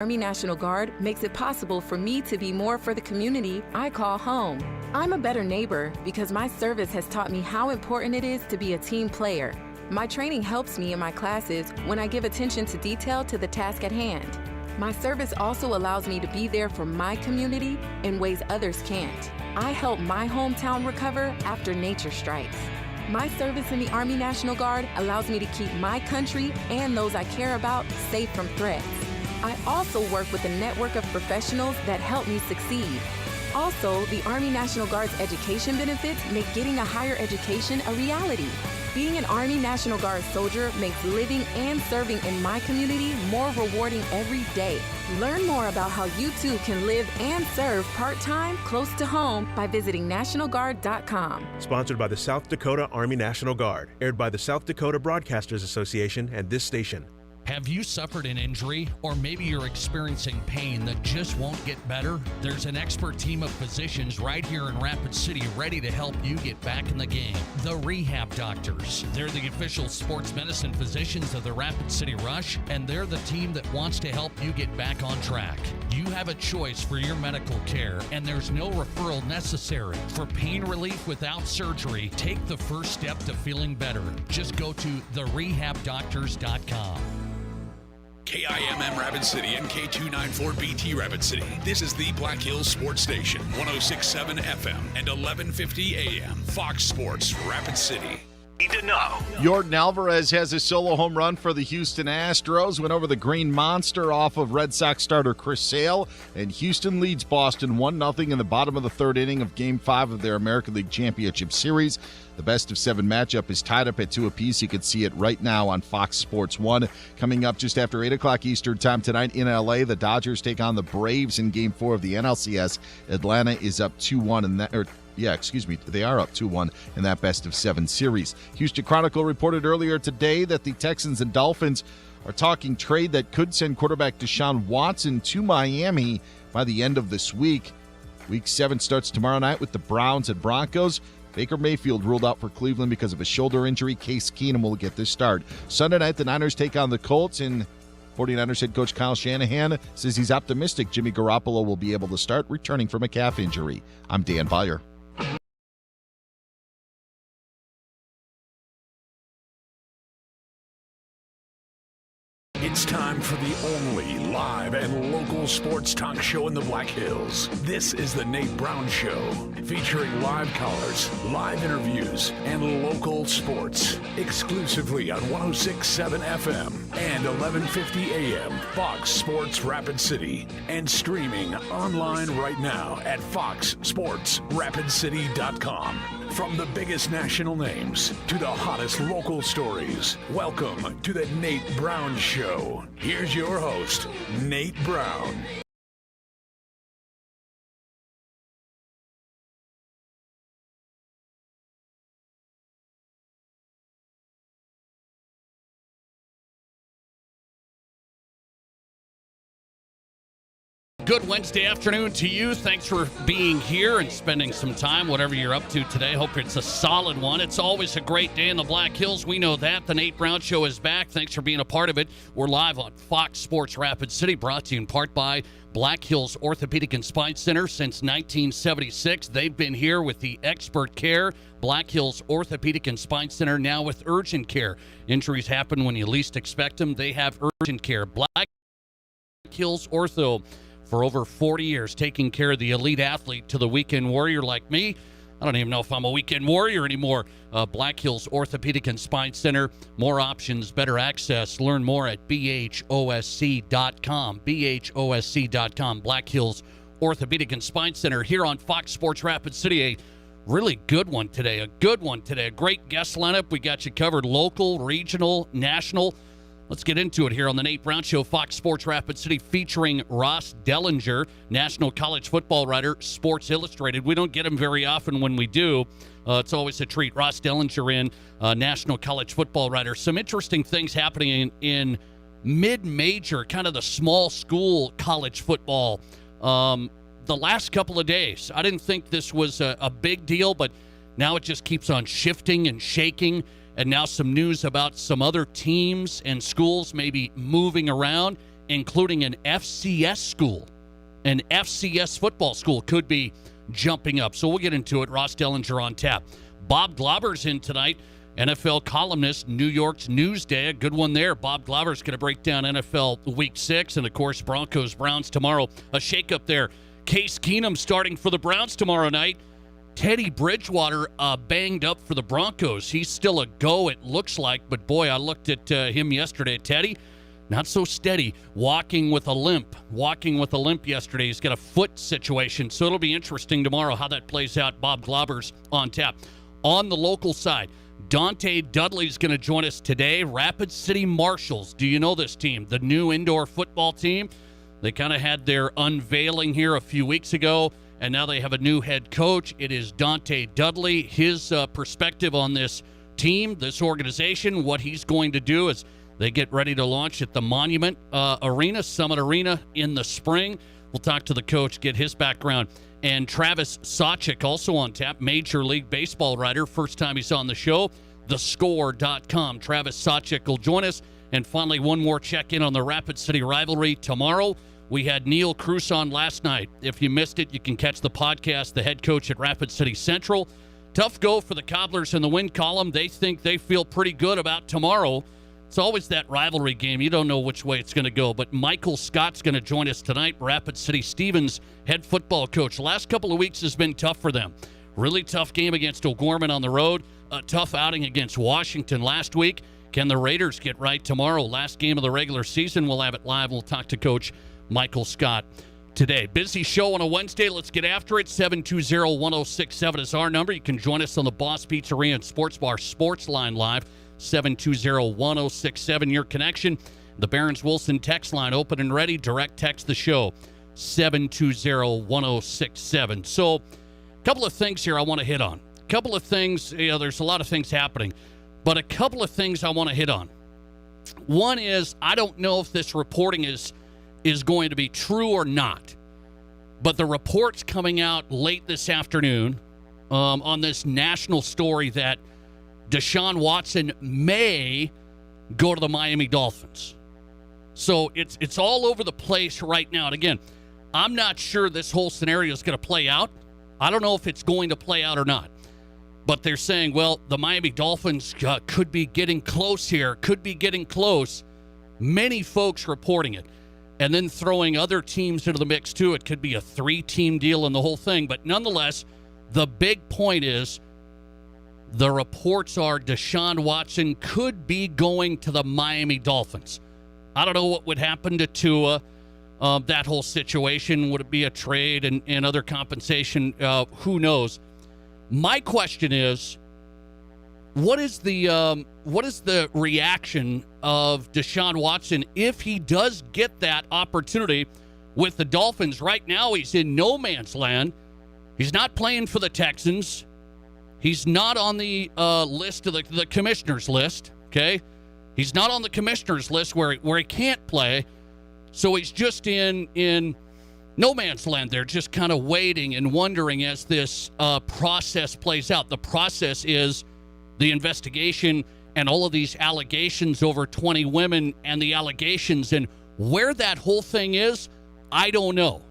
Army National Guard makes it possible for me to be more for the community I call home. I'm a better neighbor because my service has taught me how important it is to be a team player. My training helps me in my classes when I give attention to detail to the task at hand. My service also allows me to be there for my community in ways others can't. I help my hometown recover after nature strikes. My service in the Army National Guard allows me to keep my country and those I care about safe from threats. I also work with a network of professionals that help me succeed. Also, the Army National Guard's education benefits make getting a higher education a reality. Being an Army National Guard soldier makes living and serving in my community more rewarding every day. Learn more about how you too can live and serve part-time close to home by visiting NationalGuard.com. Sponsored by the South Dakota Army National Guard. Aired by the South Dakota Broadcasters Association and this station. Have you suffered an injury, or maybe you're experiencing pain that just won't get better? There's an expert team of physicians right here in Rapid City ready to help you get back in the game. The Rehab Doctors. They're the official sports medicine physicians of the Rapid City Rush, and they're the team that wants to help you get back on track. You have a choice for your medical care, and there's no referral necessary. For pain relief without surgery, take the first step to feeling better. Just go to therehabdoctors.com. KIMM Rapid City and K294BT Rapid City. This is the Black Hills Sports Station, 106.7 FM and 1150 AM. Fox Sports Rapid City. Need to know. Yordan Alvarez has a solo home run for the Houston Astros, went over the Green Monster off of Red Sox starter Chris Sale, and Houston leads Boston 1-0 in the bottom of the third inning of Game 5 of their American League Championship Series. The best-of-7 matchup is tied up at 2 apiece. You can see it right now on Fox Sports 1. Coming up just after 8 o'clock Eastern Time tonight in L.A., the Dodgers take on the Braves in Game 4 of the NLCS. Atlanta is up 2-1 in that, they are up 2-1 in that best-of-7 series. Houston Chronicle reported earlier today that the Texans and Dolphins are talking trade that could send quarterback Deshaun Watson to Miami by the end of this week. Week 7 starts tomorrow night with the Browns and Broncos. Baker Mayfield ruled out for Cleveland because of a shoulder injury. Case Keenum will get this start. Sunday night, the Niners take on the Colts, and 49ers head coach Kyle Shanahan says he's optimistic Jimmy Garoppolo will be able to start, returning from a calf injury. I'm Dan Beyer. It's time for the only live and local sports talk show in the Black Hills. This is the Nate Brown Show, featuring live callers, live interviews, and local sports. Exclusively on 106.7 FM and 1150 AM, Fox Sports Rapid City. And streaming online right now at foxsportsrapidcity.com. From the biggest national names to the hottest local stories, welcome to the Nate Brown Show. Here's your host, Nate Brown. Good Wednesday afternoon to you. Thanks for being here and spending some time, whatever you're up to today. Hope it's a solid one. It's always a great day in the Black Hills. We know that. The Nate Brown Show is back. Thanks for being a part of it. We're live on Fox Sports Rapid City, brought to you in part by Black Hills Orthopedic and Spine Center since 1976. They've been here with the expert care. Black Hills Orthopedic and Spine Center now with urgent care. Injuries happen when you least expect them. They have urgent care. Black Hills Ortho, for over 40 years, taking care of the elite athlete to the weekend warrior like me. I don't even know if I'm a weekend warrior anymore. Black Hills Orthopedic and Spine Center. More options, better access. Learn more at BHOSC.com. BHOSC.com. Black Hills Orthopedic and Spine Center here on Fox Sports Rapid City. A really good one today. A great guest lineup. We got you covered local, regional, national. Let's get into it here on the Nate Brown Show, Fox Sports Rapid City, featuring Ross Dellinger, national college football writer, Sports Illustrated. We don't get him very often. When we do, it's always a treat. Ross Dellinger, national college football writer. Some interesting things happening in mid-major, kind of the small school college football the last couple of days. I didn't think this was a big deal, but now it just keeps on shifting and shaking. And now some news about some other teams and schools maybe moving around. including an FCS school. An FCS football school could be jumping up. So we'll get into it. Ross Dellinger on tap. Bob Glauber's in tonight, NFL columnist, New York's Newsday. A good one there. Bob Glauber's going to break down NFL Week 6, and, of course, Broncos-Browns tomorrow. A shakeup there. Case Keenum starting for the Browns tomorrow night. Teddy Bridgewater banged up for the Broncos. He's still a go, it looks like, but, boy, I looked at him yesterday. Teddy, not so steady, walking with a limp yesterday. He's got a foot situation, so it'll be interesting tomorrow how that plays out. Bob Glauber's on tap. On the local side, Dante Dudley's going to join us today. Rapid City Marshals. Do you know this team? The new indoor football team. They kind of had their unveiling here a few weeks ago, and now they have a new head coach. It is Dante Dudley. His perspective on this team, this organization, what he's going to do as they get ready to launch at the Monument Arena, Summit Arena in the spring. We'll talk to the coach, get his background. And Travis Sawchik, also on tap, Major League Baseball writer. First time he's on the show, thescore.com. Travis Sawchik will join us. And finally, one more check-in on the Rapid City rivalry tomorrow. We had Neil Cruz on last night. If you missed it, you can catch the podcast, the head coach at Rapid City Central. Tough go for the Cobblers in the win column. They think they feel pretty good about tomorrow. It's always that rivalry game. You don't know which way it's going to go. But Michael Scott's going to join us tonight. Rapid City Stevens head football coach. The last couple of weeks has been tough for them. Really tough game against O'Gorman on the road. A tough outing against Washington last week. Can the Raiders get right tomorrow? Last game of the regular season. We'll have it live. We'll talk to Coach Michael Scott today. Busy show on a Wednesday. Let's get after it. 720-1067 is our number. You can join us on the Boss Pizzeria and Sports Bar Sports Line live. 720-1067, your connection. The Barron's Wilson text line open and ready. Direct text the show, 720-1067. So a couple of things here I want to hit on. A couple of things, there's a lot of things happening, but a couple of things I want to hit on. One is, I don't know if this reporting is going to be true or not, but the report's coming out late this afternoon on this national story that Deshaun Watson may go to the Miami Dolphins. So it's all over the place right now. And again, I'm not sure this whole scenario is going to play out. I don't know if it's going to play out or not. But they're saying, well, the Miami Dolphins could be getting close here, could be getting close. Many folks reporting it. And then throwing other teams into the mix, too. It could be a 3-team deal in the whole thing. But nonetheless, the big point is, the reports are Deshaun Watson could be going to the Miami Dolphins. I don't know what would happen to Tua, that whole situation. Would it be a trade and other compensation? Who knows? My question is, what is the reaction of Deshaun Watson if he does get that opportunity with the Dolphins? Right now, he's in no man's land. He's not playing for the Texans. He's not on the list of the commissioner's list, okay? He's not on the commissioner's list where he can't play. So he's just in no man's land there, just kind of waiting and wondering as this process plays out. The process is the investigation and all of these allegations over 20 women and the allegations. And where that whole thing is, I don't know.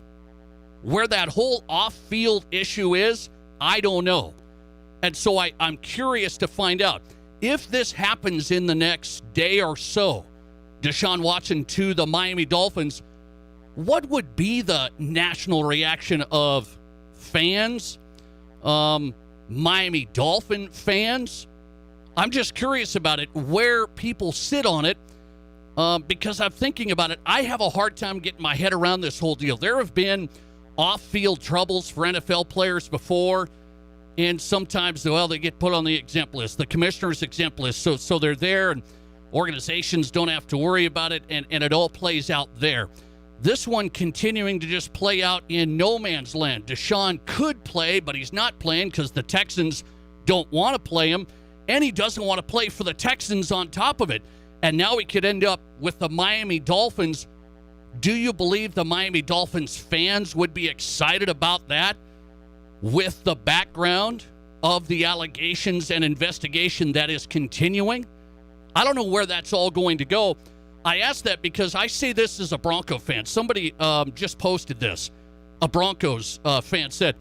Where that whole off-field issue is, I don't know. And so I'm curious to find out if this happens in the next day or so, Deshaun Watson to the Miami Dolphins, what would be the national reaction of fans, Miami Dolphin fans? I'm just curious about it, where people sit on it, because I'm thinking about it. I have a hard time getting my head around this whole deal. There have been off-field troubles for NFL players before. And sometimes, well, they get put on the exempt list, the commissioner's exempt list. So they're there, and organizations don't have to worry about it, and it all plays out there. This one continuing to just play out in no man's land. Deshaun could play, but he's not playing because the Texans don't want to play him, and he doesn't want to play for the Texans on top of it. And now he could end up with the Miami Dolphins. Do you believe the Miami Dolphins fans would be excited about that? With the background of the allegations and investigation that is continuing? I don't know where that's all going to go. I ask that because I say this as a Bronco fan. Somebody just posted this. A Broncos fan said,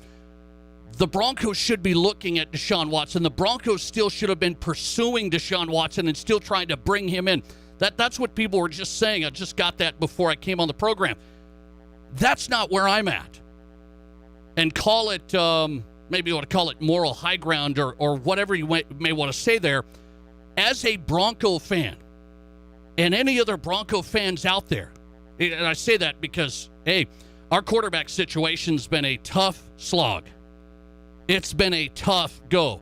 the Broncos should be looking at Deshaun Watson. The Broncos still should have been pursuing Deshaun Watson and still trying to bring him in. That's what people were just saying. I just got that before I came on the program. That's not where I'm at. And call it, maybe you want to call it moral high ground or whatever you may want to say there. As a Bronco fan, and any other Bronco fans out there, and I say that because, hey, our quarterback situation's been a tough slog. It's been a tough go.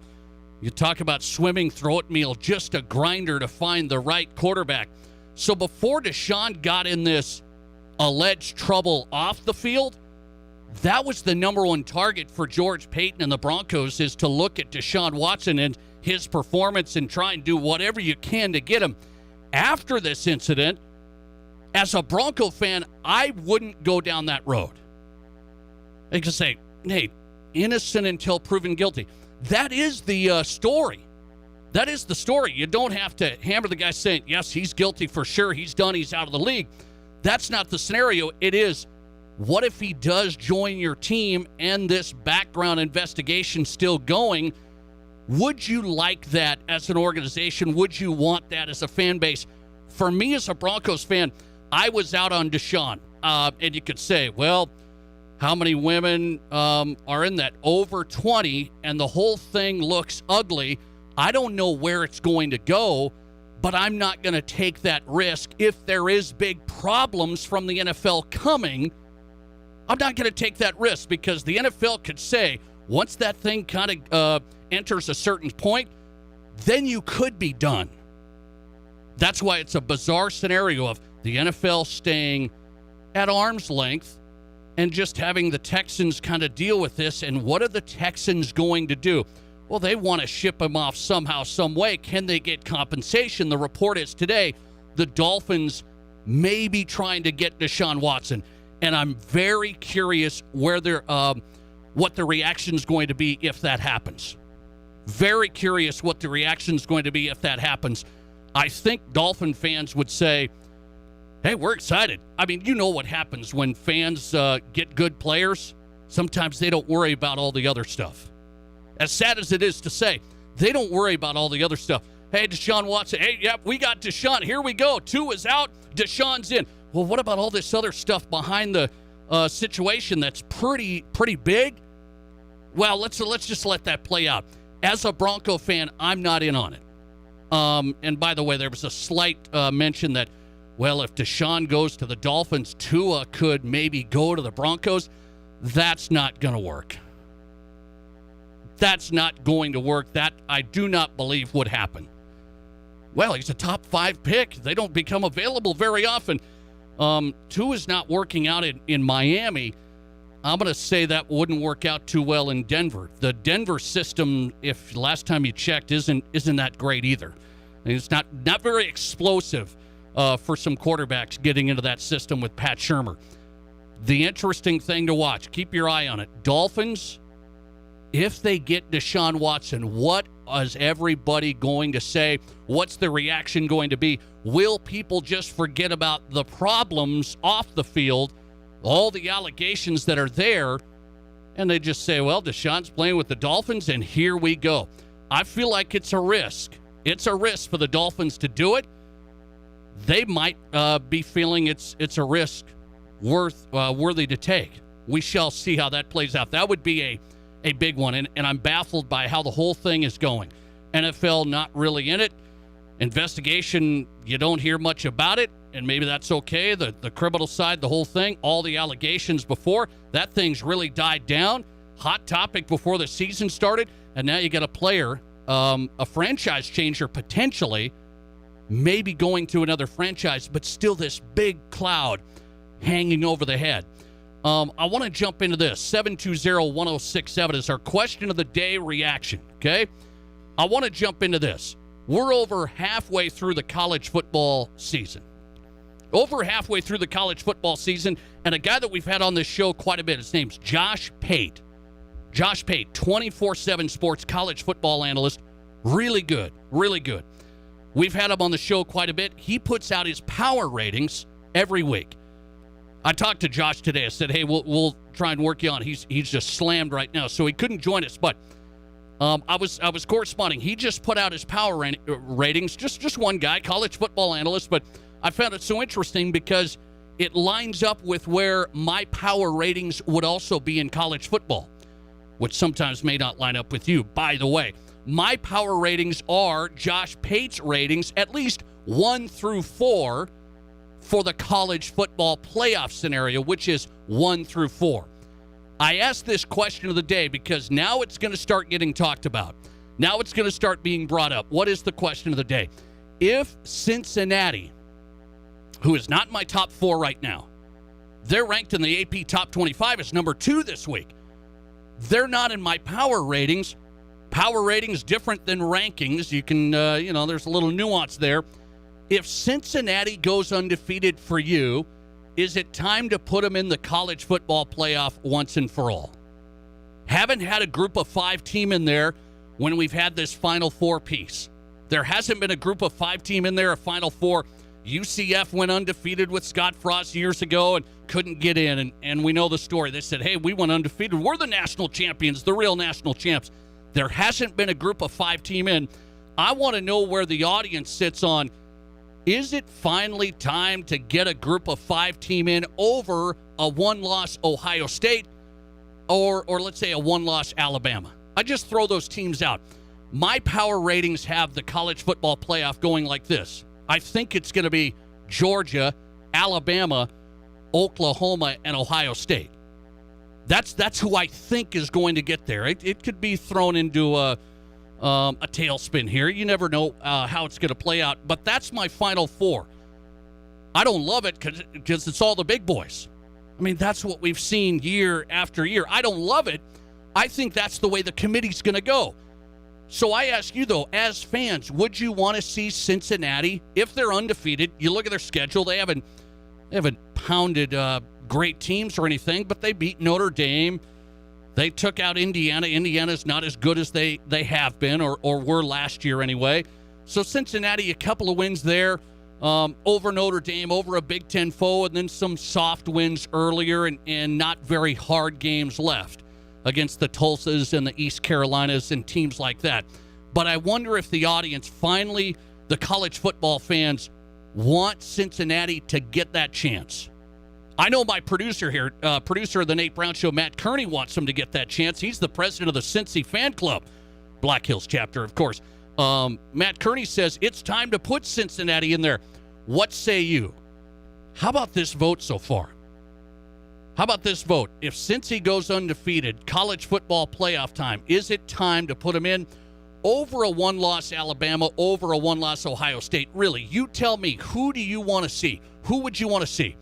You talk about swimming through oatmeal, just a grinder to find the right quarterback. So before Deshaun got in this alleged trouble off the field, that was the number one target for George Paton and the Broncos, is to look at Deshaun Watson and his performance and try and do whatever you can to get him. After this incident, as a Bronco fan, I wouldn't go down that road. They could say, hey, innocent until proven guilty. That is the story. That is the story. You don't have to hammer the guy saying, yes, he's guilty for sure. He's done. He's out of the league. That's not the scenario. It is, what if he does join your team and this background investigation still going? Would you like that as an organization? Would you want that as a fan base? For me as a Broncos fan, I was out on Deshaun. And you could say, well, how many women are in that? Over 20, and the whole thing looks ugly. I don't know where it's going to go, but I'm not going to take that risk. If there is big problems from the NFL coming, I'm not going to take that risk, because the NFL could say, once that thing kind of enters a certain point, then you could be done. That's why it's a bizarre scenario of the NFL staying at arm's length and just having the Texans kind of deal with this. And what are the Texans going to do? Well, they want to ship him off somehow, some way. Can they get compensation? The report is today the Dolphins may be trying to get Deshaun Watson. And I'm very curious where what the reaction is going to be if that happens. Very curious what the reaction is going to be if that happens. I think Dolphin fans would say, hey, we're excited. I mean, you know what happens when fans get good players. Sometimes they don't worry about all the other stuff. As sad as it is to say, they don't worry about all the other stuff. Hey, Deshaun Watson. Hey, yep, we got Deshaun. Here we go. Tua is out. Deshaun's in. Well, what about all this other stuff behind the situation that's pretty big? Well, let's just let that play out. As a Bronco fan, I'm not in on it. And by the way, there was a slight mention that, well, if Deshaun goes to the Dolphins, Tua could maybe go to the Broncos. That's not going to work. That's not going to work. That I do not believe would happen. Well, he's a top 5 pick. They don't become available very often. Tua's not working out in Miami. I'm going to say that wouldn't work out too well in Denver. The Denver system, if last time you checked, isn't that great either. It's not very explosive for some quarterbacks getting into that system with Pat Shurmur. The interesting thing to watch, keep your eye on it. Dolphins, if they get Deshaun Watson, what is everybody going to say? What's the reaction going to be? Will people just forget about the problems off the field, all the allegations that are there, and they just say, well, Deshaun's playing with the Dolphins, and here we go? I feel like it's a risk. It's a risk for the Dolphins to do it. They might be feeling it's a risk worthy to take. We shall see how that plays out. That would be a big one, and I'm baffled by how the whole thing is going. NFL not really in it. Investigation, you don't hear much about it, and maybe that's okay. The criminal side, the whole thing, all the allegations before, that thing's really died down. Hot topic before the season started, and now you get a player, a franchise changer potentially, maybe going to another franchise, but still this big cloud hanging over the head. I want to jump into this. 720-1067 is our question of the day reaction, okay? I want to jump into this. We're over halfway through the college football season. Over halfway through the college football season, and a guy that we've had on this show quite a bit, his name's Josh Pate. Josh Pate, 24/7 Sports college football analyst. Really good, really good. We've had him on the show quite a bit. He puts out his power ratings every week. I talked to Josh today. I said, hey, we'll try and work you on. He's just slammed right now, so he couldn't join us. But I was corresponding. He just put out his power ratings. Just one guy, college football analyst. But I found it so interesting because it lines up with where my power ratings would also be in college football, which sometimes may not line up with you. By the way, my power ratings are Josh Pate's ratings, at least 1 through 4 for the college football playoff scenario, which is 1 through 4. I asked this question of the day because now it's going to start getting talked about. Now it's going to start being brought up. What is the question of the day? If Cincinnati, who is not in my top 4 right now, they're ranked in the AP top 25 as number 2 this week. They're not in my power ratings. Power ratings different than rankings. You can, there's a little nuance there. If Cincinnati goes undefeated for you, is it time to put them in the college football playoff once and for all? Haven't had a group of 5 team in there when we've had this Final Four piece. There hasn't been a group of 5 team in there, a Final Four. UCF went undefeated with Scott Frost years ago and couldn't get in, and we know the story. They said, hey, we went undefeated. We're the national champions, the real national champs. There hasn't been a group of 5 team in. I want to know where the audience sits on, is it finally time to get a group of 5 team in over a 1-loss Ohio State or let's say a 1-loss Alabama? I just throw those teams out. My power ratings have the college football playoff going like this. I think it's going to be Georgia, Alabama, Oklahoma, and Ohio State. That's who I think is going to get there. It could be thrown into a tailspin here. You never know how it's going to play out. But that's my Final 4. I don't love it because it's all the big boys. I mean, that's what we've seen year after year. I don't love it. I think that's the way the committee's going to go. So I ask you, though, as fans, would you want to see Cincinnati, if they're undefeated, you look at their schedule, they haven't pounded great teams or anything, but they beat Notre Dame. They took out Indiana. Indiana's not as good as they have been or were last year anyway. So Cincinnati, a couple of wins there over Notre Dame, over a Big Ten foe, and then some soft wins earlier and not very hard games left against the Tulsas and the East Carolinas and teams like that. But I wonder if the audience, finally, the college football fans, want Cincinnati to get that chance. I know my producer here, producer of the Nate Brown Show, Matt Kearney, wants him to get that chance. He's the president of the Cincy fan club, Black Hills chapter, of course. Matt Kearney says it's time to put Cincinnati in there. What say you? How about this vote so far? How about this vote? If Cincy goes undefeated, college football playoff time, is it time to put them in over a 1-loss Alabama, over a 1-loss Ohio State? Really, you tell me, who do you want to see? Who would you want to see?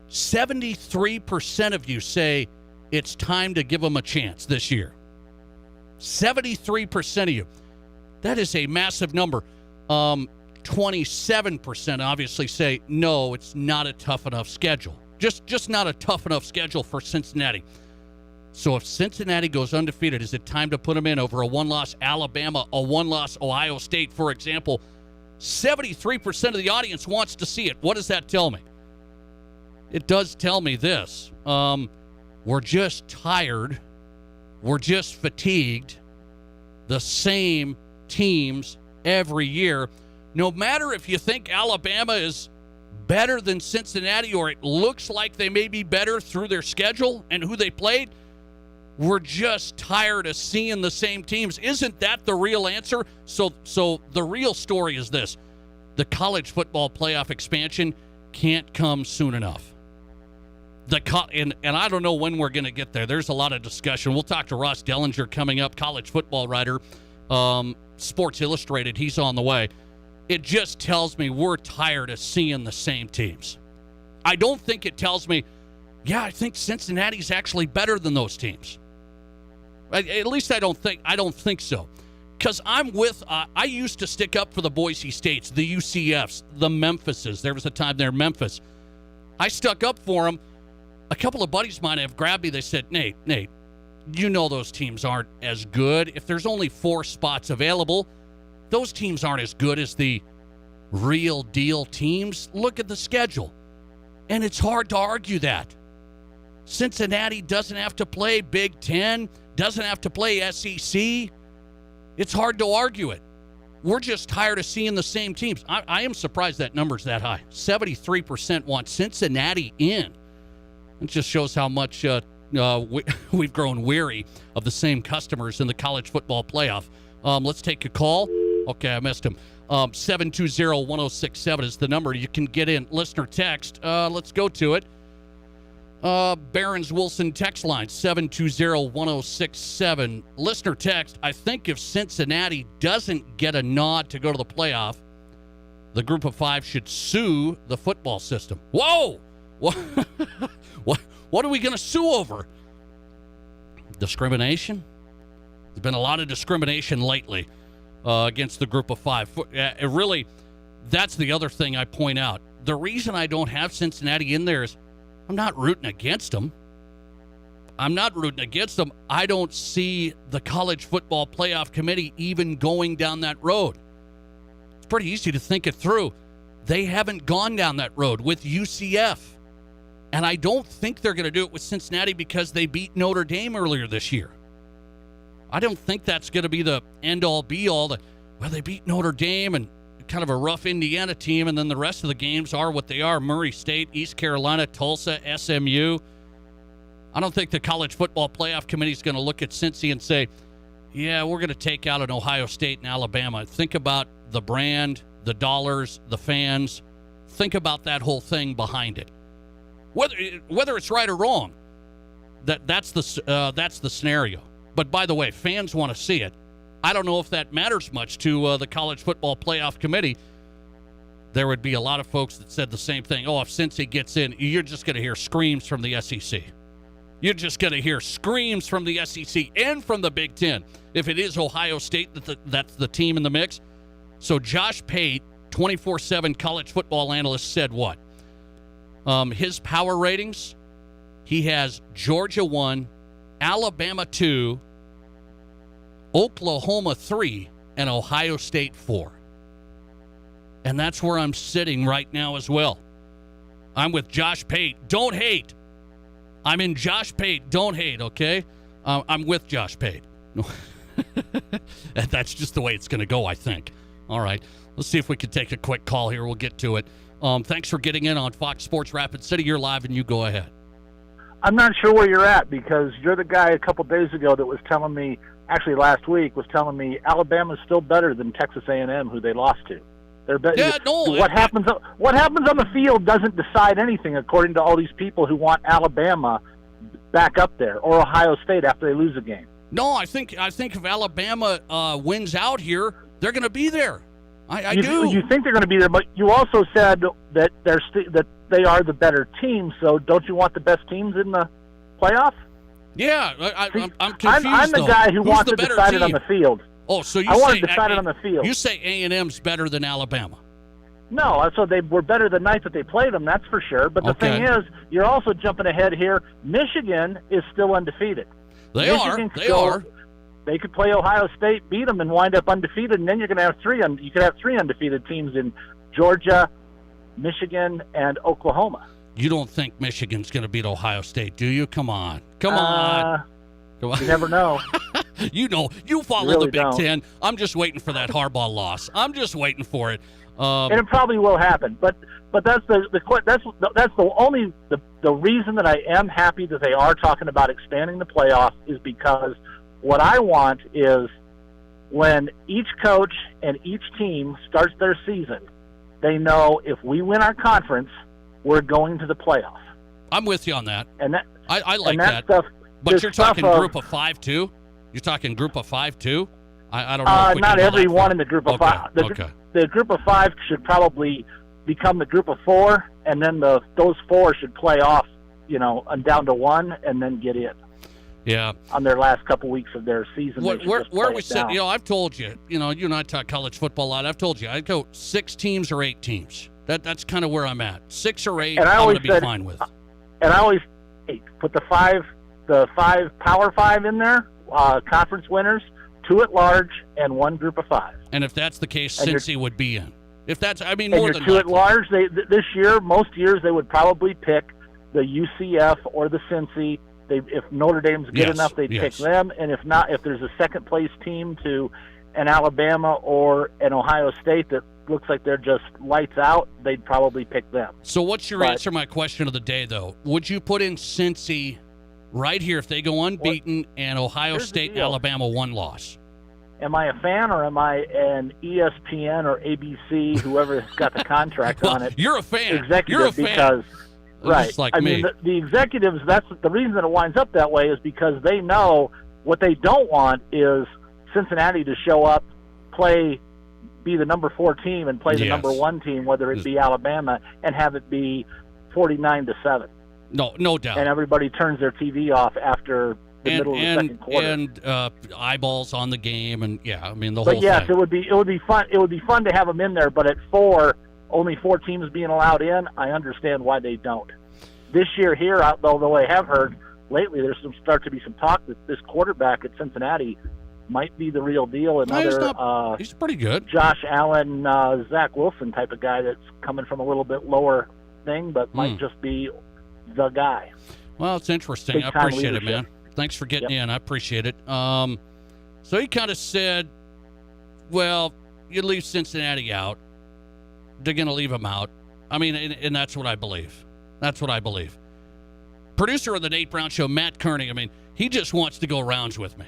73% of you say it's time to give them a chance this year. 73% of you. That is a massive number. 27% obviously say, no, it's not a tough enough schedule. Just not a tough enough schedule for Cincinnati. So if Cincinnati goes undefeated, is it time to put them in over a 1-loss Alabama, a 1-loss Ohio State, for example? 73% of the audience wants to see it. What does that tell me? It does tell me this. We're just tired. We're just fatigued. The same teams every year. No matter if you think Alabama is better than Cincinnati or it looks like they may be better through their schedule and who they played, we're just tired of seeing the same teams. Isn't that the real answer? So the real story is this. The college football playoff expansion can't come soon enough. And I don't know when we're going to get there. There's a lot of discussion. We'll talk to Ross Dellinger coming up, college football writer, Sports Illustrated. He's on the way. It just tells me we're tired of seeing the same teams. I don't think it tells me, yeah, I think Cincinnati's actually better than those teams. At least I don't think so. Because I used to stick up for the Boise States, the UCFs, the Memphises. There was a time there, Memphis. I stuck up for them. A couple of buddies of mine have grabbed me. They said, Nate, you know those teams aren't as good. If there's only 4 spots available, those teams aren't as good as the real deal teams. Look at the schedule. And it's hard to argue that. Cincinnati doesn't have to play Big Ten, doesn't have to play SEC. It's hard to argue it. We're just tired of seeing the same teams. I am surprised that number's that high. 73% want Cincinnati in. It just shows how much we've grown weary of the same customers in the college football playoff. Let's take a call. Okay, I missed him. 720-1067 is the number. You can get in listener text. Let's go to it. Barron's Wilson text line, 720-1067. Listener text, I think if Cincinnati doesn't get a nod to go to the playoff, the group of five should sue the football system. Whoa! What are we going to sue over? Discrimination? There's been a lot of discrimination lately against the group of five. Really, that's the other thing I point out. The reason I don't have Cincinnati in there is I'm not rooting against them. I don't see the college football playoff committee even going down that road. It's pretty easy to think it through. They haven't gone down that road with UCF. And I don't think they're going to do it with Cincinnati because they beat Notre Dame earlier this year. I don't think that's going to be the end-all, be-all. They beat Notre Dame and kind of a rough Indiana team, and then the rest of the games are what they are. Murray State, East Carolina, Tulsa, SMU. I don't think the college football playoff committee is going to look at Cincy and say, yeah, we're going to take out an Ohio State and Alabama. Think about the brand, the dollars, the fans. Think about that whole thing behind it. Whether it's right or wrong, that's the scenario. But by the way, fans want to see it. I don't know if that matters much to the college football playoff committee. There would be a lot of folks that said the same thing. Oh, if Cincy gets in, you're just going to hear screams from the SEC. You're just going to hear screams from the SEC and from the Big Ten. If it is Ohio State, that's the team in the mix. So Josh Pate, 24/7 college football analyst, said what? His power ratings, he has Georgia 1, Alabama 2, Oklahoma 3, and Ohio State 4. And that's where I'm sitting right now as well. I'm with Josh Pate. Don't hate. I'm in Josh Pate. Don't hate, okay? I'm with Josh Pate. That's just the way it's going to go, I think. All right. Let's see if we can take a quick call here. We'll get to it. Thanks for getting in on Fox Sports Rapid City. You're live, and you go ahead. I'm not sure where you're at because you're the guy a couple days ago that was telling me, actually last week, was telling me Alabama's still better than Texas A&M, who they lost to. They're better. Yeah, no. What happens on the field doesn't decide anything, according to all these people who want Alabama back up there, or Ohio State after they lose a game. No, I think if Alabama wins out here, they're going to be there. I do. You think they're going to be there, but you also said that that they are the better team. So don't you want the best teams in the playoff? Yeah, I'm confused. I'm the guy who wants to decide it on the field. Oh, so I want to decide it on the field. You say A&M's better than Alabama? No, so they were better the night that they played them. That's for sure. But the thing is, you're also jumping ahead here. Michigan is still undefeated. They are. They could play Ohio State, beat them, and wind up undefeated, and then you're going to have you could have three undefeated teams in Georgia, Michigan, and Oklahoma. You don't think Michigan's going to beat Ohio State, do you? Come on. You never know. You follow really the Big Ten. I'm just waiting for that Harbaugh loss. I'm just waiting for it. And it probably will happen. But that's the reason that I am happy that they are talking about expanding the playoffs is because what I want is when each coach and each team starts their season, they know if we win our conference, we're going to the playoff. I'm with you on that. And that I like that. Stuff, but you're talking group of 5 too? You're talking group of 5 too? I don't know. Not every one in the group of 5. The group of 5 should probably become the group of 4, and then those 4 should play off, down to 1, and then get in. Yeah. On their last couple weeks of their season. Where we sit, I've told you, you and I talk college football a lot. I've told you, I'd go 6 teams or 8 teams. That's kind of where I'm at. 6 or 8, I'm going to be fine with. And I always put the five Power 5 in there, conference winners, 2 at large and 1 group of 5. And if that's the case, And Cincy would be in. If that's, I mean, And more your than 2 at likely. large, this year, most years, they would probably pick the UCF or the Cincy. If Notre Dame's good Yes, enough, they'd yes. pick them. And if not, if there's a second-place team to an Alabama or an Ohio State that looks like they're just lights out, they'd probably pick them. So what's your But- answer to my question of the day, though? Would you put in Cincy right here if they go unbeaten and Ohio Here's the State and deal. Alabama 1 loss? Am I a fan or am I an ESPN or ABC, whoever's got the contract Well, on it, you're a fan. executive? You're a fan. Because right, Just like I me. mean, the executives. That's the reason that it winds up that way is because they know what they don't want is Cincinnati to show up, be the number 4 team, and play the Yes. number 1 team, whether it be Alabama, and have it be 49-7, No doubt. and everybody turns their TV off after the middle of the second quarter. And eyeballs on the game, and yeah, I mean the But whole yes, thing. it would be fun. It would be fun to have them in there. But at 4, only 4 teams being allowed in. I understand why they don't. This year here, although I have heard lately, there's start to be some talk that this quarterback at Cincinnati might be the real deal. Another He's pretty good. Josh Allen, Zach Wilson type of guy that's coming from a little bit lower thing, but might just be the guy. Well, it's interesting. I Big-time appreciate it, leadership. man. Thanks for getting in. I appreciate it. So he kind of said, well, you leave Cincinnati out. They're going to leave him out. I mean, and that's what I believe. That's what I believe. Producer of the Nate Brown Show, Matt Kearney, I mean, he just wants to go rounds with me.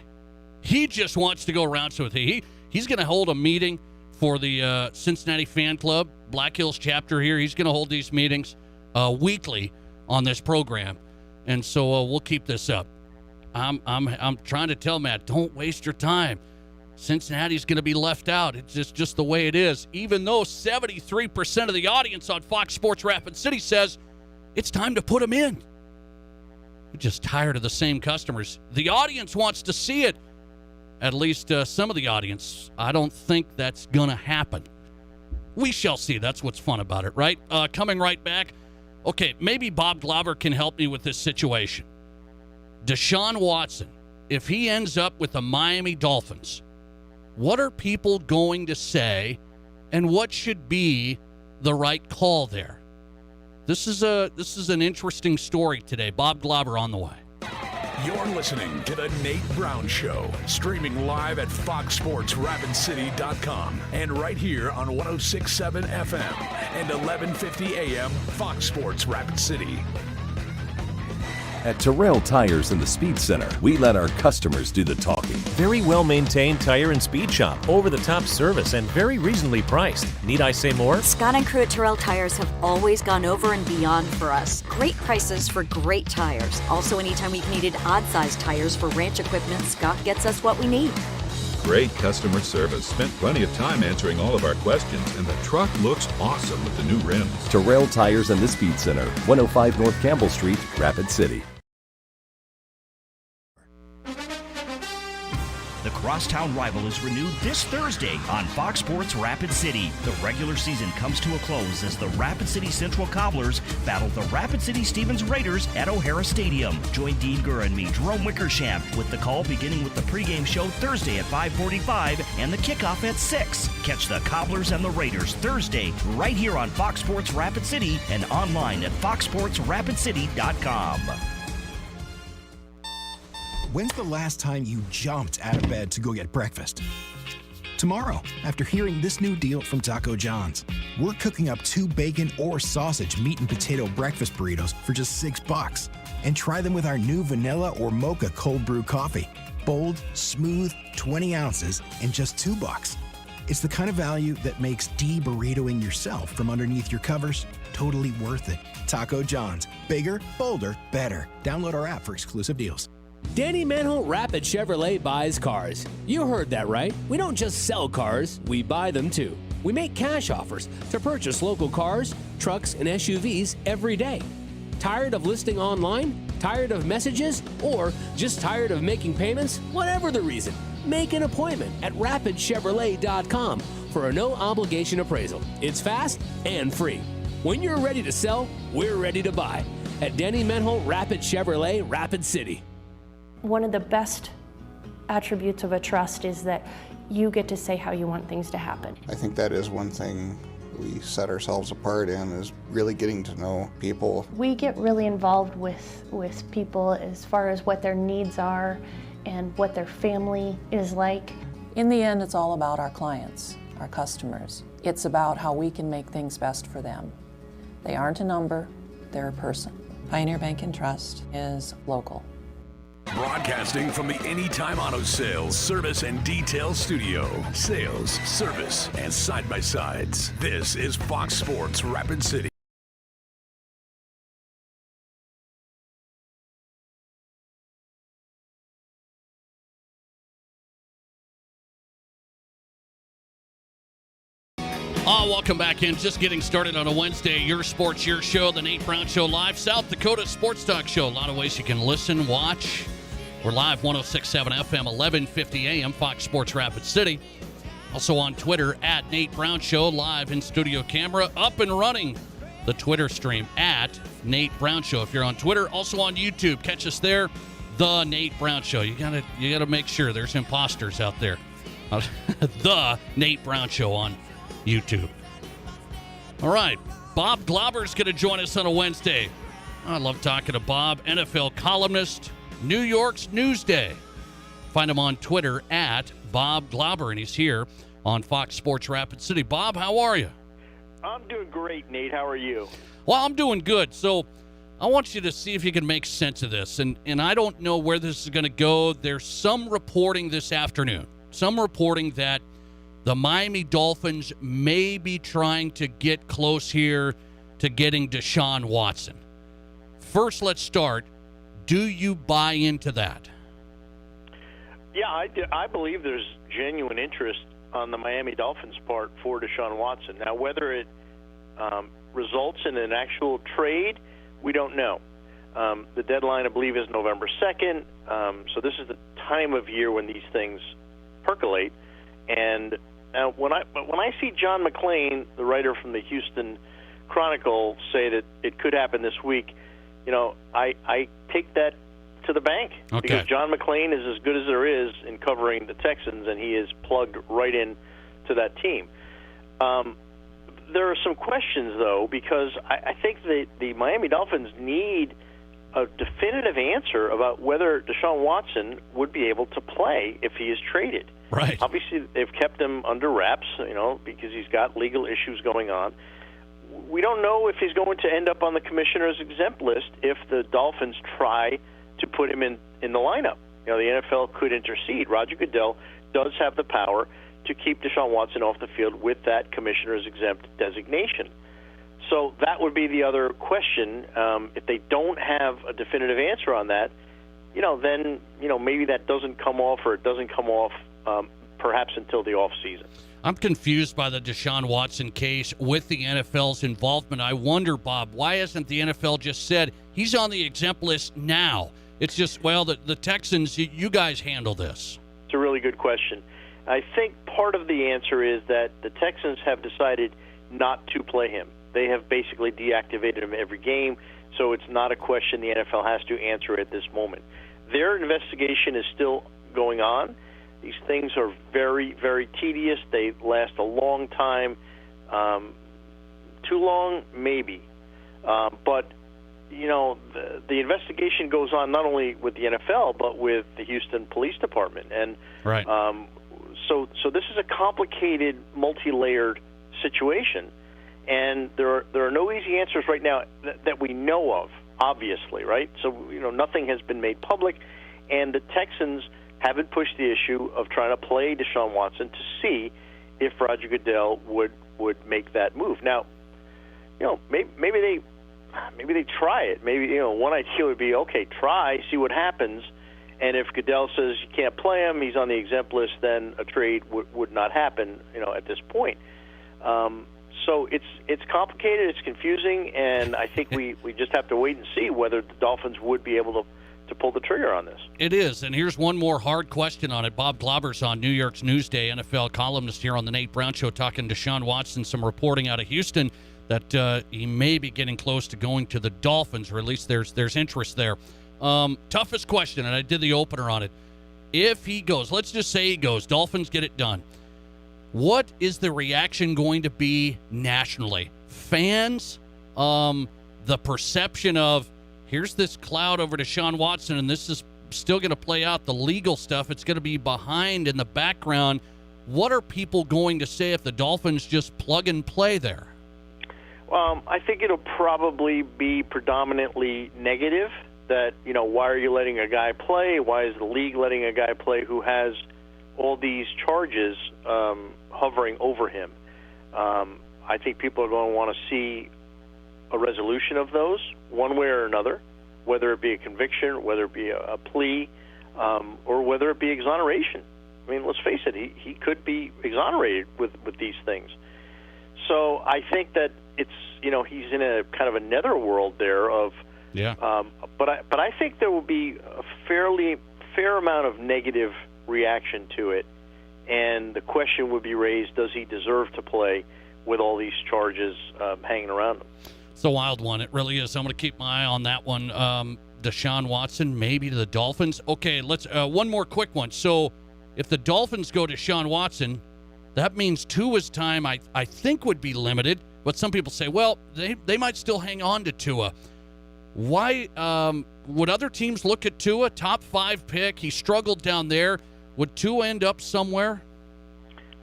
He just wants to go rounds with me. He's going to hold a meeting for the Cincinnati Fan Club, Black Hills chapter here. He's going to hold these meetings weekly on this program. And so we'll keep this up. I'm trying to tell Matt, don't waste your time. Cincinnati's going to be left out. It's just the way it is. Even though 73% of the audience on Fox Sports Rapid City says it's time to put them in. We're just tired of the same customers. The audience wants to see it. At least some of the audience. I don't think that's going to happen. We shall see. That's what's fun about it, right? Coming right back. Okay, maybe Bob Glauber can help me with this situation. Deshaun Watson, if he ends up with the Miami Dolphins, what are people going to say, and what should be the right call there? This is an interesting story today. Bob Glauber on the way. You're listening to The Nate Brown Show, streaming live at FoxSportsRapidCity.com and right here on 106.7 FM and 1150 AM Fox Sports Rapid City. At Terrell Tires in the Speed Center, we let our customers do the talking. Very well-maintained tire and speed shop, over-the-top service, and very reasonably priced. Need I say more? Scott and crew at Terrell Tires have always gone over and beyond for us. Great prices for great tires. Also, anytime we've needed odd-sized tires for ranch equipment, Scott gets us what we need. Great customer service. Spent plenty of time answering all of our questions, and the truck looks awesome with the new rims. Terrell Tires in the Speed Center, 105 North Campbell Street, Rapid City. The Crosstown Rival is renewed this Thursday on Fox Sports Rapid City. The regular season comes to a close as the Rapid City Central Cobblers battle the Rapid City Stevens Raiders at O'Hara Stadium. Join Dean Gurr and me, Jerome Wickersham, with the call beginning with the pregame show Thursday at 5:45 and the kickoff at 6. Catch the Cobblers and the Raiders Thursday right here on Fox Sports Rapid City and online at foxsportsrapidcity.com. When's the last time you jumped out of bed to go get breakfast? Tomorrow, after hearing this new deal from Taco John's. We're cooking up 2 bacon or sausage meat and potato breakfast burritos for just $6. And try them with our new vanilla or mocha cold brew coffee. Bold, smooth, 20 ounces, and just $2. It's the kind of value that makes de-burritoing yourself from underneath your covers totally worth it. Taco John's. Bigger, bolder, better. Download our app for exclusive deals. Danny Manholt Rapid Chevrolet buys cars. You heard that right. We don't just sell cars, we buy them too. We make cash offers to purchase local cars, trucks, and SUVs every day. Tired of listing online? Tired of messages? Or just tired of making payments? Whatever the reason, make an appointment at rapidchevrolet.com for a no-obligation appraisal. It's fast and free. When you're ready to sell, we're ready to buy. At Danny Manholt Rapid Chevrolet, Rapid City. One of the best attributes of a trust is that you get to say how you want things to happen. I think that is one thing we set ourselves apart in, is really getting to know people. We get really involved with people as far as what their needs are and what their family is like. In the end, it's all about our clients, our customers. It's about how we can make things best for them. They aren't a number, they're a person. Pioneer Bank and Trust is local. Broadcasting from the Anytime Auto Sales, Service, and Detail Studio. Sales, service, and side-by-sides. This is Fox Sports Rapid City. Welcome back in. Just getting started on a Wednesday. Your sports, your show, the Nate Brown Show live. South Dakota Sports Talk Show. A lot of ways you can listen, watch. We're live 106.7 FM, 1150 AM, Fox Sports Rapid City. Also on Twitter, at Nate Brown Show, live in studio camera, up and running the Twitter stream, at Nate Brown Show. If you're on Twitter, also on YouTube, catch us there, The Nate Brown Show. You gotta make sure there's imposters out there. The Nate Brown Show on YouTube. All right, Bob Glauber's going to join us on a Wednesday. I love talking to Bob, NFL columnist, New York's Newsday. Find him on Twitter at Bob Glauber, and he's here on Fox Sports Rapid City. Bob, how are you? I'm doing great, Nate. How are you? Well, I'm doing good. So I want you to see if you can make sense of this. And I don't know where this is going to go. There's some reporting this afternoon, that the Miami Dolphins may be trying to get close here to getting Deshaun Watson. First, let's start. Do you buy into that? Yeah, I believe there's genuine interest on the Miami Dolphins' part for Deshaun Watson. Now, whether it results in an actual trade, we don't know. The deadline, I believe, is November 2nd, so this is the time of year when these things percolate. And when I see John McClain, the writer from the Houston Chronicle, say that it could happen this week, I take that to the bank. Okay. Because John McClain is as good as there is in covering the Texans, and he is plugged right in to that team. There are some questions, though, because I think the Miami Dolphins need a definitive answer about whether Deshaun Watson would be able to play if he is traded. Right. Obviously, they've kept him under wraps, because he's got legal issues going on. We don't know if he's going to end up on the commissioner's exempt list if the Dolphins try to put him in the lineup. The NFL could intercede. Roger Goodell does have the power to keep Deshaun Watson off the field with that commissioner's exempt designation. So that would be the other question. If they don't have a definitive answer on that, then maybe that doesn't come off, or it doesn't come off perhaps until the off season. I'm confused by the Deshaun Watson case with the NFL's involvement. I wonder, Bob, why hasn't the NFL just said he's on the exempt list now? It's just, the Texans, you guys handle this. It's a really good question. I think part of the answer is that the Texans have decided not to play him. They have basically deactivated him every game, so it's not a question the NFL has to answer at this moment. Their investigation is still going on. These things are very, very tedious. They last a long time. Too long, maybe. But, the investigation goes on not only with the NFL, but with the Houston Police Department. And right. So this is a complicated, multi-layered situation. And there are no easy answers right now that we know of, obviously, right? So, nothing has been made public. And the Texans haven't pushed the issue of trying to play Deshaun Watson to see if Roger Goodell would make that move. Now, maybe they try it. Maybe, one idea would be, okay, try, see what happens. And if Goodell says you can't play him, he's on the exempt list, then a trade would not happen, at this point. So it's complicated, it's confusing, and I think we just have to wait and see whether the Dolphins would be able to pull the trigger on this. It is, and here's one more hard question on it. Bob Glauber's on New York's Newsday, NFL columnist here on the Nate Brown Show, talking to Deshaun Watson, some reporting out of Houston that he may be getting close to going to the Dolphins, or at least there's interest there. Toughest question, and I did the opener on it. if he goes, let's just say he goes, Dolphins get it done. What is the reaction going to be nationally? Fans, the perception of, here's this cloud over Deshaun Watson, and this is still going to play out the legal stuff. It's going to be behind in the background. What are people going to say if the Dolphins just plug and play there? I think it'll probably be predominantly negative, that, why are you letting a guy play? Why is the league letting a guy play who has all these charges hovering over him? I think people are going to want to see a resolution of those, one way or another, whether it be a conviction, whether it be a plea, or whether it be exoneration. I mean, let's face it, he could be exonerated with these things. So I think that it's, he's in a kind of a netherworld there of, but I think there will be a fair amount of negative reaction to it, and the question would be raised: does he deserve to play with all these charges hanging around him? It's a wild one. It really is. I'm going to keep my eye on that one. Deshaun Watson, maybe to the Dolphins. Okay, let's one more quick one. So if the Dolphins go to Deshaun Watson, that means Tua's time, I think, would be limited. But some people say, well, they might still hang on to Tua. Why would other teams look at Tua? Top 5 pick. He struggled down there. Would Tua end up somewhere?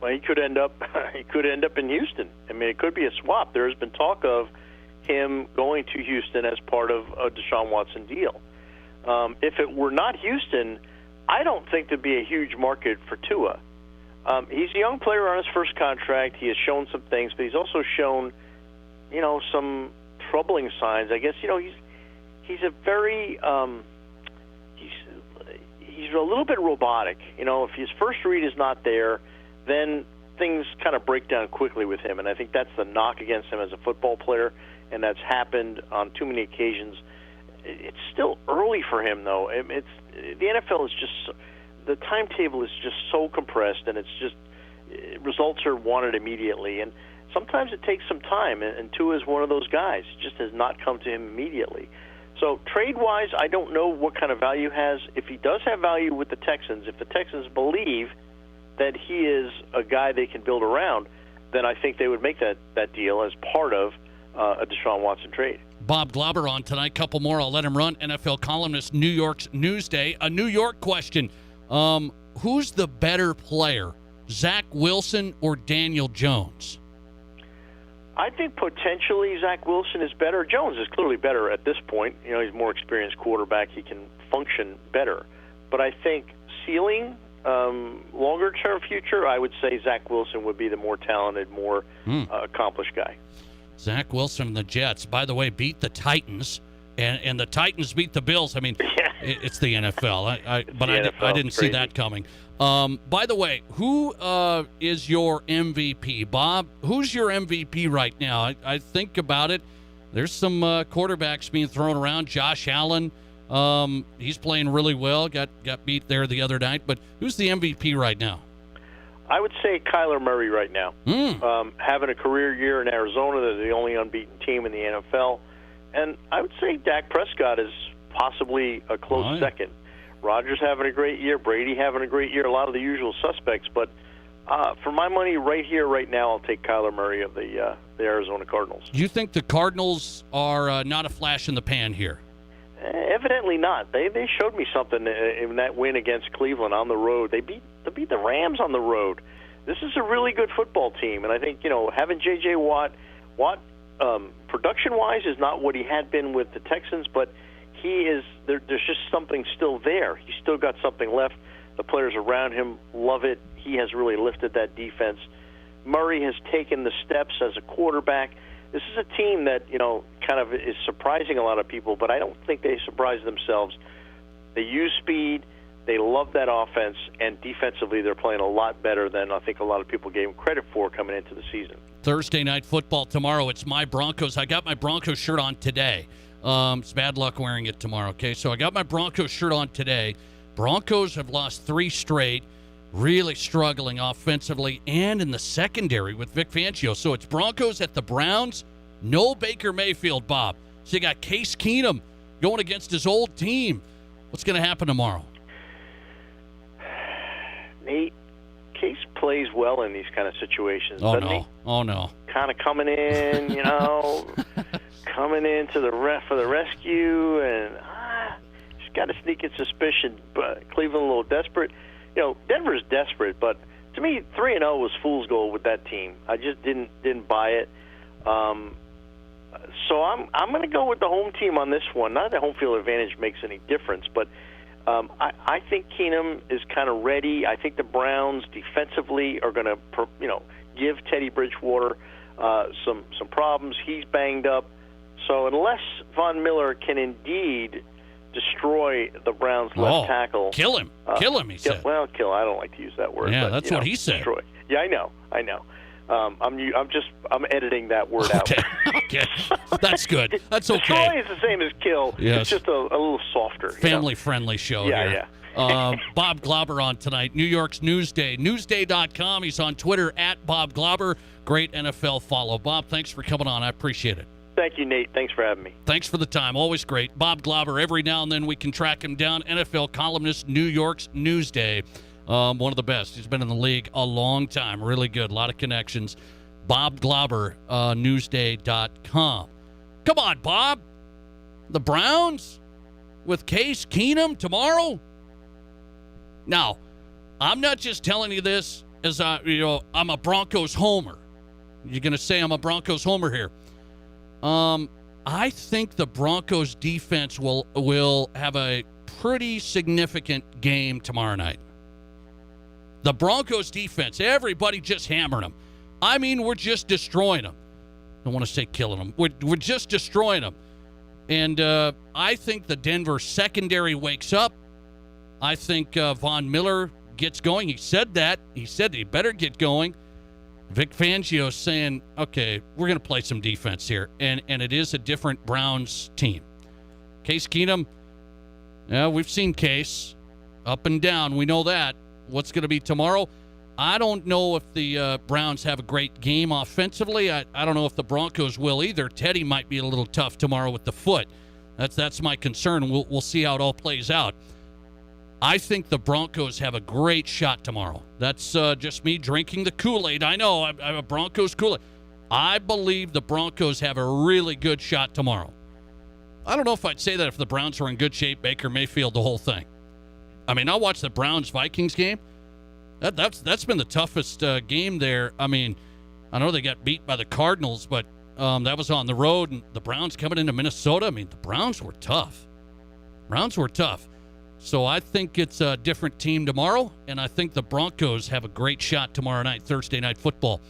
Well, he could end up in Houston. I mean, it could be a swap. There has been talk of him going to Houston as part of a Deshaun Watson deal. If it were not Houston, I don't think there'd be a huge market for Tua. He's a young player on his first contract. He has shown some things, but he's also shown, some troubling signs. I guess, he's a very he's a little bit robotic. If his first read is not there, then things kind of break down quickly with him, and I think that's the knock against him as a football player, and that's happened on too many occasions. It's still early for him, though. The NFL is just, the timetable is just so compressed, and it's just, results are wanted immediately, and sometimes it takes some time, and Tua is one of those guys. It just has not come to him immediately. So trade-wise, I don't know what kind of value he has. If he does have value with the Texans, if the Texans believe that he is a guy they can build around, then I think they would make that deal as part of a Deshaun Watson trade. Bob Glauber on tonight. Couple more. I'll let him run. NFL columnist, New York's Newsday. A New York question. Who's the better player, Zach Wilson or Daniel Jones? I think potentially Zach Wilson is better. Jones is clearly better at this point. He's a more experienced quarterback. He can function better. But I think ceiling, longer-term future, I would say Zach Wilson would be the more talented, more accomplished guy. Zach Wilson and the Jets, by the way, beat the Titans, and the Titans beat the Bills. I mean, it's the NFL. I didn't see that coming. By the way, who is your MVP, Bob? Who's your MVP right now? I think about it. There's some quarterbacks being thrown around. Josh Allen, he's playing really well. Got beat there the other night. But who's the MVP right now? I would say Kyler Murray right now. Having a career year in Arizona, they're the only unbeaten team in the NFL. And I would say Dak Prescott is possibly a close second. Rodgers having a great year, Brady having a great year, a lot of the usual suspects. But for my money right here, right now, I'll take Kyler Murray of the Arizona Cardinals. Do you think the Cardinals are not a flash in the pan here? Evidently not. They showed me something in that win against Cleveland on the road. They beat the Rams on the road. This is a really good football team, and I think having J.J. Watt production-wise is not what he had been with the Texans, but he is. There's just something still there. He's still got something left. The players around him love it. He has really lifted that defense. Murray has taken the steps as a quarterback. This is a team that, kind of is surprising a lot of people, but I don't think they surprise themselves. They use speed. They love that offense, and defensively they're playing a lot better than I think a lot of people gave them credit for coming into the season. Thursday night football tomorrow. It's my Broncos. I got my Broncos shirt on today. It's bad luck wearing it tomorrow, okay? So I got my Broncos shirt on today. Broncos have lost 3 straight, really struggling offensively and in the secondary with Vic Fangio. So it's Broncos at the Browns. No Baker Mayfield, Bob. So you got Case Keenum going against his old team. What's going to happen tomorrow? Nate, Case plays well in these kind of situations, doesn't he? Oh, no. Kind of coming in, coming into for the rescue, and just got a sneaking suspicion. But Cleveland a little desperate. Denver's desperate, but to me, 3-0 was fool's gold with that team. I just didn't buy it. So I'm going to go with the home team on this one. Not that home field advantage makes any difference, but I think Keenum is kind of ready. I think the Browns defensively are going to, give Teddy Bridgewater some problems. He's banged up. So unless Von Miller can indeed destroy the Browns' left tackle, kill him, he said. Well, kill. I don't like to use that word. Yeah, but, that's what he said. Destroy. Yeah, I know. I'm editing that word out. Okay, that's good. That's okay. Destroy is the same as kill. Yes. It's just a little softer. Family-friendly show here. Yeah. Bob Glauber on tonight. New York's Newsday. Newsday.com. He's on Twitter at Bob Glauber. Great NFL follow. Bob, thanks for coming on. I appreciate it. Thank you, Nate. Thanks for having me. Thanks for the time. Always great. Bob Glauber, every now and then we can track him down. NFL columnist, New York's Newsday. One of the best. He's been in the league a long time. Really good. A lot of connections. Bob Glauber, Newsday.com. Come on, Bob. The Browns with Case Keenum tomorrow? Now, I'm not just telling you this as I'm a Broncos homer. You're going to say I'm a Broncos homer here. I think the Broncos defense will have a pretty significant game tomorrow night. The Broncos defense, everybody just hammering them. I mean, we're just destroying them. I don't want to say killing them. We're just destroying them. And I think the Denver secondary wakes up. I think Von Miller gets going. He said that. He said he better get going. Vic Fangio's saying, okay, we're going to play some defense here. And it is a different Browns team. Case Keenum, we've seen Case up and down. We know that. What's going to be tomorrow? I don't know if the Browns have a great game offensively. I don't know if the Broncos will either. Teddy might be a little tough tomorrow with the foot. That's my concern. We'll see how it all plays out. I think the Broncos have a great shot tomorrow. That's just me drinking the Kool-Aid. I know, I'm a Broncos Kool-Aid. I believe the Broncos have a really good shot tomorrow. I don't know if I'd say that if the Browns were in good shape, Baker Mayfield, the whole thing. I mean, I watched the Browns-Vikings game. That's been the toughest game there. I mean, I know they got beat by the Cardinals, but that was on the road, and the Browns coming into Minnesota. I mean, the Browns were tough. So I think it's a different team tomorrow, and I think the Broncos have a great shot tomorrow night, Thursday Night Football.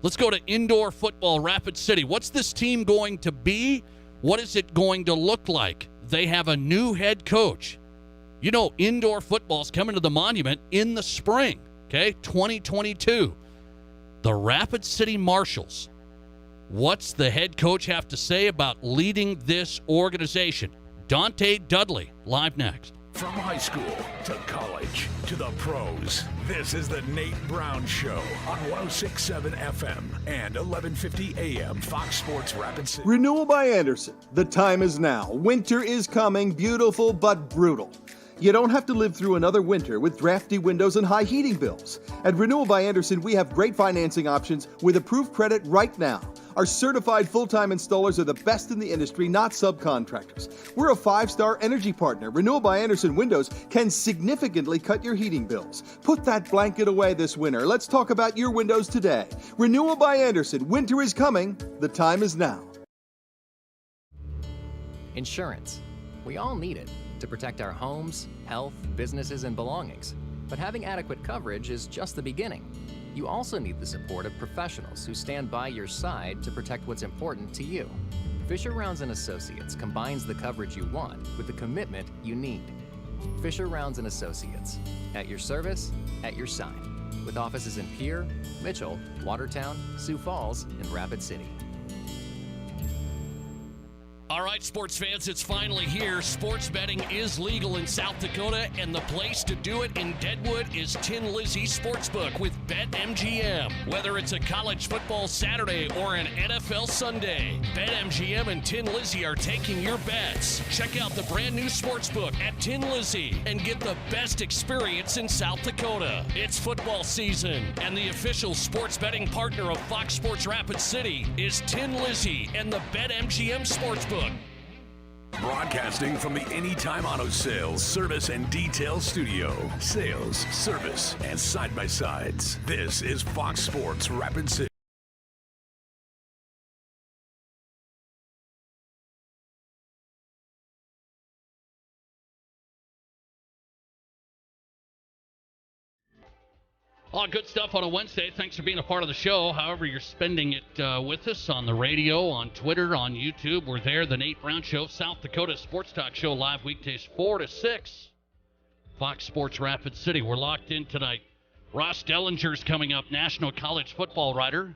Let's go to indoor football, Rapid City. What's this team going to be? What is it going to look like? They have a new head coach. You know, indoor football's coming to the Monument in the spring, okay, 2022. The Rapid City Marshals. What's the head coach have to say about leading this organization? Dante Dudley, live next. From high school to college to the pros, this is the Nate Brown Show on 106.7 FM and 1150 AM Fox Sports Rapid City. Renewal by Andersen. The time is now. Winter is coming, beautiful but brutal. You don't have to live through another winter with drafty windows and high heating bills. At Renewal by Andersen, we have great financing options with approved credit right now. Our certified full-time installers are the best in the industry, not subcontractors. We're a 5-star energy partner. Renewal by Andersen windows can significantly cut your heating bills. Put that blanket away this winter. Let's talk about your windows today. Renewal by Andersen. Winter is coming. The time is now. Insurance. We all need it to protect our homes, health, businesses, and belongings. But having adequate coverage is just the beginning. You also need the support of professionals who stand by your side to protect what's important to you. Fisher Rounds & Associates combines the coverage you want with the commitment you need. Fisher Rounds & Associates, at your service, at your side, with offices in Pierre, Mitchell, Watertown, Sioux Falls, and Rapid City. All All right, sports fans, it's finally here. Sports betting is legal in South Dakota, and the place to do it in Deadwood is Tin Lizzy Sportsbook with BetMGM. Whether it's a college football Saturday or an NFL Sunday, BetMGM and Tin Lizzy are taking your bets. Check out the brand new sportsbook at Tin Lizzy and get the best experience in South Dakota. It's football season, and the official sports betting partner of Fox Sports Rapid City is Tin Lizzy and the BetMGM Sportsbook. Broadcasting from the Anytime Auto Sales, Service, and Detail Studio. Sales, service, and side-by-sides. This is Fox Sports Rapid City. All good stuff on a Wednesday. Thanks for being a part of the show. However you're spending it with us on the radio, on Twitter, on YouTube. We're there, The Nate Brown Show, South Dakota Sports Talk Show, live weekdays 4 to 6. Fox Sports Rapid City. We're locked in tonight. Ross Dellinger's coming up, national college football writer,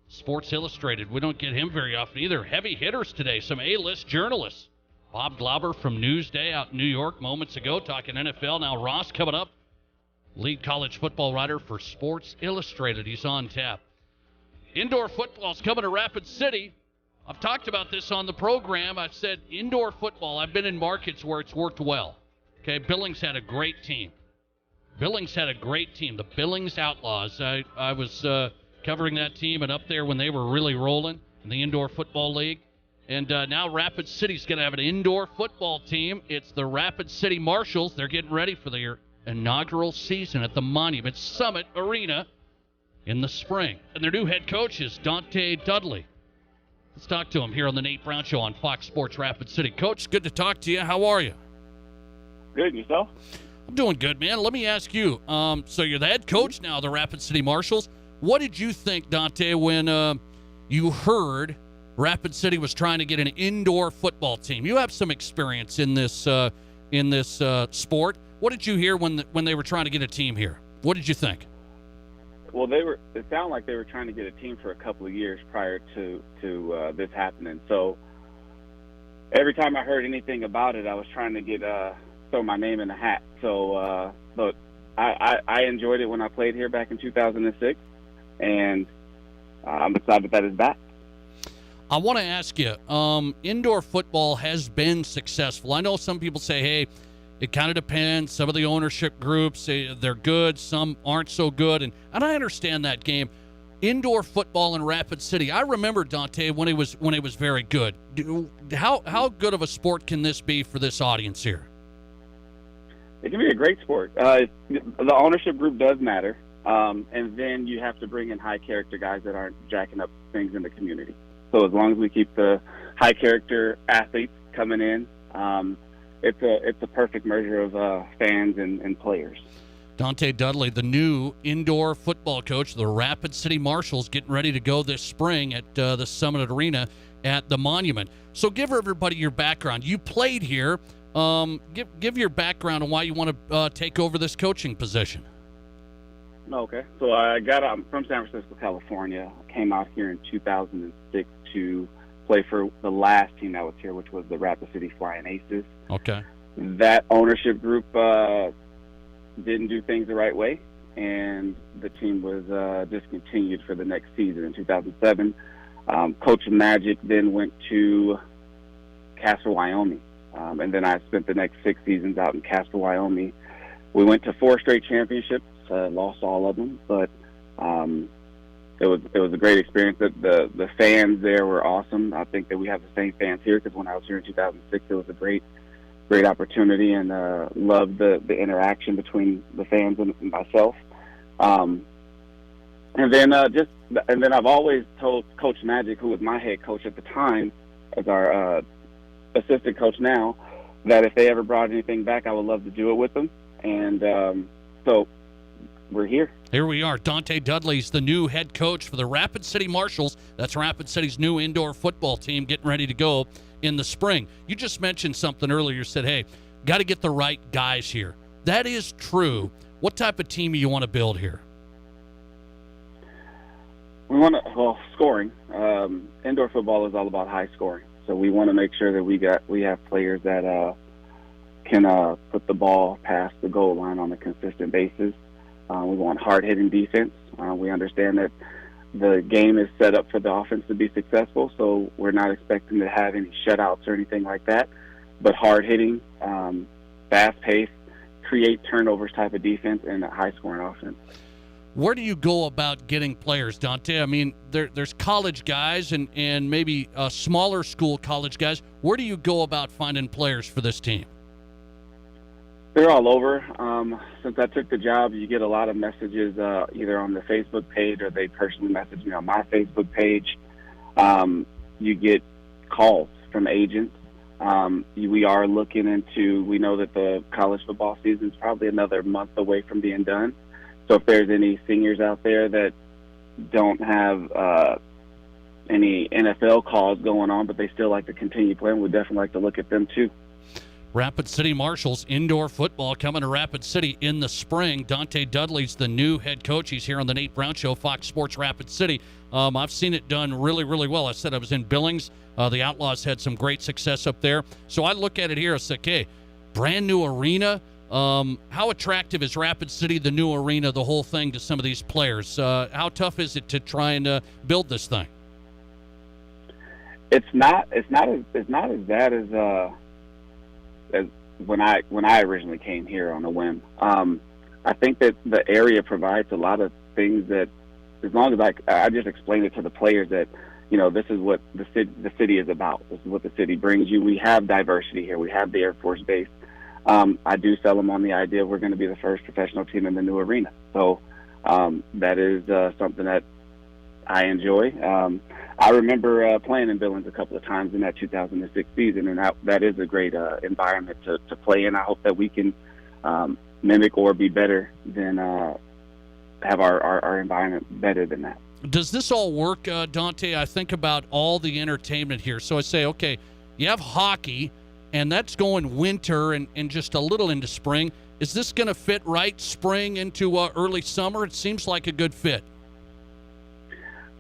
Sports Illustrated. We don't get him very often either. Heavy hitters today, some A-list journalists. Bob Glauber from Newsday out in New York moments ago, talking NFL. Now Ross coming up. Lead college football writer for Sports Illustrated. He's on tap. Indoor football's coming to Rapid City. I've talked about this on the program. I've said indoor football, I've been in markets where it's worked well. Okay, Billings had a great team. The Billings Outlaws. I was covering that team and up there when they were really rolling in the Indoor Football League. And now Rapid City's going to have an indoor football team. It's the Rapid City Marshals. They're getting ready for their inaugural season at the Monument Summit Arena in the spring. And their new head coach is Dante Dudley. Let's talk to him here on the Nate Brown Show on Fox Sports Rapid City. Coach, good to talk to you. How are you? Good, yourself? I'm doing good, man. Let me ask you, so you're the head coach now of the Rapid City Marshals. What did you think, Dante, when you heard Rapid City was trying to get an indoor football team? You have some experience in this sport. What did you hear when they were trying to get a team here? What did you think? Well, it sounded like they were trying to get a team for a couple of years prior to this happening. So every time I heard anything about it, I was trying to throw my name in the hat. So, but I enjoyed it when I played here back in 2006, and I'm excited that it's back. I want to ask you, indoor football has been successful. I know some people say, hey, it kind of depends. Some of the ownership groups, they're good. Some aren't so good. And I understand that game. Indoor football in Rapid City, I remember, Dante, when it was very good. How good of a sport can this be for this audience here? It can be a great sport. The ownership group does matter. And then you have to bring in high-character guys that aren't jacking up things in the community. So as long as we keep the high-character athletes coming in, it's a perfect merger of fans and players. Dante Dudley, the new indoor football coach, the Rapid City Marshals, getting ready to go this spring at the Summit Arena at the Monument. So give everybody your background. You played here. Give your background on why you want to take over this coaching position. Okay. So I'm from San Francisco, California. I came out here in 2006 to play for the last team that was here, which was the Rapid City Flying Aces. Okay. That ownership group didn't do things the right way, and the team was discontinued for the next season in 2007. Coach Magic then went to Casper, Wyoming, and then I spent the next 6 seasons out in Casper, Wyoming. We went to 4 straight championships, lost all of them, but it was a great experience. The fans there were awesome. I think that we have the same fans here because when I was here in 2006, it was a great opportunity, and loved the interaction between the fans and myself. And then I've always told Coach Magic, who was my head coach at the time, as our assistant coach now, that if they ever brought anything back, I would love to do it with them. And so we're here. Here we are. Dante Dudley's the new head coach for the Rapid City Marshals. That's Rapid City's new indoor football team getting ready to go in the spring. You just mentioned something earlier. You said, hey, got to get the right guys here. That is true. What type of team do you want to build here? We want scoring. Indoor football is all about high scoring. So we want to make sure that we have players that can put the ball past the goal line on a consistent basis. We want hard-hitting defense. We understand that the game is set up for the offense to be successful, so we're not expecting to have any shutouts or anything like that. But hard-hitting, fast-paced, create turnovers type of defense and a high-scoring offense. Where do you go about getting players, Dante? I mean, there's college guys and maybe smaller school college guys. Where do you go about finding players for this team? They're all over. Since I took the job, you get a lot of messages either on the Facebook page or they personally message me on my Facebook page. You get calls from agents. We are looking into, we know that the college football season is probably another month away from being done. So if there's any seniors out there that don't have any NFL calls going on, but they still like to continue playing, we'd definitely like to look at them too. Rapid City Marshals indoor football coming to Rapid City in the spring. Dante Dudley's the new head coach. He's here on the Nate Brown Show, Fox Sports Rapid City. I've seen it done really, really well. I said I was in Billings. The Outlaws had some great success up there. So I look at it here as, okay, brand new arena. How attractive is Rapid City, the new arena, the whole thing to some of these players? How tough is it to try and build this thing? It's not as bad as when I originally came here on a whim. I think that the area provides a lot of things that, as long as I just explained it to the players that, this is what the city is about. This is what the city brings you. We have diversity here. We have the Air Force Base. I do sell them on the idea we're going to be the first professional team in the new arena. So that is something that I enjoy. I remember playing in Billings a couple of times in that 2006 season, and that is a great environment to play in. I hope that we can mimic or be better than have our environment better than that. Does this all work, Dante? I think about all the entertainment here. So I say, okay, you have hockey, and that's going winter and just a little into spring. Is this going to fit right spring into early summer? It seems like a good fit.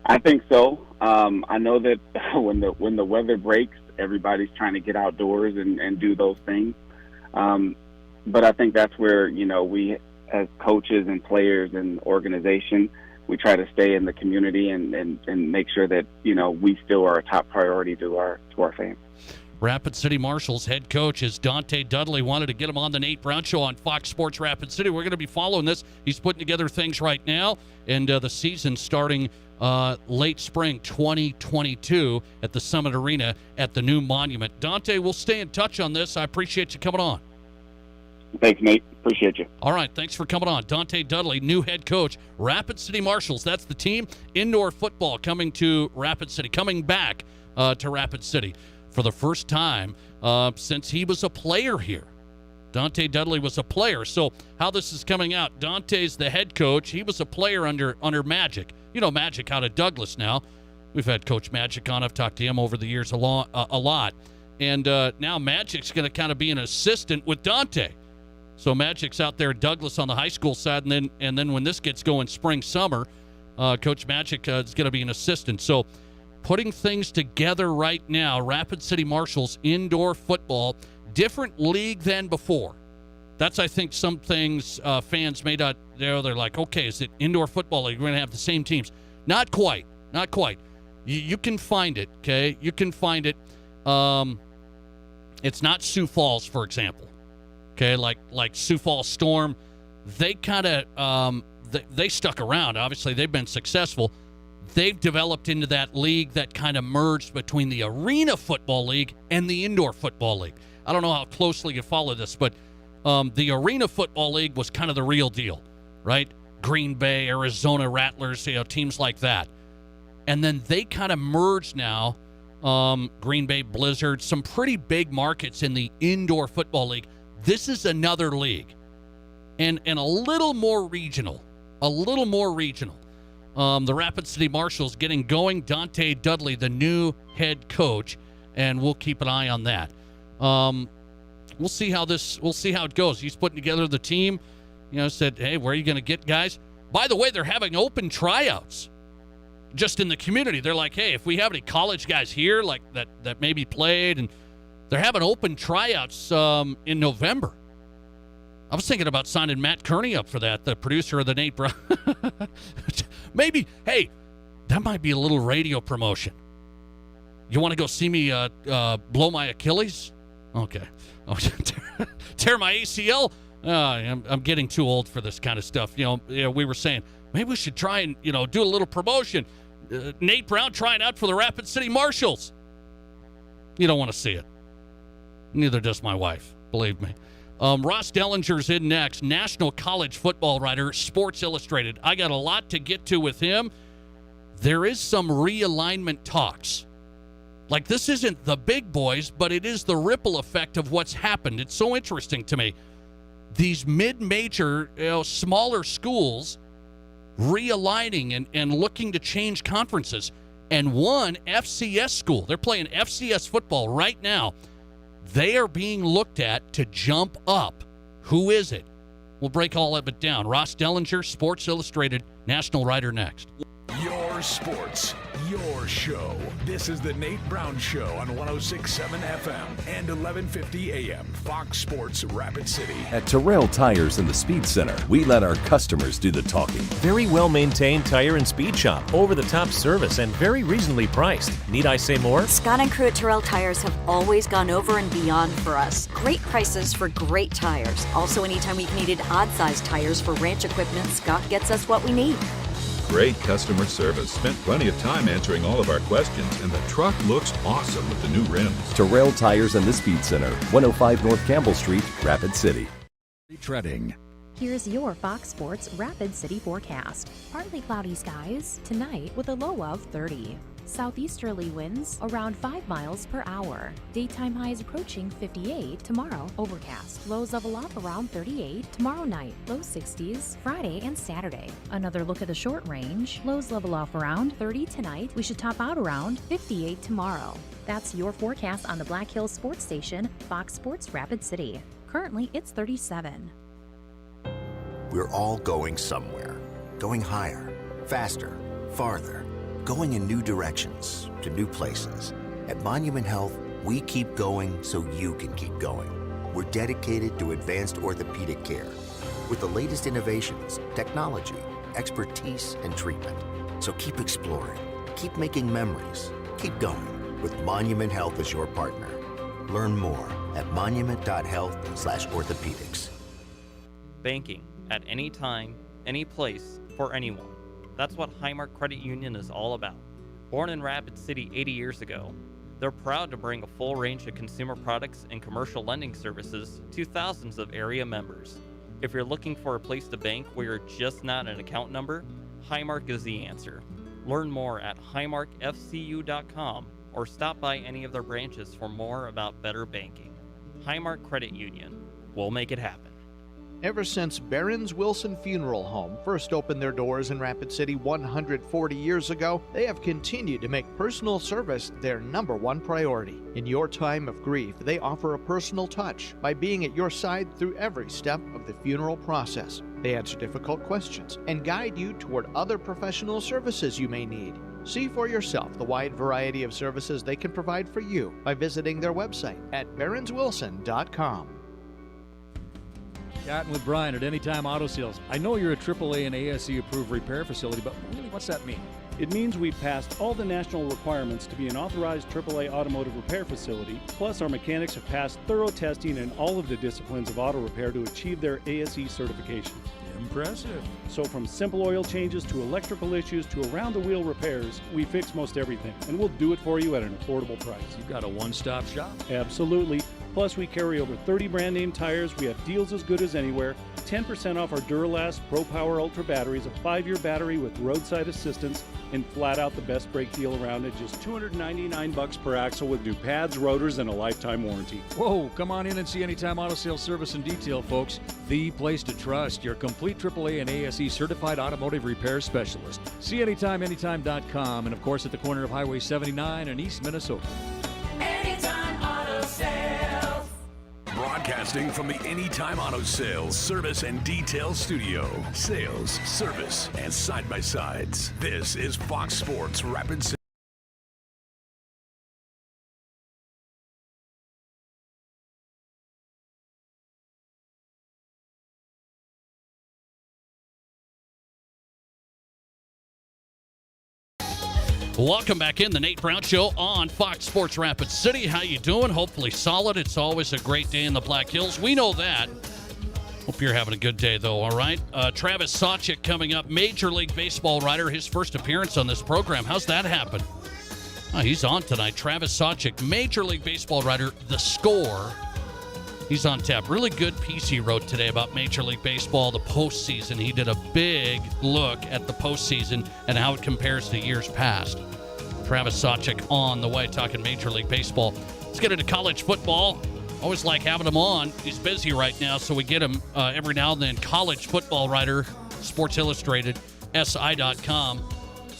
I think so. I know that when the weather breaks, everybody's trying to get outdoors and do those things. But I think that's where, we as coaches and players and organization, we try to stay in the community and make sure that, we still are a top priority to our fans. Rapid City Marshals head coach is Dante Dudley. Wanted to get him on the Nate Brown Show on Fox Sports Rapid City. We're going to be following this. He's putting together things right now, and the season starting late spring 2022 at the Summit Arena at the new monument. Dante, we'll stay in touch on this. I appreciate you coming on. Thanks, Nate. Appreciate you. All right, thanks for coming on. Dante Dudley, new head coach, Rapid City Marshals. That's the team. Indoor football coming to Rapid City, coming back to Rapid City for the first time since he was a player here. Dante Dudley was a player. So how this is coming out, Dante's the head coach. He was a player under Magic. Magic out of Douglas now. We've had Coach Magic on. I've talked to him over the years a lot. And now Magic's going to kind of be an assistant with Dante. So Magic's out there at Douglas on the high school side, and then when this gets going spring, summer, Coach Magic is going to be an assistant. So putting things together right now, Rapid City Marshals indoor football, different league than before. That's, I think, some things fans may not, they're like, okay, is it indoor football league? We're going to have the same teams. Not quite. You can find it, okay? You can find it. It's not Sioux Falls, for example. Okay, like Sioux Falls Storm, they kind of they stuck around. Obviously, they've been successful. They've developed into that league that kind of merged between the Arena Football League and the Indoor Football League. I don't know how closely you follow this, but the Arena Football League was kind of the real deal, right? Green Bay, Arizona Rattlers, teams like that. And then they kind of merged now, Green Bay Blizzard, some pretty big markets in the Indoor Football League. This is another league, and a little more regional. The Rapid City Marshals getting going. Dante Dudley, the new head coach, and we'll keep an eye on that. We'll see how it goes. He's putting together the team. Said, hey, where are you going to get guys? By the way, they're having open tryouts. just in the community. They're like, hey, if we have any college guys here like that maybe played, and they're having open tryouts in November. I was thinking about signing Matt Kearney up for that, the producer of the Nate Brown. Maybe, hey, that might be a little radio promotion. You want to go see me blow my Achilles? Okay. Tear my ACL? I'm getting too old for this kind of stuff. We were saying, maybe we should try and, do a little promotion. Nate Brown trying out for the Rapid City Marshals. You don't want to see it. Neither does my wife, believe me. Ross Dellinger's in next, national college football writer, Sports Illustrated. I got a lot to get to with him. There is some realignment talks. Like, this isn't the big boys, but it is the ripple effect of what's happened. It's so interesting to me. These mid-major, smaller schools realigning and looking to change conferences. And one FCS school, they're playing FCS football right now. They are being looked at to jump up. Who is it? We'll break all of it down. Ross Dellinger, Sports Illustrated, national writer, next. Your sports, your show. This is the Nate Brown Show on 106.7 FM and 1150 AM, Fox Sports Rapid City. At Terrell Tires in the Speed Center, we let our customers do the talking. Very well-maintained tire and speed shop, over-the-top service, and very reasonably priced. Need I say more? Scott and crew at Terrell Tires have always gone over and beyond for us. Great prices for great tires. Also, anytime we've needed odd-sized tires for ranch equipment, Scott gets us what we need. Great customer service. Spent plenty of time answering all of our questions, and the truck looks awesome with the new rims. Terrell Tires and the Speed Center, 105 North Campbell Street, Rapid City. Treading. Here's your Fox Sports Rapid City forecast. Partly cloudy skies tonight with a low of 30. Southeasterly winds around 5 miles per hour. Daytime highs approaching 58 tomorrow. Overcast. Lows level off around 38 tomorrow night. Low 60s Friday and Saturday. Another look at the short range. Lows level off around 30 tonight. We should top out around 58 tomorrow. That's your forecast on the Black Hills Sports Station, Fox Sports Rapid City. Currently, it's 37. We're all going somewhere. Going higher, faster, farther. Going in new directions, to new places. At Monument Health, we keep going so you can keep going. We're dedicated to advanced orthopedic care with the latest innovations, technology, expertise, and treatment. So keep exploring, keep making memories, keep going with Monument Health as your partner. Learn more at monument.health/orthopedics. Banking at any time, any place, for anyone. That's what Highmark Credit Union is all about. Born in Rapid City 80 years ago, they're proud to bring a full range of consumer products and commercial lending services to thousands of area members. If you're looking for a place to bank where you're just not an account number, Highmark is the answer. Learn more at highmarkfcu.com or stop by any of their branches for more about better banking. Highmark Credit Union. We'll make it happen. Ever since Barron's Wilson Funeral Home first opened their doors in Rapid City 140 years ago, they have continued to make personal service their #1 priority. In your time of grief, they offer a personal touch by being at your side through every step of the funeral process. They answer difficult questions and guide you toward other professional services you may need. See for yourself the wide variety of services they can provide for you by visiting their website at barronswilson.com. Chatting with Brian at Anytime Auto Sales. I know you're a AAA and ASE approved repair facility, but really, what's that mean? It means we've passed all the national requirements to be an authorized AAA automotive repair facility, plus our mechanics have passed thorough testing in all of the disciplines of auto repair to achieve their ASE certification. Impressive. So from simple oil changes to electrical issues to around-the-wheel repairs, we fix most everything, and we'll do it for you at an affordable price. You've got a one-stop shop. Absolutely. Plus, we carry over 30 brand-name tires. We have deals as good as anywhere. 10% off our Duralast Pro Power Ultra batteries, a 5-year battery with roadside assistance, and flat out the best brake deal around at just $299 per axle with new pads, rotors, and a lifetime warranty. Whoa, come on in and see Anytime Auto Sales Service and Detail, folks. The place to trust, your complete AAA and ASE certified automotive repair specialist. See Anytime, anytime.com, and of course at the corner of Highway 79 in East Minnesota. Anytime Auto Sales. Broadcasting from the Anytime Auto Sales, Service, and Detail Studio. Sales, service, and side-by-sides. This is Fox Sports Rapid City. Welcome back in the Nate Brown Show on Fox Sports Rapid City. How you doing? Hopefully solid. It's always a great day in the Black Hills. We know that. Hope you're having a good day, though, all right? Travis Sawchik coming up, Major League Baseball writer, his first appearance on this program. How's that happen? He's on tonight. Travis Sawchik, Major League Baseball writer, The Score. He's on tap. Really good piece he wrote today about Major League Baseball, the postseason. He did a big look at the postseason and how it compares to years past. Travis Sawchik on the way, talking Major League Baseball. Let's get into college football. Always like having him on. He's busy right now, so we get him every now and then. College football writer, Sports Illustrated, SI.com.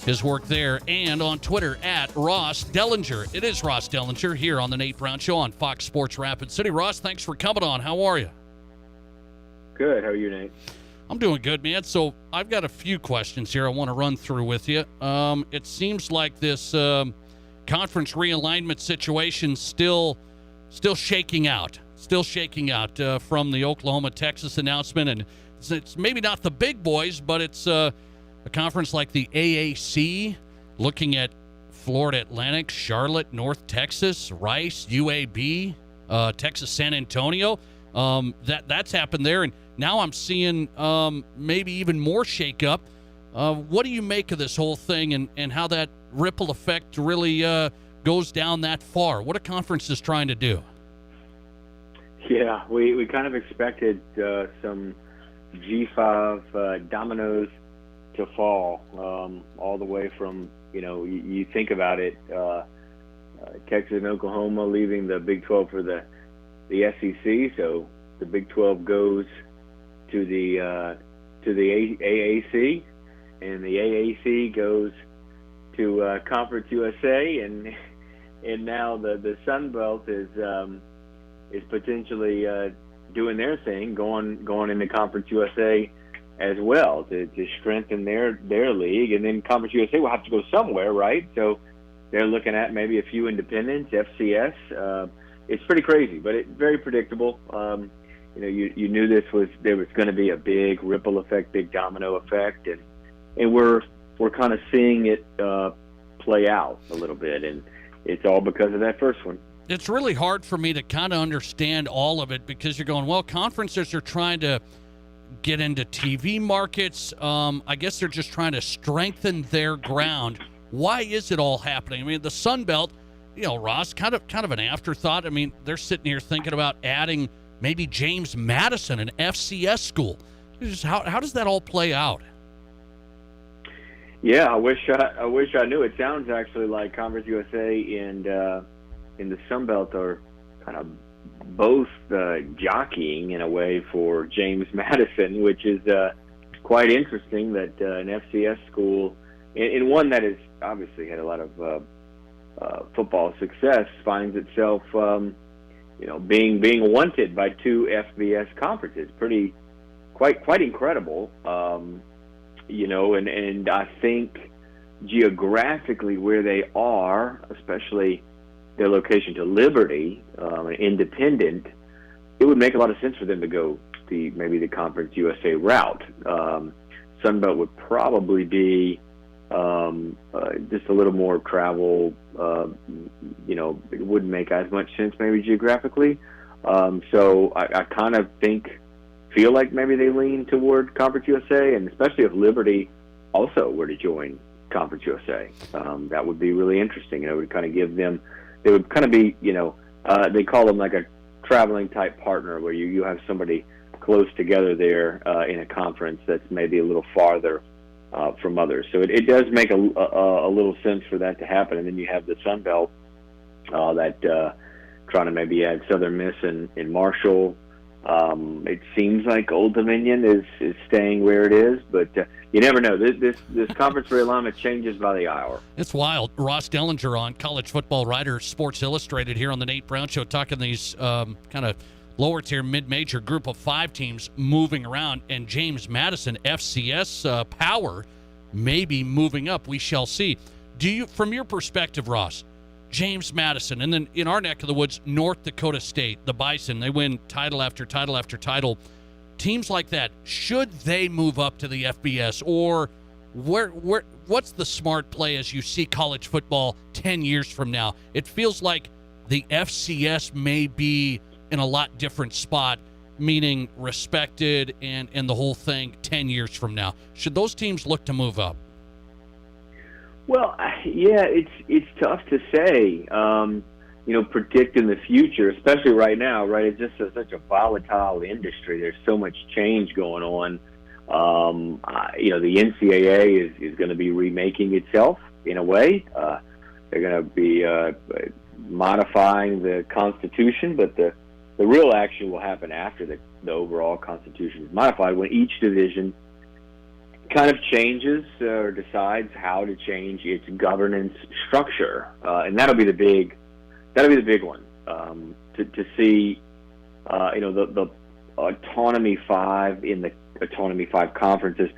His work there, and on Twitter at Ross Dellinger. It is Ross Dellinger here on the Nate Brown Show on Fox Sports Rapid City. Ross, thanks for coming on. How are you? Good. How are you, Nate? I'm doing good, man. So I've got a few questions here I want to run through with you. It seems like this conference realignment situation still shaking out. From the Oklahoma-Texas announcement. And it's maybe not the big boys, but it's a conference like the AAC, looking at Florida Atlantic, Charlotte, North Texas, Rice, UAB, Texas San Antonio. That's happened there, and now I'm seeing maybe even more shakeup. What do you make of this whole thing and how that ripple effect really goes down that far? What a conference is trying to do. Yeah, we kind of expected some G5 dominoes to fall all the way from, you think about it, Texas and Oklahoma leaving the Big 12 for the SEC, so the Big 12 goes to the AAC, and the AAC goes to Conference USA, and now the Sun Belt is potentially doing their thing, going into Conference USA as well to strengthen their league, and then Conference USA will have to go somewhere, right? So they're looking at maybe a few independents, FCS. It's pretty crazy, but it's very predictable. You knew there was going to be a big ripple effect, big domino effect, and we're kind of seeing it play out a little bit, and it's all because of that first one. It's really hard for me to kind of understand all of it because you're going, well, conferences are trying to get into TV markets. I guess they're just trying to strengthen their ground. Why is it all happening? I mean, the Sun Belt, Ross, kind of an afterthought. I mean, they're sitting here thinking about adding maybe James Madison, an FCS school. How does that all play out? Yeah, I wish I knew. It sounds actually like Conference USA and the Sun Belt are kind of both jockeying in a way for James Madison, which is quite interesting that an FCS school, and one that has obviously had a lot of football success, finds itself being wanted by two FBS conferences. Quite incredible. And I think geographically where they are, especially their location to Liberty, independent, it would make a lot of sense for them to go maybe the Conference USA route. Sunbelt would probably be just a little more travel. It wouldn't make as much sense maybe geographically. So I kind of feel like maybe they lean toward Conference USA, and especially if Liberty also were to join Conference USA, that would be really interesting. It would kind of give them. They would kind of be, they call them like a traveling type partner, where you have somebody close together there in a conference that's maybe a little farther from others. So it does make a little sense for that to happen. And then you have the Sun Belt that trying to maybe add Southern Miss and Marshall. It seems like Old Dominion is staying where it is, but you never know. This conference realignment changes by the hour. It's wild. Ross Dellinger on college football writer, Sports Illustrated, here on the Nate Brown Show, talking these kind of lower tier, mid-major group of 5 teams moving around, and James Madison, FCS power, maybe moving up. We shall see. Do you, from your perspective, Ross, James Madison, and then in our neck of the woods, North Dakota State, the Bison, they win title after title after title. Teams like that, should they move up to the FBS, or what's the smart play as you see college football 10 years from now? It feels like the FCS may be in a lot different spot, meaning respected and the whole thing 10 years from now. Should those teams look to move up? Well, yeah, it's tough to say, predict in the future, especially right now, right? It's just such a volatile industry. There's so much change going on. The NCAA is going to be remaking itself in a way. They're going to be modifying the Constitution, but the real action will happen after the overall Constitution is modified, when each division kind of changes or decides how to change its governance structure, and that'll be the big one, to see the Autonomy 5 in the Autonomy 5 conferences.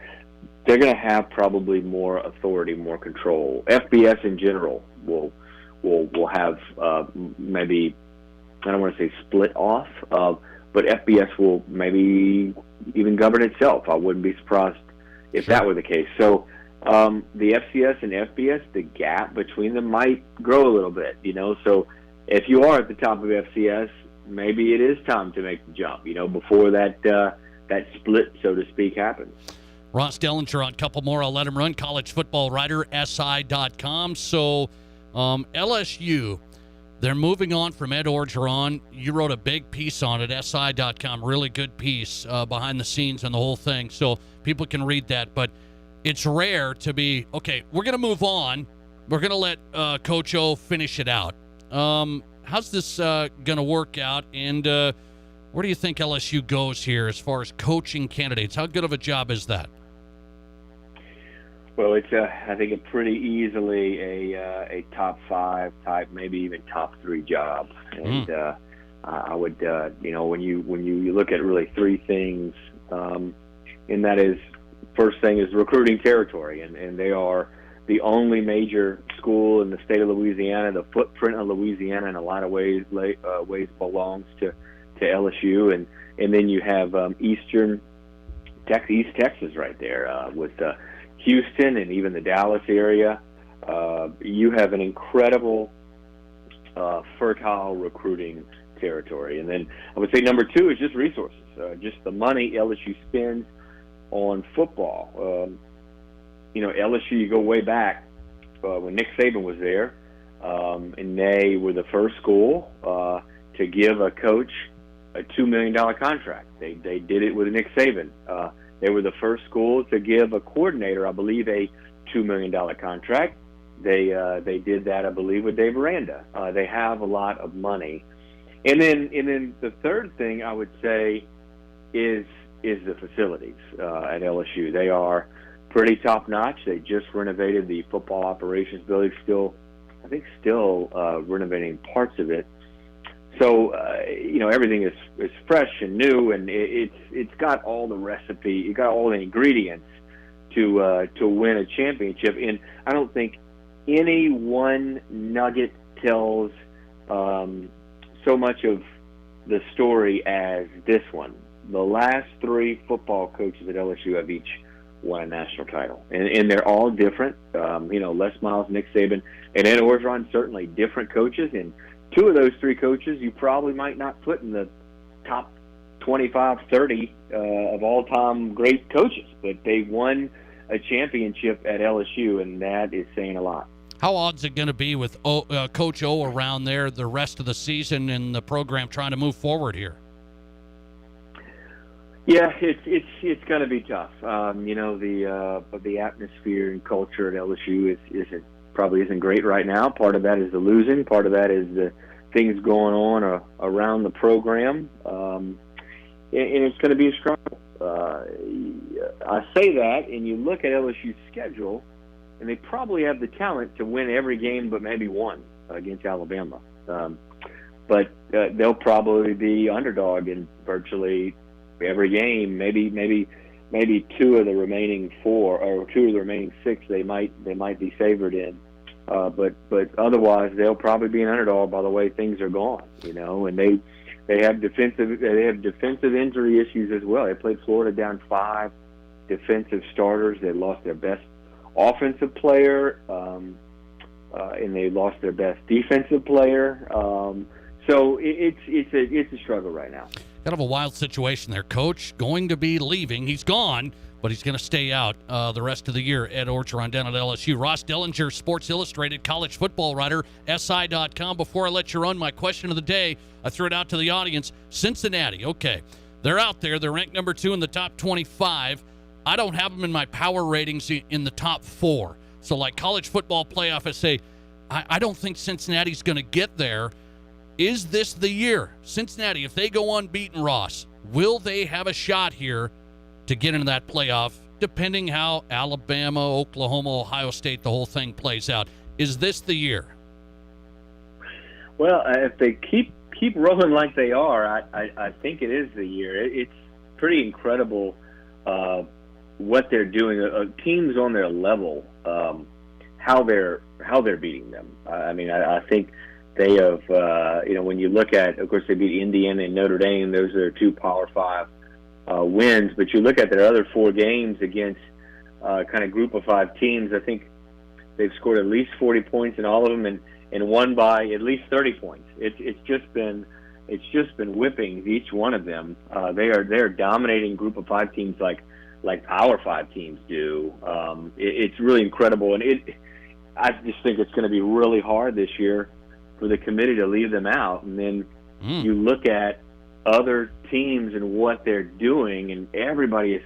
They're going to have probably more authority, more control. FBS in general will have maybe, I don't want to say split off, but FBS will maybe even govern itself. I wouldn't be surprised if that were the case. So the FCS and FBS, the gap between them might grow a little bit, So if you are at the top of FCS, maybe it is time to make the jump, before that split, so to speak, happens. Ross Dellinger on Couple More. I'll let him run. College football writer, SI.com. So LSU, they're moving on from Ed Orgeron. You wrote a big piece on it, SI.com. Really good piece behind the scenes and the whole thing. So people can read that. But it's rare to be, okay, we're going to move on. We're going to let Coach O finish it out. How's this going to work out? And where do you think LSU goes here as far as coaching candidates? How good of a job is that? Well, it's I think a pretty easily a top 5 type, maybe even top 3 job. And I would, when you look at really 3 things, and that is, first thing is recruiting territory, and they are the only major school in the state of Louisiana. The footprint of Louisiana in a lot of ways belongs to LSU, and then you have East Texas right there with Houston and even the Dallas area. You have an incredible fertile recruiting territory. And then I would say number 2 is just resources, just the money LSU spends on football. LSU, you go way back when Nick Saban was there, and they were the first school to give a coach a $2 million contract. They did it with Nick Saban. They were the first school to give a coordinator, I believe, a $2 million contract. They did that, I believe, with Dave Aranda. They have a lot of money. And then the third thing I would say is the facilities at LSU. They are pretty top notch. They just renovated the football operations building. Still renovating parts of it. So everything is fresh and new, and it's got all the recipe. It got all the ingredients to win a championship. And I don't think any one nugget tells so much of the story as this one. The last 3 football coaches at LSU have each won a national title, and they're all different. Les Miles, Nick Saban, and Ed Orgeron, certainly different coaches. And 2 of those 3 coaches you probably might not put in the top 25, 30 of all-time great coaches, but they won a championship at LSU, and that is saying a lot. How odd is it going to be with Coach O around there the rest of the season and the program trying to move forward here? Yeah, it's going to be tough. The atmosphere and culture at LSU isn't great right now. Part of that is the losing. Part of that is the things going on around the program, and it's going to be a struggle. I say that, and you look at LSU's schedule, and they probably have the talent to win every game but maybe one against Alabama. But they'll probably be underdog in virtually every game. Maybe 2 of the remaining 4 or 2 of the remaining 6 they might be favored in. But otherwise they'll probably be an underdog by the way things are going, and they have defensive injury issues as well. They played Florida down 5 defensive starters. They lost their best offensive player, and they lost their best defensive player. So it's a struggle right now. Kind of a wild situation there. Coach going to be leaving. He's gone, but he's going to stay out the rest of the year. Ed Orgeron down at LSU. Ross Dellinger, Sports Illustrated college football writer, SI.com. Before I let you run my question of the day, I threw it out to the audience. Cincinnati, okay. They're out there. They're ranked number 2 in the top 25. I don't have them in my power ratings in the top 4. So like college football playoff, I say, I don't think Cincinnati's going to get there. Is this the year? Cincinnati, if they go unbeaten, Ross, will they have a shot here to get into that playoff, depending how Alabama, Oklahoma, Ohio State, the whole thing plays out? Is this the year? Well, if they keep rolling like they are, I think it is the year. It's pretty incredible what they're doing. Teams on their level, how they're beating them. I think they have, when you look at, of course, they beat Indiana and Notre Dame. Those are 2 Power 5 wins. But you look at their other 4 games against kind of group of 5 teams, I think they've scored at least 40 points in all of them and won by at least 30 points. It's just been whipping each one of them. They're dominating group of 5 teams like Power 5 teams do. It's really incredible, and I just think it's going to be really hard this year for the committee to leave them out. And then you look at other teams and what they're doing, and everybody has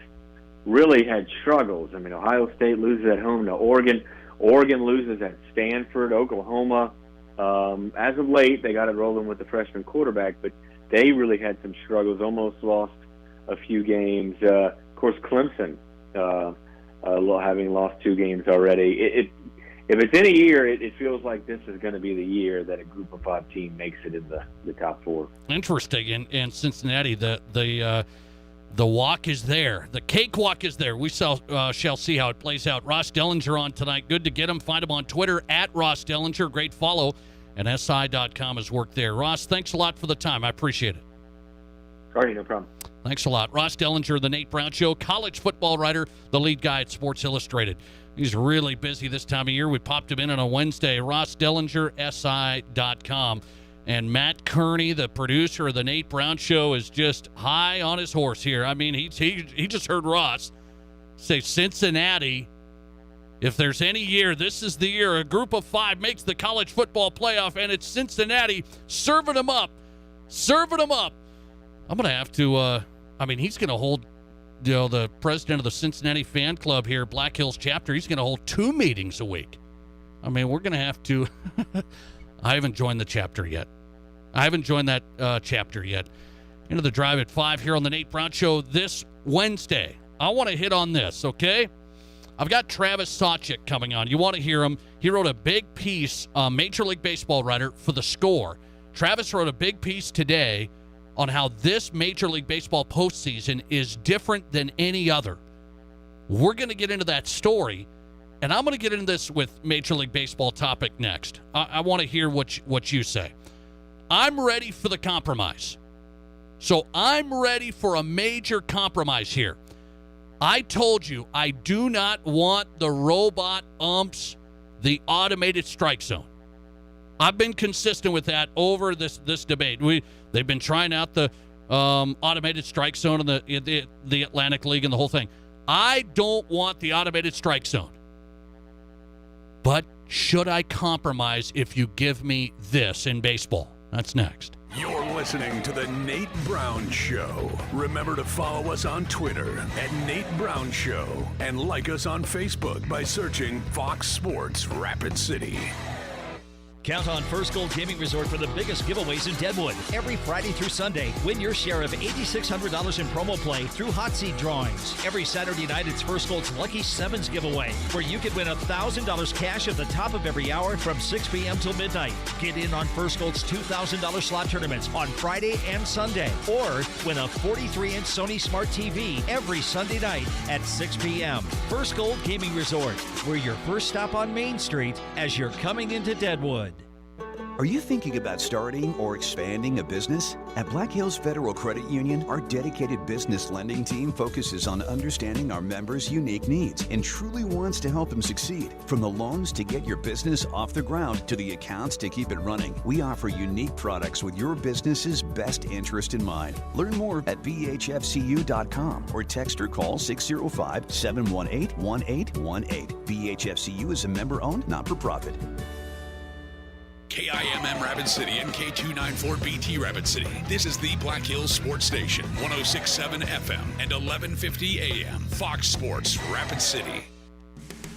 really had struggles. Ohio State loses at home to Oregon. Oregon loses at Stanford. Oklahoma, as of late, they got it rolling with the freshman quarterback, but they really had some struggles, almost lost a few games. Of course, Clemson, having lost 2 games already. If it's any year, it feels like this is going to be the year that a group of 5 team makes it in the top 4. Interesting. And Cincinnati, the walk is there. The cakewalk is there. We shall see how it plays out. Ross Dellinger on tonight. Good to get him. Find him on Twitter at Ross Dellinger. Great follow. And SI.com has worked there. Ross, thanks a lot for the time. I appreciate it. All right, no problem. Thanks a lot. Ross Dellinger, The Nate Brown Show, college football writer, the lead guy at Sports Illustrated. He's really busy this time of year. We popped him in on a Wednesday. Ross Dellinger, SI.com. And Matt Kearney, the producer of The Nate Brown Show, is just high on his horse here. He just heard Ross say Cincinnati, if there's any year, this is the year a group of 5 makes the college football playoff, and it's Cincinnati serving them up. I'm going to have to, he's going to hold, the president of the Cincinnati fan club here, Black Hills chapter, he's going to hold 2 meetings a week. We're going to have to, I haven't joined the chapter yet. Into the Drive at 5 here on the Nate Brown Show this Wednesday. I want to hit on this, okay? I've got Travis Sawchik coming on. You want to hear him. He wrote a big piece, Major League Baseball writer for The Score. Travis wrote a big piece today on how this Major League Baseball postseason is different than any other. We're going to get into that story, and I'm going to get into this with Major League Baseball topic next. I want to hear what you say. I'm ready for the compromise. So I'm ready for a major compromise here. I told you I do not want the robot umps, the automated strike zone. I've been consistent with that over this debate. They've been trying out the automated strike zone in the Atlantic League and the whole thing. I don't want the automated strike zone. But should I compromise if you give me this in baseball? That's next. You're listening to The Nate Brown Show. Remember to follow us on Twitter at Nate Brown Show and like us on Facebook by searching Fox Sports Rapid City. Count on First Gold Gaming Resort for the biggest giveaways in Deadwood. Every Friday through Sunday, win your share of $8,600 in promo play through hot seat drawings. Every Saturday night, it's First Gold's Lucky Sevens giveaway, where you can win $1,000 cash at the top of every hour from 6 p.m. till midnight. Get in on First Gold's $2,000 slot tournaments on Friday and Sunday, or win a 43-inch Sony Smart TV every Sunday night at 6 p.m. First Gold Gaming Resort, where your first stop on Main Street as you're coming into Deadwood. Are you thinking about starting or expanding a business? At Black Hills Federal Credit Union, our dedicated business lending team focuses on understanding our members' unique needs and truly wants to help them succeed. From the loans to get your business off the ground to the accounts to keep it running, we offer unique products with your business's best interest in mind. Learn more at bhfcu.com or text or call 605-718-1818. BHFCU is a member-owned, not-for-profit. KIMM Rapid City and K294BT Rapid City. This is the Black Hills Sports Station, 106.7 FM and 1150 AM. Fox Sports Rapid City.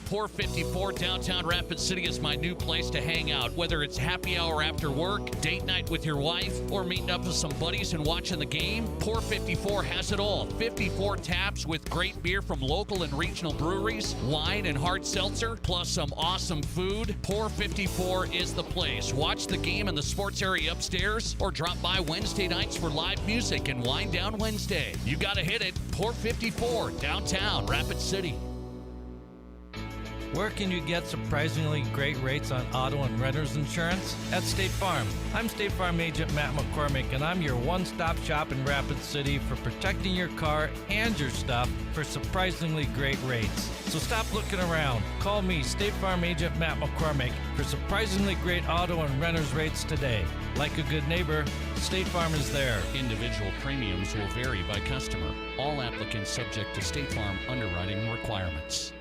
Pour 54 downtown Rapid City is my new place to hang out. Whether it's happy hour after work, date night with your wife, or meeting up with some buddies and watching the game, Pour 54 has it all. 54 taps with great beer from local and regional breweries, wine and hard seltzer, plus some awesome food. Pour 54 is the place. Watch the game in the sports area upstairs, or drop by Wednesday nights for live music and Wind Down Wednesday. You gotta hit it. Pour 54 downtown Rapid City. Where can you get surprisingly great rates on auto and renter's insurance? At State Farm. I'm State Farm agent Matt McCormick, and I'm your one-stop shop in Rapid City for protecting your car and your stuff for surprisingly great rates. So stop looking around. Call me, State Farm agent Matt McCormick, for surprisingly great auto and renter's rates today. Like a good neighbor, State Farm is there. Individual premiums will vary by customer. All applicants subject to State Farm underwriting requirements.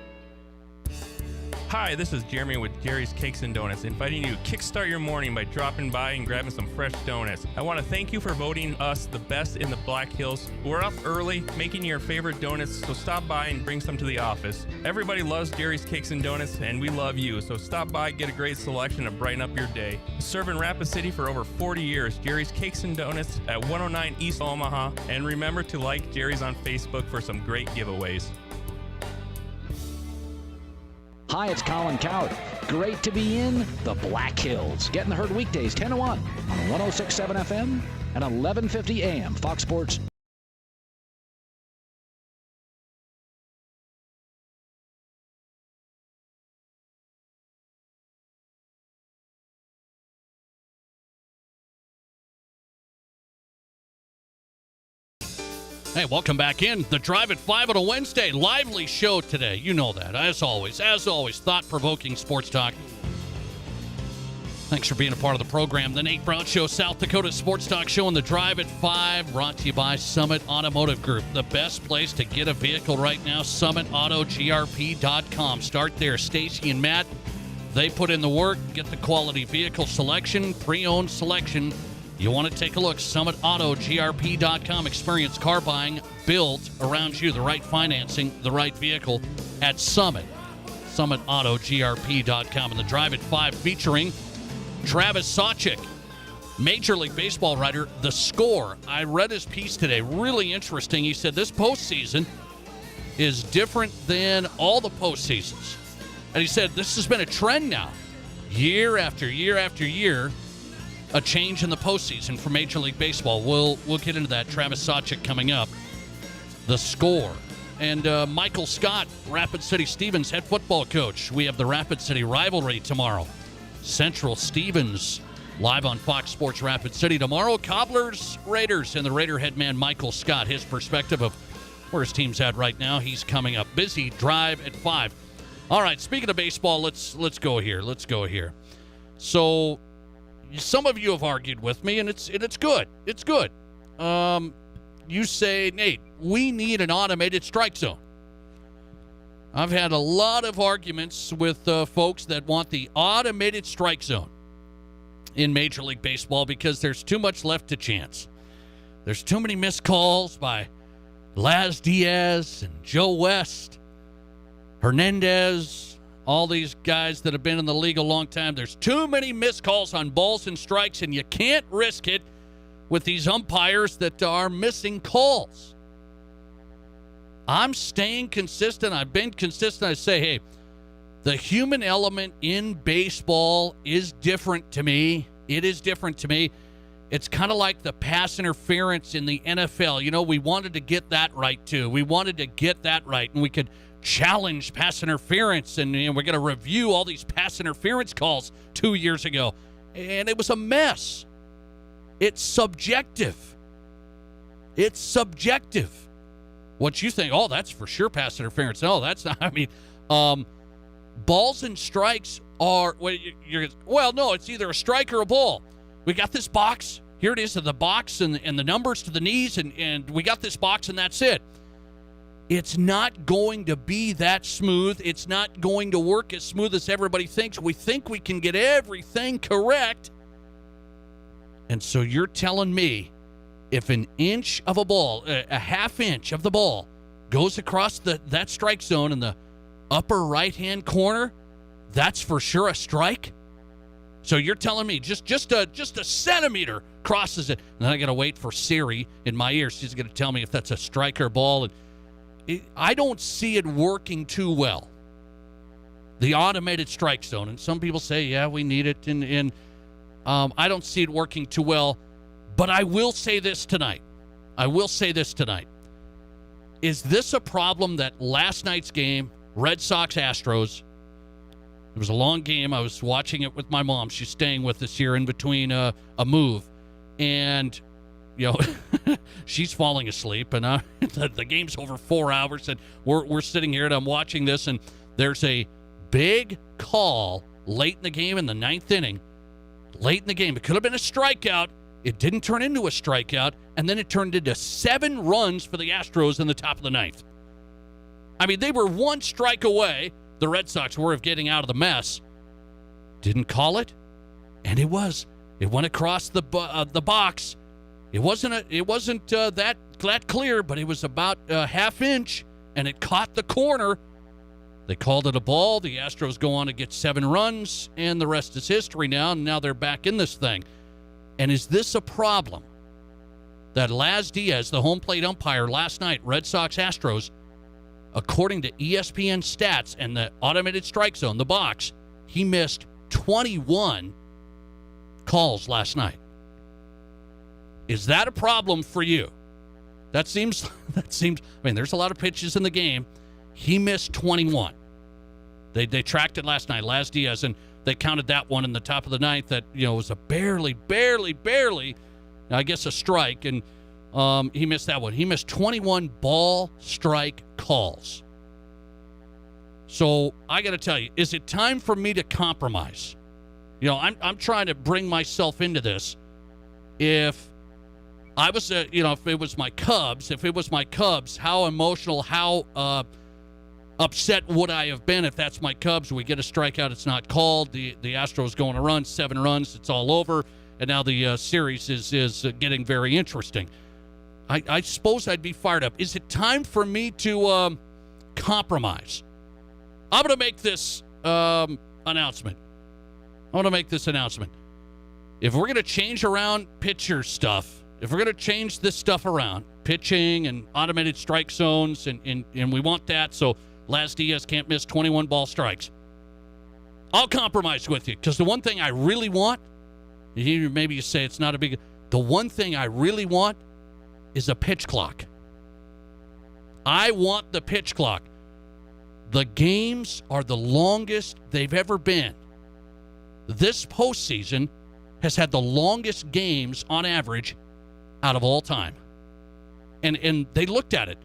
Hi, this is Jeremy with Jerry's Cakes and Donuts, inviting you to kickstart your morning by dropping by and grabbing some fresh donuts. I want to thank you for voting us the best in the Black Hills. We're up early making your favorite donuts, so stop by and bring some to the office. Everybody loves Jerry's Cakes and Donuts, and we love you, so stop by, get a great selection to brighten up your day. Serving Rapid City for over 40 years, Jerry's Cakes and Donuts at 109 East Omaha, and remember to like Jerry's on Facebook for some great giveaways. Hi, it's Colin Coward. Great to be in the Black Hills. Getting the herd weekdays 10 to 1 on 106.7 FM and 1150 AM. Fox Sports. Hey, welcome back in. The Drive at 5 on a Wednesday. Lively show today. You know that. As always, thought-provoking sports talk. Thanks for being a part of the program. The Nate Brown Show, South Dakota Sports Talk Show, and The Drive at 5, brought to you by Summit Automotive Group. The best place to get a vehicle right now, summitautogrp.com. Start there. Stacy and Matt, they put in the work, get the quality vehicle selection, pre-owned selection. You want to take a look, summitautogrp.com. Experience car buying built around you, the right financing, the right vehicle at Summit. Summitautogrp.com. And The Drive at 5 featuring Travis Sawchik, Major League Baseball writer, The Score. I read his piece today. Really interesting. He said this postseason is different than all the postseasons. And he said this has been a trend now. Year after year after year, a change in the postseason for Major League Baseball. We'll get into that. Travis Sawchik coming up. The Score. And Michael Scott, Rapid City Stevens head football coach. We have the Rapid City rivalry tomorrow. Central Stevens live on Fox Sports Rapid City. Tomorrow, Cobblers, Raiders, and the Raider head man Michael Scott. His perspective of where his team's at right now. He's coming up. Busy Drive at 5. All right, speaking of baseball, let's go here. Let's go here. So some of you have argued with me, and it's good. It's good. You say, Nate, we need an automated strike zone. I've had a lot of arguments with folks that want the automated strike zone in Major League Baseball because there's too much left to chance. There's too many missed calls by Laz Diaz and Joe West, Hernandez, all these guys that have been in the league a long time. There's too many missed calls on balls and strikes, and you can't risk it with these umpires that are missing calls. I'm staying consistent. I've been consistent. I say, hey, the human element in baseball is different to me. It is different to me. It's kind of like the pass interference in the NFL. You know, we wanted to get that right, too. We wanted to get that right, and we could challenge pass interference, and we're going to review all these pass interference calls 2 years ago. And it was a mess. It's subjective. It's subjective. What you think, oh, that's for sure pass interference. No, that's not. I mean, balls and strikes are, well, no, it's either a strike or a ball. We got this box. Here it is, the box and the numbers to the knees, and we got this box, and that's it. It's not going to be that smooth. It's not going to work as smooth as everybody thinks. We think we can get everything correct. And so you're telling me if an inch of a ball, a half inch of the ball, goes across that strike zone in the upper right-hand corner, that's for sure a strike? So you're telling me just a centimeter crosses it, and then I got to wait for Siri in my ear. She's going to tell me if that's a strike or ball. And I don't see it working too well, the automated strike zone. And some people say, yeah, we need it. And I don't see it working too well. But I will say this tonight. Is this a problem that last night's game, Red Sox-Astros, it was a long game. I was watching it with my mom. She's staying with us here in between a move. And, you know, she's falling asleep. And the game's over 4 hours. And we're sitting here and I'm watching this. And there's a big call late in the game in the ninth inning. Late in the game. It could have been a strikeout. It didn't turn into a strikeout. And then it turned into 7 runs for the Astros in the top of the ninth. I mean, they were 1 strike away. The Red Sox were of getting out of the mess. Didn't call it, and it went across the box. It wasn't that clear, but it was about a half inch, and it caught the corner. They called it a ball. The Astros go on to get 7 runs, and the rest is history now. And now they're back in this thing. And is this a problem that Laz Diaz, the home plate umpire last night, Red Sox-Astros, according to ESPN stats and the automated strike zone, the box, he missed 21 calls last night. Is that a problem for you? That seems, I mean, there's a lot of pitches in the game. He missed 21. They tracked it last night, Laz Diaz, and they counted that one in the top of the ninth that, you know, was a barely, I guess, a strike, and he missed that one. He missed 21 ball strike calls. So I got to tell you, is it time for me to compromise? You know, I'm trying to bring myself into this. If I was, if it was my Cubs, how emotional, how upset would I have been if that's my Cubs? We get a strikeout, it's not called. The Astros going to run 7 runs, it's all over, and now the series is getting very interesting. I suppose I'd be fired up. Is it time for me to compromise? I'm going to make this announcement. If we're going to change around pitcher stuff, if we're going to change this stuff around, pitching and automated strike zones, and we want that so Laz Diaz can't miss 21 ball strikes, I'll compromise with you. Because the one thing I really want, maybe you say it's not a big, the one thing I really want is a pitch clock. I want the pitch clock. The games are the longest they've ever been. This postseason has had the longest games on average out of all time. And they looked at it.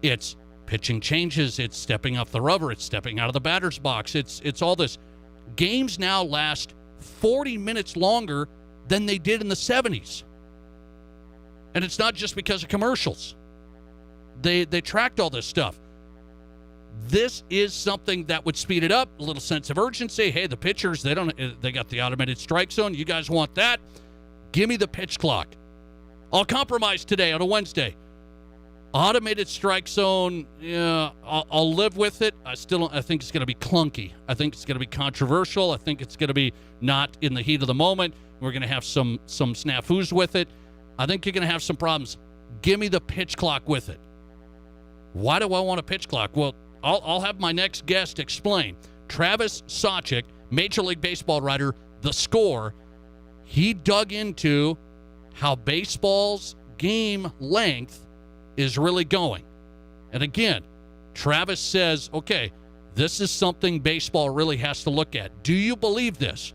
It's pitching changes, it's stepping off the rubber, it's stepping out of the batter's box, it's all this. Games now last 40 minutes longer than they did in the 70s. And it's not just because of commercials. They tracked all this stuff. This is something that would speed it up, a little sense of urgency. Hey, the pitchers, they got the automated strike zone. You guys want that? Give me the pitch clock. I'll compromise today on a Wednesday. Automated strike zone, yeah, I'll live with it. I think it's going to be clunky. I think it's going to be controversial. I think it's going to be not in the heat of the moment. We're going to have some snafus with it. I think you're going to have some problems. Give me the pitch clock with it. Why do I want a pitch clock? Well, I'll have my next guest explain. Travis Sawchik, Major League Baseball writer, The Score, he dug into how baseball's game length is really going. And again, Travis says, okay, this is something baseball really has to look at. Do you believe this?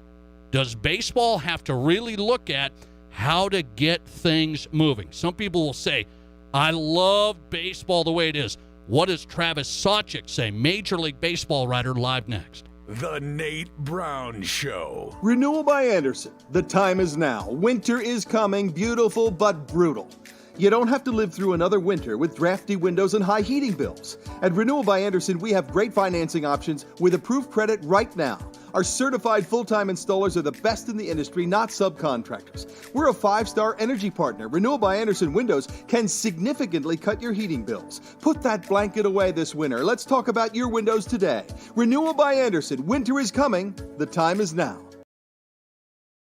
Does baseball have to really look at how to get things moving? Some people will say, I love baseball the way it is. What does Travis Sawchik say? Major League Baseball writer, live next. The Nate Brown Show. Renewal by Andersen. The time is now. Winter is coming, beautiful but brutal. You don't have to live through another winter with drafty windows and high heating bills. At Renewal by Andersen, we have great financing options with approved credit right now. Our certified full-time installers are the best in the industry, not subcontractors. We're a 5-star energy partner. Renewal by Andersen windows can significantly cut your heating bills. Put that blanket away this winter. Let's talk about your windows today. Renewal by Andersen. Winter is coming. The time is now.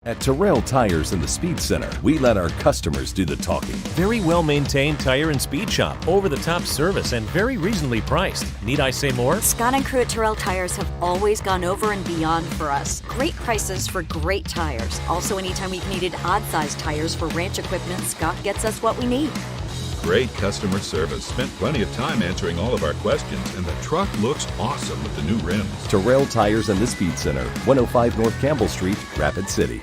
At Terrell Tires in the Speed Center, we let our customers do the talking. Very well maintained tire and speed shop, over the top service, and very reasonably priced. Need I say more? Scott and crew at Terrell Tires have always gone over and beyond for us. Great prices for great tires. Also, anytime we've needed odd-sized tires for ranch equipment, Scott gets us what we need. Great customer service. Spent plenty of time answering all of our questions, and the truck looks awesome with the new rims. Terrell Tires in the Speed Center, 105 North Campbell Street, Rapid City.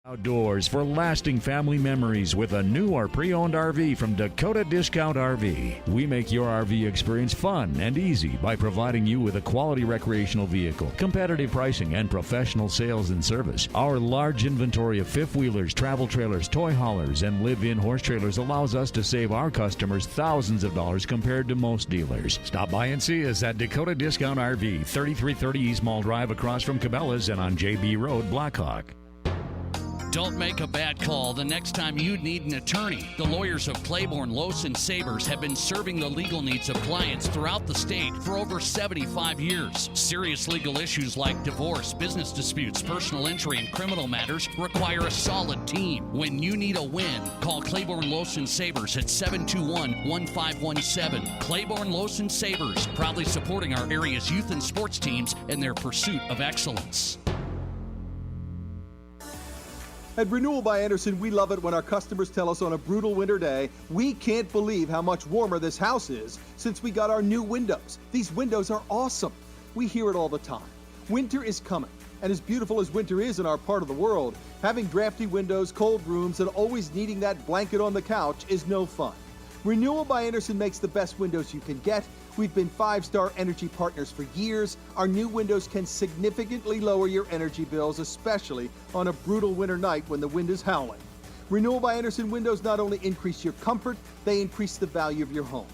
Outdoors for lasting family memories with a new or pre-owned RV from Dakota Discount RV. We make your RV experience fun and easy by providing you with a quality recreational vehicle, competitive pricing, and professional sales and service. Our large inventory of fifth-wheelers, travel trailers, toy haulers, and live-in horse trailers allows us to save our customers thousands of dollars compared to most dealers. Stop by and see us at Dakota Discount RV, 3330 East Mall Drive across from Cabela's and on JB Road, Blackhawk. Don't make a bad call the next time you need an attorney. The lawyers of Claiborne, Lowson, Sabers have been serving the legal needs of clients throughout the state for over 75 years. Serious legal issues like divorce, business disputes, personal injury, and criminal matters require a solid team. When you need a win, call Claiborne, Lowson, Sabers at 721-1517. Claiborne, Lowson, Sabers, proudly supporting our area's youth and sports teams in their pursuit of excellence. At Renewal by Andersen, we love it when our customers tell us on a brutal winter day, we can't believe how much warmer this house is since we got our new windows. These windows are awesome. We hear it all the time. Winter is coming, and as beautiful as winter is in our part of the world, having drafty windows, cold rooms, and always needing that blanket on the couch is no fun. Renewal by Andersen makes the best windows you can get. We've been 5-star energy partners for years. Our new windows can significantly lower your energy bills, especially on a brutal winter night when the wind is howling. Renewal by Andersen windows not only increase your comfort, they increase the value of your home.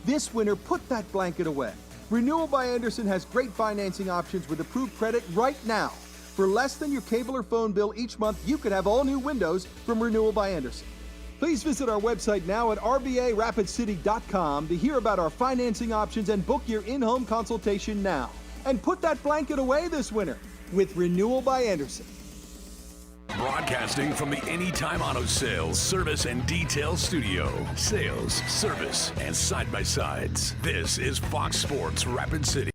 This winter, put that blanket away. Renewal by Andersen has great financing options with approved credit right now. For less than your cable or phone bill each month, you could have all new windows from Renewal by Andersen. Please visit our website now at rbarapidcity.com to hear about our financing options and book your in-home consultation now. And put that blanket away this winter with Renewal by Andersen. Broadcasting from the Anytime Auto Sales, Service, and Detail Studio. Sales, service, and side-by-sides. This is Fox Sports Rapid City.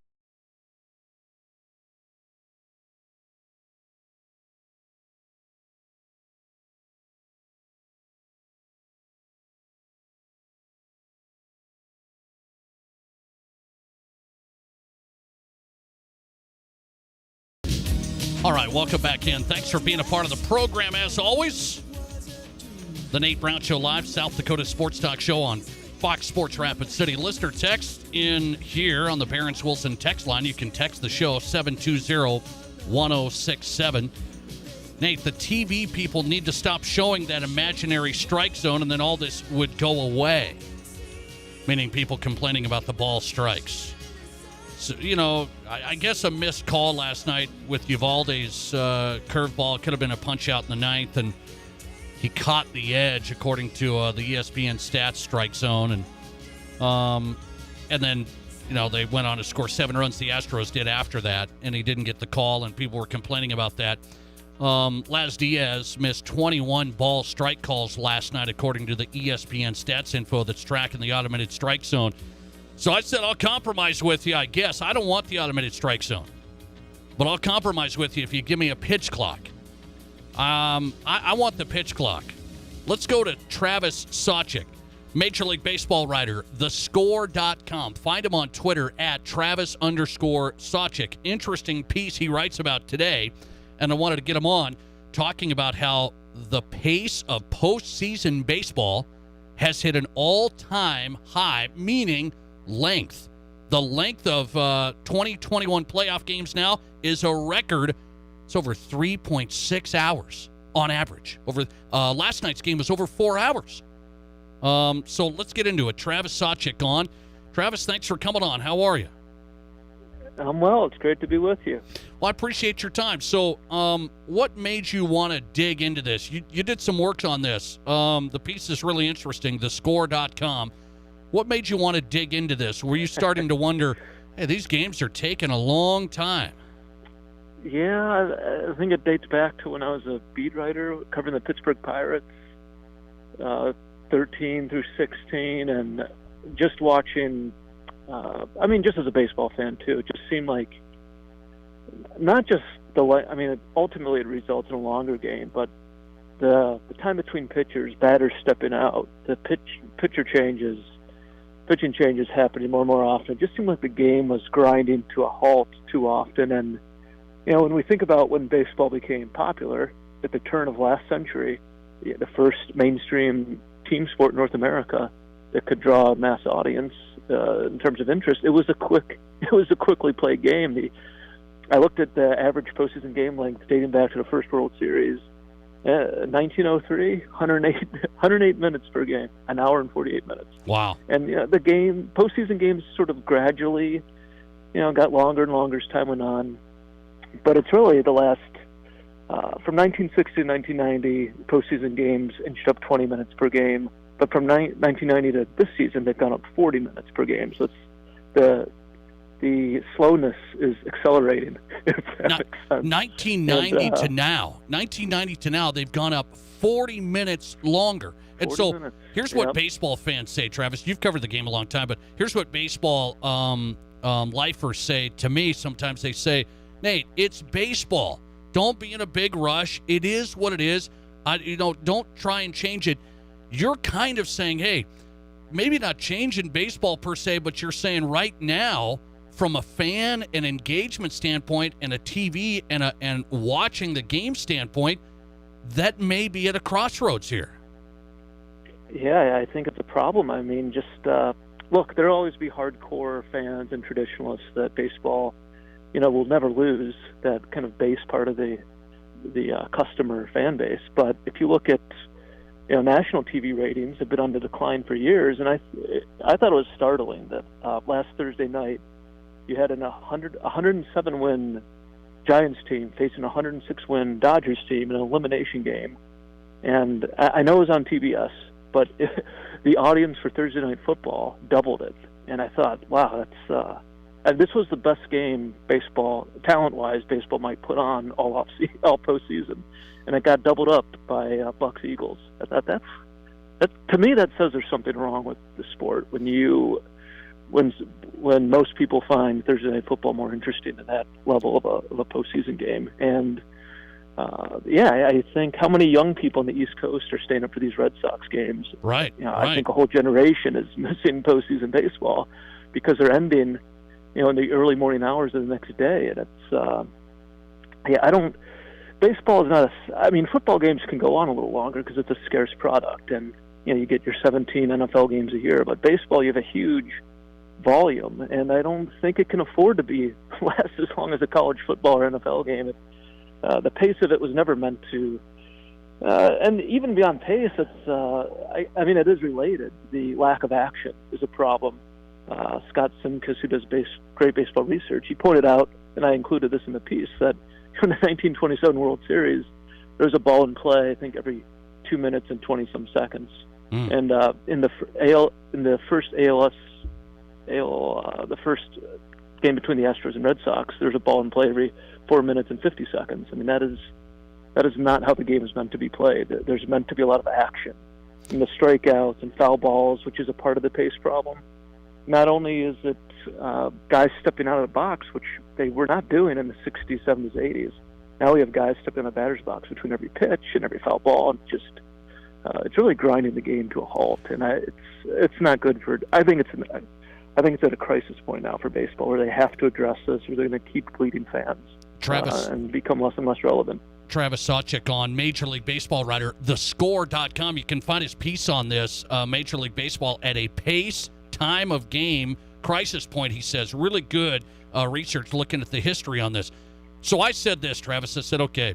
All right, welcome back in. Thanks for being a part of the program, as always. The Nate Brown Show live, South Dakota Sports Talk Show on Fox Sports Rapid City. Listener text in here on the Barron's Wilson text line. You can text the show, 720-1067. Nate, the TV people need to stop showing that imaginary strike zone, and then all this would go away. Meaning people complaining about the ball strikes. So, you know, I guess a missed call last night with Uvalde's curveball. It could have been a punch out in the ninth. And he caught the edge, according to the ESPN stats strike zone. And then, they went on to score 7 runs, the Astros did after that, and he didn't get the call, and people were complaining about that. Laz Diaz missed 21 ball strike calls last night, according to the ESPN stats info that's tracking the automated strike zone. So I said, I'll compromise with you, I guess. I don't want the automated strike zone, but I'll compromise with you if you give me a pitch clock. I want the pitch clock. Let's go to Travis Sawchik, Major League Baseball writer, thescore.com. Find him on Twitter at Travis_Sawchik. Interesting piece he writes about today, and I wanted to get him on talking about how the pace of postseason baseball has hit an all-time high, meaning length. The length of 2021 playoff games now is a record. It's over 3.6 hours on average. Over last night's game was over 4 hours. So let's get into it. Travis Sawchik on. Travis, thanks for coming on. How are you? I'm well. It's great to be with you. Well, I appreciate your time. So what made you want to dig into this? You did some work on this. The piece is really interesting, thescore.com. What made you want to dig into this? Were you starting to wonder, hey, these games are taking a long time? Yeah, I think it dates back to when I was a beat writer covering the Pittsburgh Pirates, 13 through 16, and just watching, just as a baseball fan too, it just seemed like not just ultimately it results in a longer game, but the time between pitchers, batters stepping out, the pitching changes happening more and more often. It just seemed like the game was grinding to a halt too often. And when we think about when baseball became popular at the turn of last century, the first mainstream team sport in North America that could draw a mass audience in terms of interest, it was a quickly played game. I looked at the average postseason game length dating back to the first World Series, 1903, 108 minutes per game, an hour and 48 minutes. Wow! And the postseason games sort of gradually, got longer and longer as time went on. But it's really the last, from 1960 to 1990, postseason games inched up 20 minutes per game. But from 1990 to this season, they've gone up 40 minutes per game. So it's the slowness is accelerating, if that makes sense. 1990 to now, they've gone up 40 minutes longer. And so here's what baseball fans say, Travis. You've covered the game a long time, but here's what baseball lifers say to me. Sometimes they say, Nate, it's baseball. Don't be in a big rush. It is what it is. Don't try and change it. You're kind of saying, hey, maybe not changing baseball per se, but you're saying right now, from a fan and engagement standpoint and a TV and watching the game standpoint, that may be at a crossroads here. Yeah, I think it's a problem. Look, there'll always be hardcore fans and traditionalists that baseball will never lose, that kind of base part of the customer fan base. But if you look at national TV ratings have been on the decline for years, and I thought it was startling that last Thursday night you had a 107-win Giants team facing a 106-win Dodgers team in an elimination game. And I know it was on TBS, but the audience for Thursday Night Football doubled it. And I thought, wow, and this was the best game baseball, talent-wise, baseball might put on all postseason. And it got doubled up by Bucks Eagles. I thought that to me that says there's something wrong with the sport when most people find Thursday Night Football more interesting than that level of a postseason game. And I think how many young people on the East Coast are staying up for these Red Sox games? Right. I think a whole generation is missing postseason baseball because they're ending, in the early morning hours of the next day. And it's, baseball is not football games can go on a little longer because it's a scarce product, and you get your 17 NFL games a year. But baseball, you have a huge volume, and I don't think it can afford to last as long as a college football or NFL game. The pace of it was never meant to, and even beyond pace, it's it is related. The lack of action is a problem. Scott Simkus, who does great baseball research, he pointed out, and I included this in the piece, that in the 1927 World Series, there was a ball in play, I think, every 2 minutes and 20-some seconds. And in the first the first game between the Astros and Red Sox, there's a ball in play every 4 minutes and 50 seconds. I mean, that is not how the game is meant to be played. There's meant to be a lot of action. And the strikeouts and foul balls, which is a part of the pace problem. Not only is it guys stepping out of the box, which they were not doing in the 60s, 70s, 80s. Now we have guys stepping in the batter's box between every pitch and every foul ball, and it's really grinding the game to a halt. And it's not good for. I think it's at a crisis point now for baseball, where they have to address this, or they're going to keep bleeding fans, Travis, and become less and less relevant. Travis Sawchik on Major League Baseball writer, thescore.com. You can find his piece on this, Major League Baseball at a pace, time of game, crisis point, he says. Really good research looking at the history on this. So I said this, Travis. I said, okay,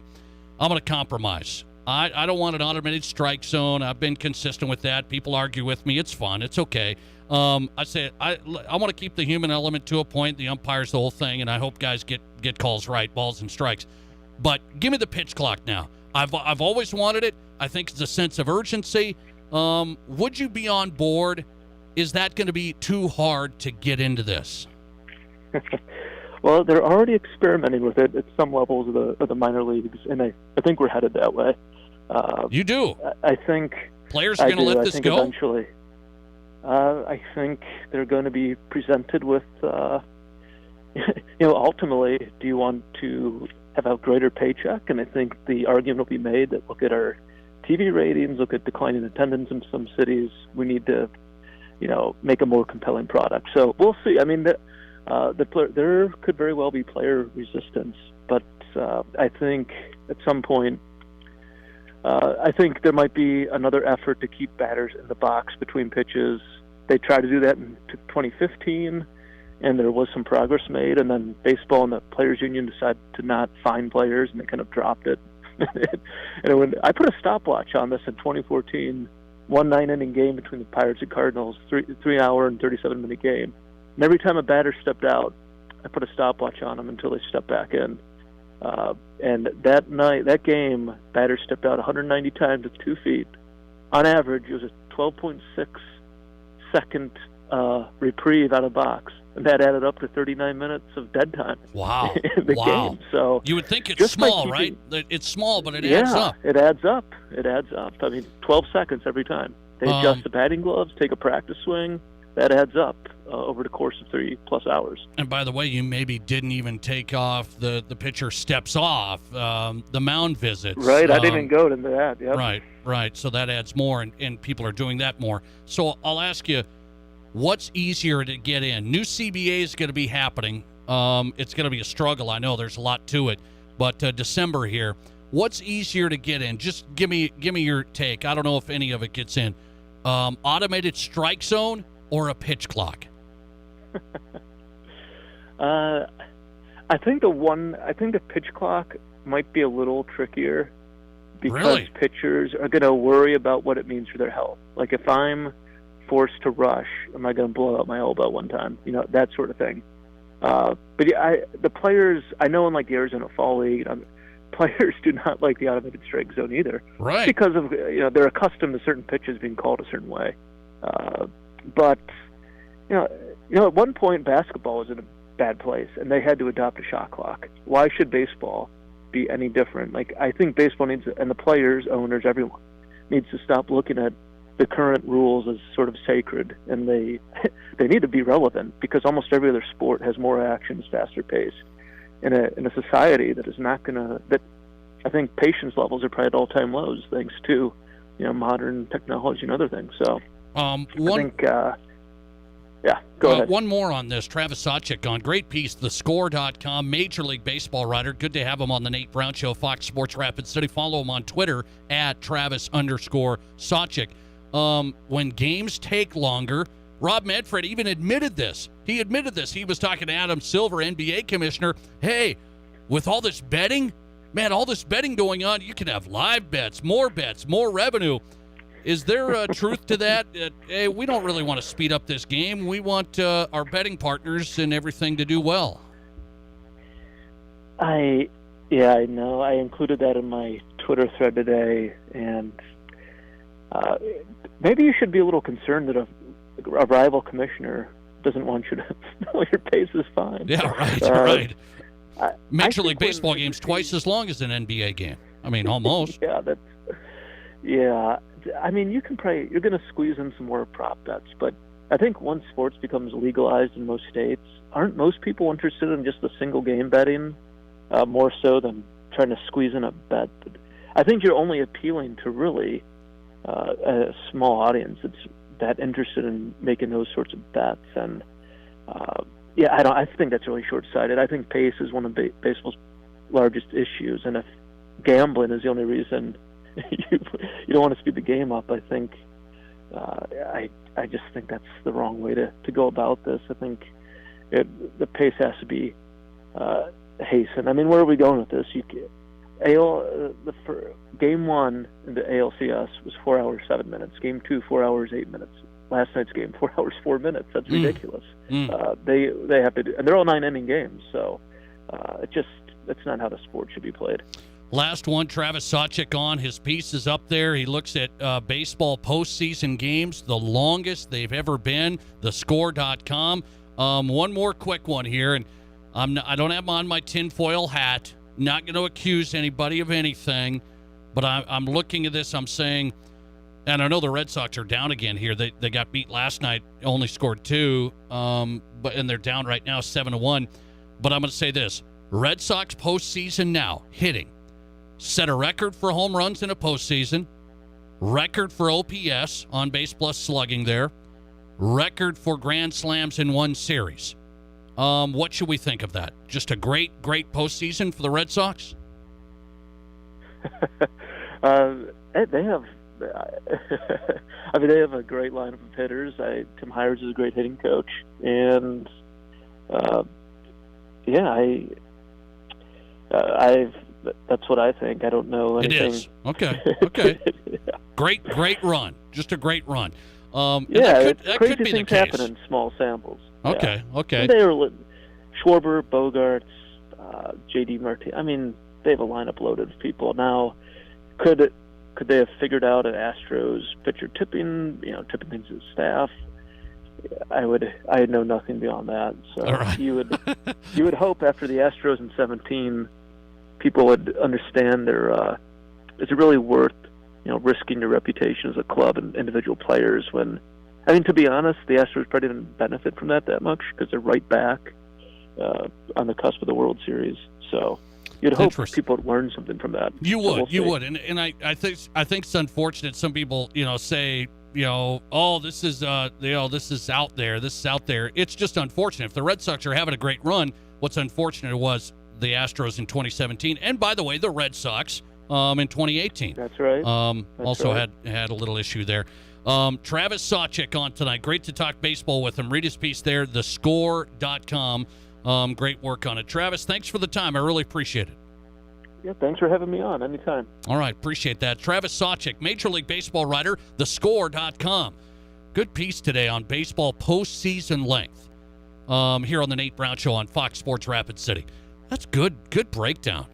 I'm going to compromise. I don't want an automated strike zone. I've been consistent with that. People argue with me. It's fun. It's okay. I said I want to keep the human element to a point. The umpire's the whole thing, and I hope guys get calls right, balls and strikes. But give me the pitch clock now. I've always wanted it. I think it's a sense of urgency. Would you be on board? Is that going to be too hard to get into this? Well, they're already experimenting with it at some levels of the minor leagues, and I think we're headed that way. You do? I think players are going to let this go? Eventually. I think they're going to be presented with, ultimately, do you want to have a greater paycheck? And I think the argument will be made that look at our TV ratings, look at declining attendance in some cities. We need to, make a more compelling product. So we'll see. I mean, there could very well be player resistance, but I think at some point, I think there might be another effort to keep batters in the box between pitches. They tried to do that in 2015, and there was some progress made, and then baseball and the Players Union decided to not fine players, and they kind of dropped it. And when I put a stopwatch on this in 2014, 1 9-inning game between the Pirates and Cardinals, 3-hour and 37-minute game. And every time a batter stepped out, I put a stopwatch on them until they stepped back in. And that game, batters stepped out 190 times with 2 feet. On average, it was a 12.6 second reprieve out of box, and that added up to 39 minutes of dead time. Wow! In the game. So you would think it's small, right? It's small, but it adds up. It adds up. It adds up. I mean, 12 seconds every time. They adjust the batting gloves, take a practice swing. That adds up over the course of 3+ hours. And by the way, you maybe didn't even take off the pitcher steps off, the mound visits. Right, I didn't even go into that. Yep. Right. So that adds more, and people are doing that more. So I'll ask you, what's easier to get in? New CBA is going to be happening. It's going to be a struggle. I know there's a lot to it, but December here. What's easier to get in? Just give me your take. I don't know if any of it gets in. Automated strike zone or a pitch clock? I think the pitch clock might be a little trickier because pitchers are going to worry about what it means for their health. Like if I'm forced to rush, am I going to blow out my elbow one time? That sort of thing. But the players, I know in like the Arizona Fall League, players do not like the automated strike zone either. Right. Because of they're accustomed to certain pitches being called a certain way. But at one point basketball was in a bad place, and they had to adopt a shot clock. Why should baseball be any different? Like I think baseball needs, and the players, owners, everyone needs to stop looking at the current rules as sort of sacred, and they need to be relevant because almost every other sport has more action, is faster paced. In a society that is not going to, I think patience levels are probably at all-time lows thanks to modern technology and other things. So I think. Go ahead. One more on this. Travis Sawchik on great piece, thescore.com, Major League Baseball writer. Good to have him on the Nate Brown Show, Fox Sports Rapid City. Follow him on Twitter at Travis_Sawchik. When games take longer, Rob Manfred even admitted this. He was talking to Adam Silver, NBA commissioner. Hey, with all this betting going on, you can have live bets, more revenue. Is there a truth to that? Hey, we don't really want to speed up this game. We want our betting partners and everything to do well. I know. I included that in my Twitter thread today, and maybe you should be a little concerned that a rival commissioner doesn't want you to know your pace is fine. Yeah, right, right. Major League Baseball game's twice as long as an NBA game. I mean, almost. Yeah. I mean, you're going to squeeze in some more prop bets, but I think once sports becomes legalized in most states, aren't most people interested in just the single game betting more so than trying to squeeze in a bet? I think you're only appealing to really a small audience that's that interested in making those sorts of bets. And I think that's really short-sighted. I think pace is one of baseball's largest issues, and if gambling is the only reason you don't want to speed the game up, I think I just think that's the wrong way to go about this. I think the pace has to be hastened. I mean, where are we going with this? Game 1 in the ALCS was 4 hours 7 minutes. Game 2, 4 hours 8 minutes. Last night's game, 4 hours 4 minutes. That's ridiculous. They have to do, and they're all 9-inning games. So that's not how the sport should be played. Last one, Travis Sawchik on. His piece is up there. He looks at baseball postseason games, the longest they've ever been, thescore.com. One more quick one here, and I don't have on my tinfoil hat. Not going to accuse anybody of anything, but I'm looking at this. I'm saying, and I know the Red Sox are down again here. They got beat last night, only scored 2, and they're down right now 7-1. But I'm going to say this. Red Sox postseason now, hitting. Set a record for home runs in a postseason. Record for OPS, on base plus slugging there. Record for grand slams in one series. What should we think of that? Just a great postseason for the Red Sox? They have they have a great lineup of hitters. Tim Hires is a great hitting coach, and that's what I think. I don't know anything. It is. Okay. Yeah. Great run. Just a great run. Crazy could be things the case. happen in small samples. Okay. And they were Schwarber, Bogarts, J.D. Martinez. I mean, they have a lineup loaded of people. Now, could they have figured out an Astros pitcher tipping things to the staff? I know nothing beyond that. So right. you would hope after the Astros in 17, people would understand is it really worth risking your reputation as a club and individual players when, I mean, to be honest, the Astros probably didn't benefit from that much because they're right back on the cusp of the World Series. So you'd hope people would learn something from that. You would. And I think it's unfortunate. Some people, say, this is out there. This is out there. It's just unfortunate. If the Red Sox are having a great run, what's unfortunate was the Astros in 2017. And by the way, the Red Sox in 2018. That's right. Had a little issue there. Travis Sawchik on tonight. Great to talk baseball with him. Read his piece there, thescore.com. Great work on it. Travis, thanks for the time. I really appreciate it. Yeah, thanks for having me on anytime. All right, appreciate that. Travis Sawchik, Major League Baseball writer, thescore.com. Good piece today on baseball postseason length here on the Nate Brown Show on Fox Sports Rapid City. That's good breakdown.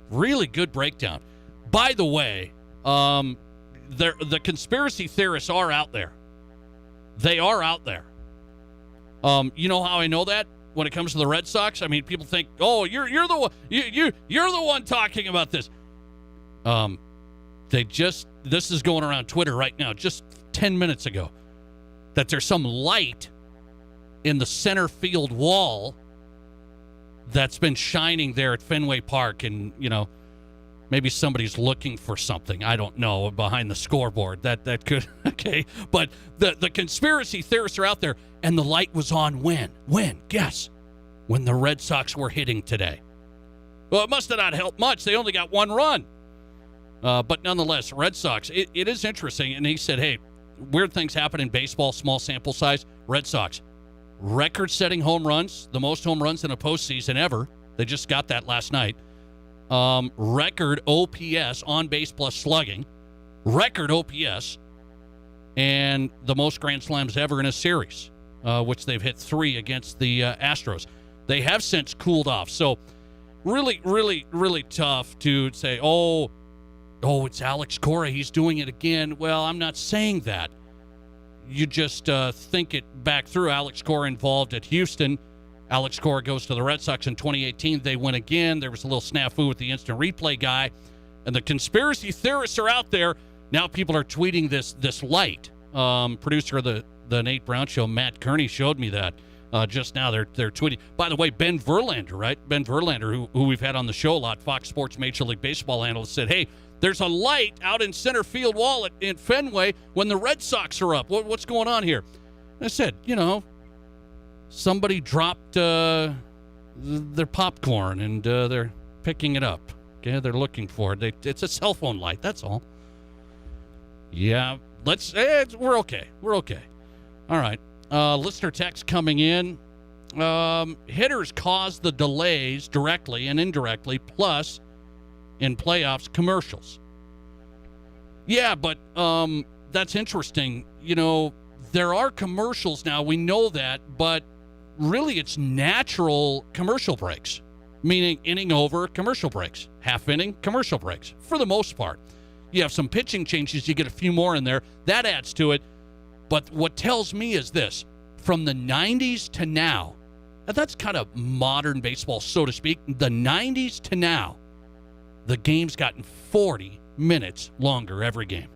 Really good breakdown. By the way, the conspiracy theorists are out there. They are out there. You know how I know that? When it comes to the Red Sox, I mean, people think, "Oh, you're the one. You're the one talking about this." This is going around Twitter right now, just 10 minutes ago, that there's some light in the center field wall that's been shining there at Fenway Park, and maybe somebody's looking for something. I don't know, behind the scoreboard. That could okay. But the conspiracy theorists are out there, and the light was on when? Guess. When the Red Sox were hitting today. Well, it must have not helped much. They only got one run. But nonetheless, Red Sox, it is interesting. And he said, hey, weird things happen in baseball, small sample size. Red Sox, record-setting home runs, the most home runs in a postseason ever. They just got that last night. Record OPS, on base plus slugging, record OPS, and the most grand slams ever in a series, which they've hit 3 against the Astros. They have since cooled off. So really, really, really tough to say, oh, it's Alex Cora, he's doing it again. Well, I'm not saying that. You just think it back through. Alex Cora involved at Houston. Alex Cora goes to the Red Sox in 2018. They win again. There was a little snafu with the instant replay guy. And the conspiracy theorists are out there. Now people are tweeting this light. Producer of the Nate Brown Show, Matt Kearney, showed me that just now. They're tweeting. By the way, Ben Verlander, right? Ben Verlander, who we've had on the show a lot, Fox Sports Major League Baseball analyst, said, hey, there's a light out in center field wall in Fenway when the Red Sox are up. What's going on here? And I said, somebody dropped their popcorn and they're picking it up. Okay, they're looking for it. It's a cell phone light. That's all. Yeah, we're okay. We're okay. All right. Listener text coming in. Hitters cause the delays directly and indirectly, plus in playoffs commercials. Yeah, but that's interesting. There are commercials now. We know that, but really it's natural commercial breaks, meaning inning over, commercial breaks, half inning, commercial breaks, for the most part. You have some pitching changes, you get a few more in there. That adds to it. But what tells me is this, from the 90s to now, and that's kind of modern baseball, so to speak, the 90s to now, the game's gotten 40 minutes longer every game.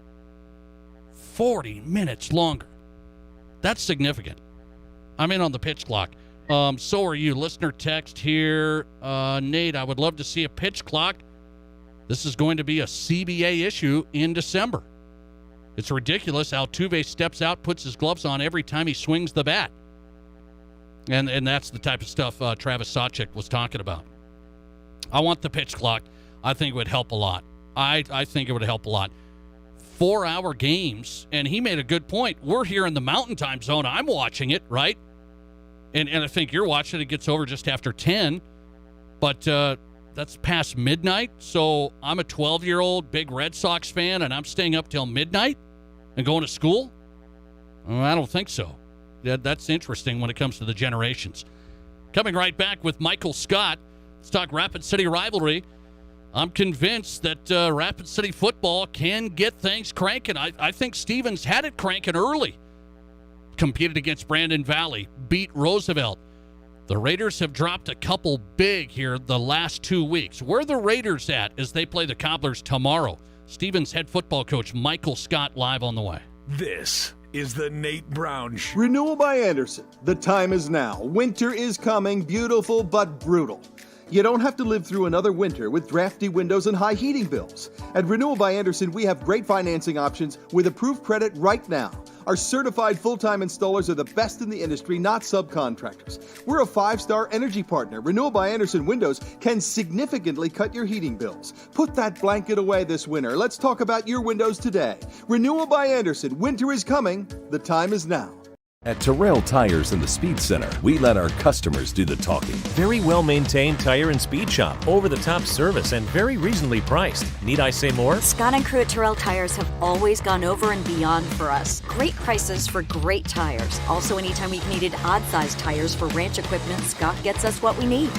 40 minutes longer. That's significant. I'm in on the pitch clock. So are you. Listener text here. Nate, I would love to see a pitch clock. This is going to be a CBA issue in December. It's ridiculous. Altuve steps out, puts his gloves on every time he swings the bat. And that's the type of stuff Travis Sawchik was talking about. I want the pitch clock. I think it would help a lot. I think it would help a lot. 4-hour games, and he made a good point. We're here in the Mountain Time Zone. I'm watching it, right? And I think you're watching it. It gets over just after 10. But that's past midnight. So I'm a 12-year-old big Red Sox fan, and I'm staying up till midnight and going to school? Well, I don't think so. That's interesting when it comes to the generations. Coming right back with Michael Scott. Let's talk Rapid City rivalry. I'm convinced that Rapid City football can get things cranking. I think Stevens had it cranking early. Competed against Brandon Valley, beat Roosevelt. The Raiders have dropped a couple big here the last 2 weeks. Where are the Raiders at as they play the Cobblers tomorrow? Stevens head football coach Michael Scott live on the way. This is the Nate Brown Show. Renewal by Andersen. The time is now. Winter is coming, beautiful but brutal. You don't have to live through another winter with drafty windows and high heating bills. At Renewal by Andersen, we have great financing options with approved credit right now. Our certified full-time installers are the best in the industry, not subcontractors. We're a 5-star energy partner. Renewal by Andersen windows can significantly cut your heating bills. Put that blanket away this winter. Let's talk about your windows today. Renewal by Andersen. Winter is coming. The time is now. At Terrell Tires in the Speed Center, we let our customers do the talking. Very well maintained tire and speed shop, over the top service, and very reasonably priced. Need I say more? Scott and crew at Terrell Tires have always gone over and beyond for us. Great prices for great tires. Also, anytime we've needed odd-sized tires for ranch equipment, Scott gets us what we need.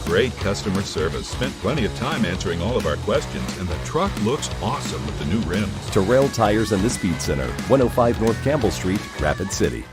Great customer service. Spent plenty of time answering all of our questions, and the truck looks awesome with the new rims. Terrell Tires in the Speed Center, 105 North Campbell Street, Rapid City.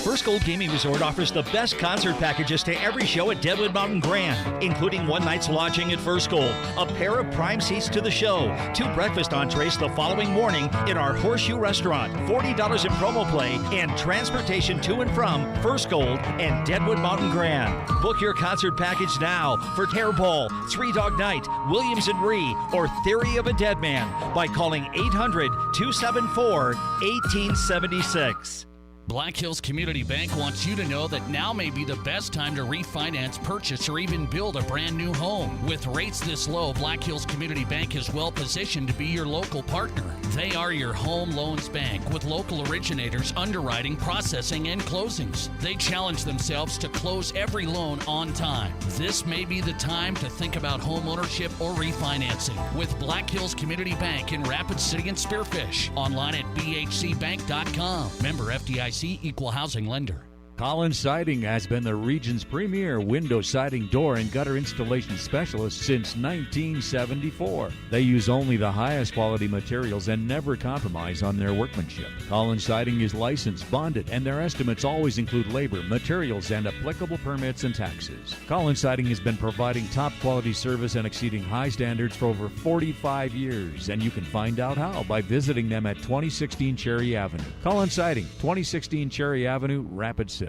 First Gold Gaming Resort offers the best concert packages to every show at Deadwood Mountain Grand, including one night's lodging at First Gold, a pair of prime seats to the show, 2 breakfast entrees the following morning in our Horseshoe Restaurant, $40 in promo play, and transportation to and from First Gold and Deadwood Mountain Grand. Book your concert package now for Tearball, Three Dog Night, Williams and Ree, or Theory of a Dead Man by calling 800-274-1876. Black Hills Community Bank wants you to know that now may be the best time to refinance, purchase, or even build a brand new home. With rates this low, Black Hills Community Bank is well positioned to be your local partner. They are your home loans bank with local originators, underwriting, processing, and closings. They challenge themselves to close every loan on time. This may be the time to think about home ownership or refinancing with Black Hills Community Bank in Rapid City and Spearfish. Online at bhcbank.com. Member FDIC. Equal housing lender. Collins Siding has been the region's premier window siding door and gutter installation specialist since 1974. They use only the highest quality materials and never compromise on their workmanship. Collins Siding is licensed, bonded, and their estimates always include labor, materials, and applicable permits and taxes. Collins Siding has been providing top quality service and exceeding high standards for over 45 years, and you can find out how by visiting them at 2016 Cherry Avenue. Collins Siding, 2016 Cherry Avenue, Rapid City.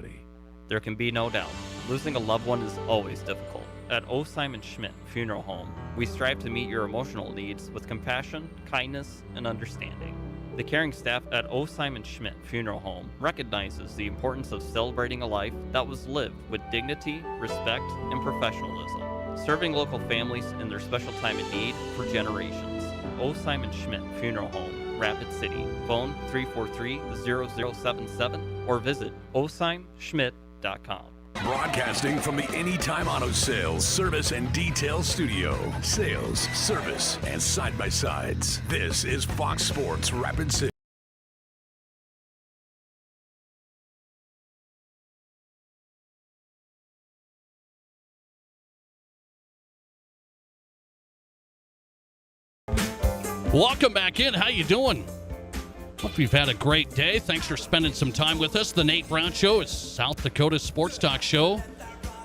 There can be no doubt, losing a loved one is always difficult. At O. Simon Schmidt Funeral Home, we strive to meet your emotional needs with compassion, kindness, and understanding. The caring staff at O. Simon Schmidt Funeral Home recognizes the importance of celebrating a life that was lived with dignity, respect, and professionalism, serving local families in their special time of need for generations. O. Simon Schmidt Funeral Home, Rapid City. Phone 343-0077 or visit osimschmidt.com. Broadcasting from the Anytime Auto Sales, Service, and Detail Studio. Sales, service, and side-by-sides. This is Fox Sports Rapid City. Welcome back in. How you doing? Hope you've had a great day. Thanks for spending some time with us. The Nate Brown Show is South Dakota's sports talk show.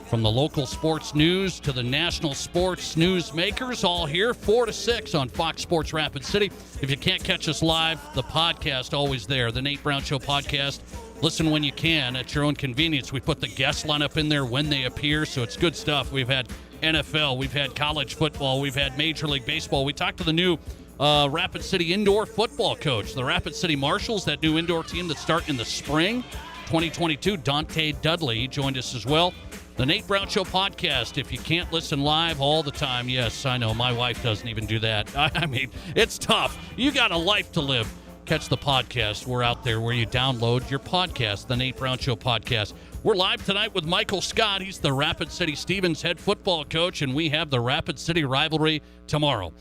From the local sports news to the national sports news makers, all here 4 to 6 on Fox Sports Rapid City. If you can't catch us live, the podcast always there. The Nate Brown Show podcast. Listen when you can at your own convenience. We put the guest lineup in there when they appear, so it's good stuff. We've had NFL, we've had college football, we've had Major League Baseball. We talked to the new Rapid City indoor football coach, the Rapid City Marshals, that new indoor team that start in the spring 2022. Dante Dudley, he joined us as well. The Nate Brown Show podcast. If you can't listen live all the time, yes, I know my wife doesn't even do that. I mean, it's tough. You got a life to live. Catch the podcast. We're out there where you download your podcast, the Nate Brown Show podcast. We're live tonight with Michael Scott. He's the Rapid City Stevens head football coach, and we have the Rapid City rivalry tomorrow.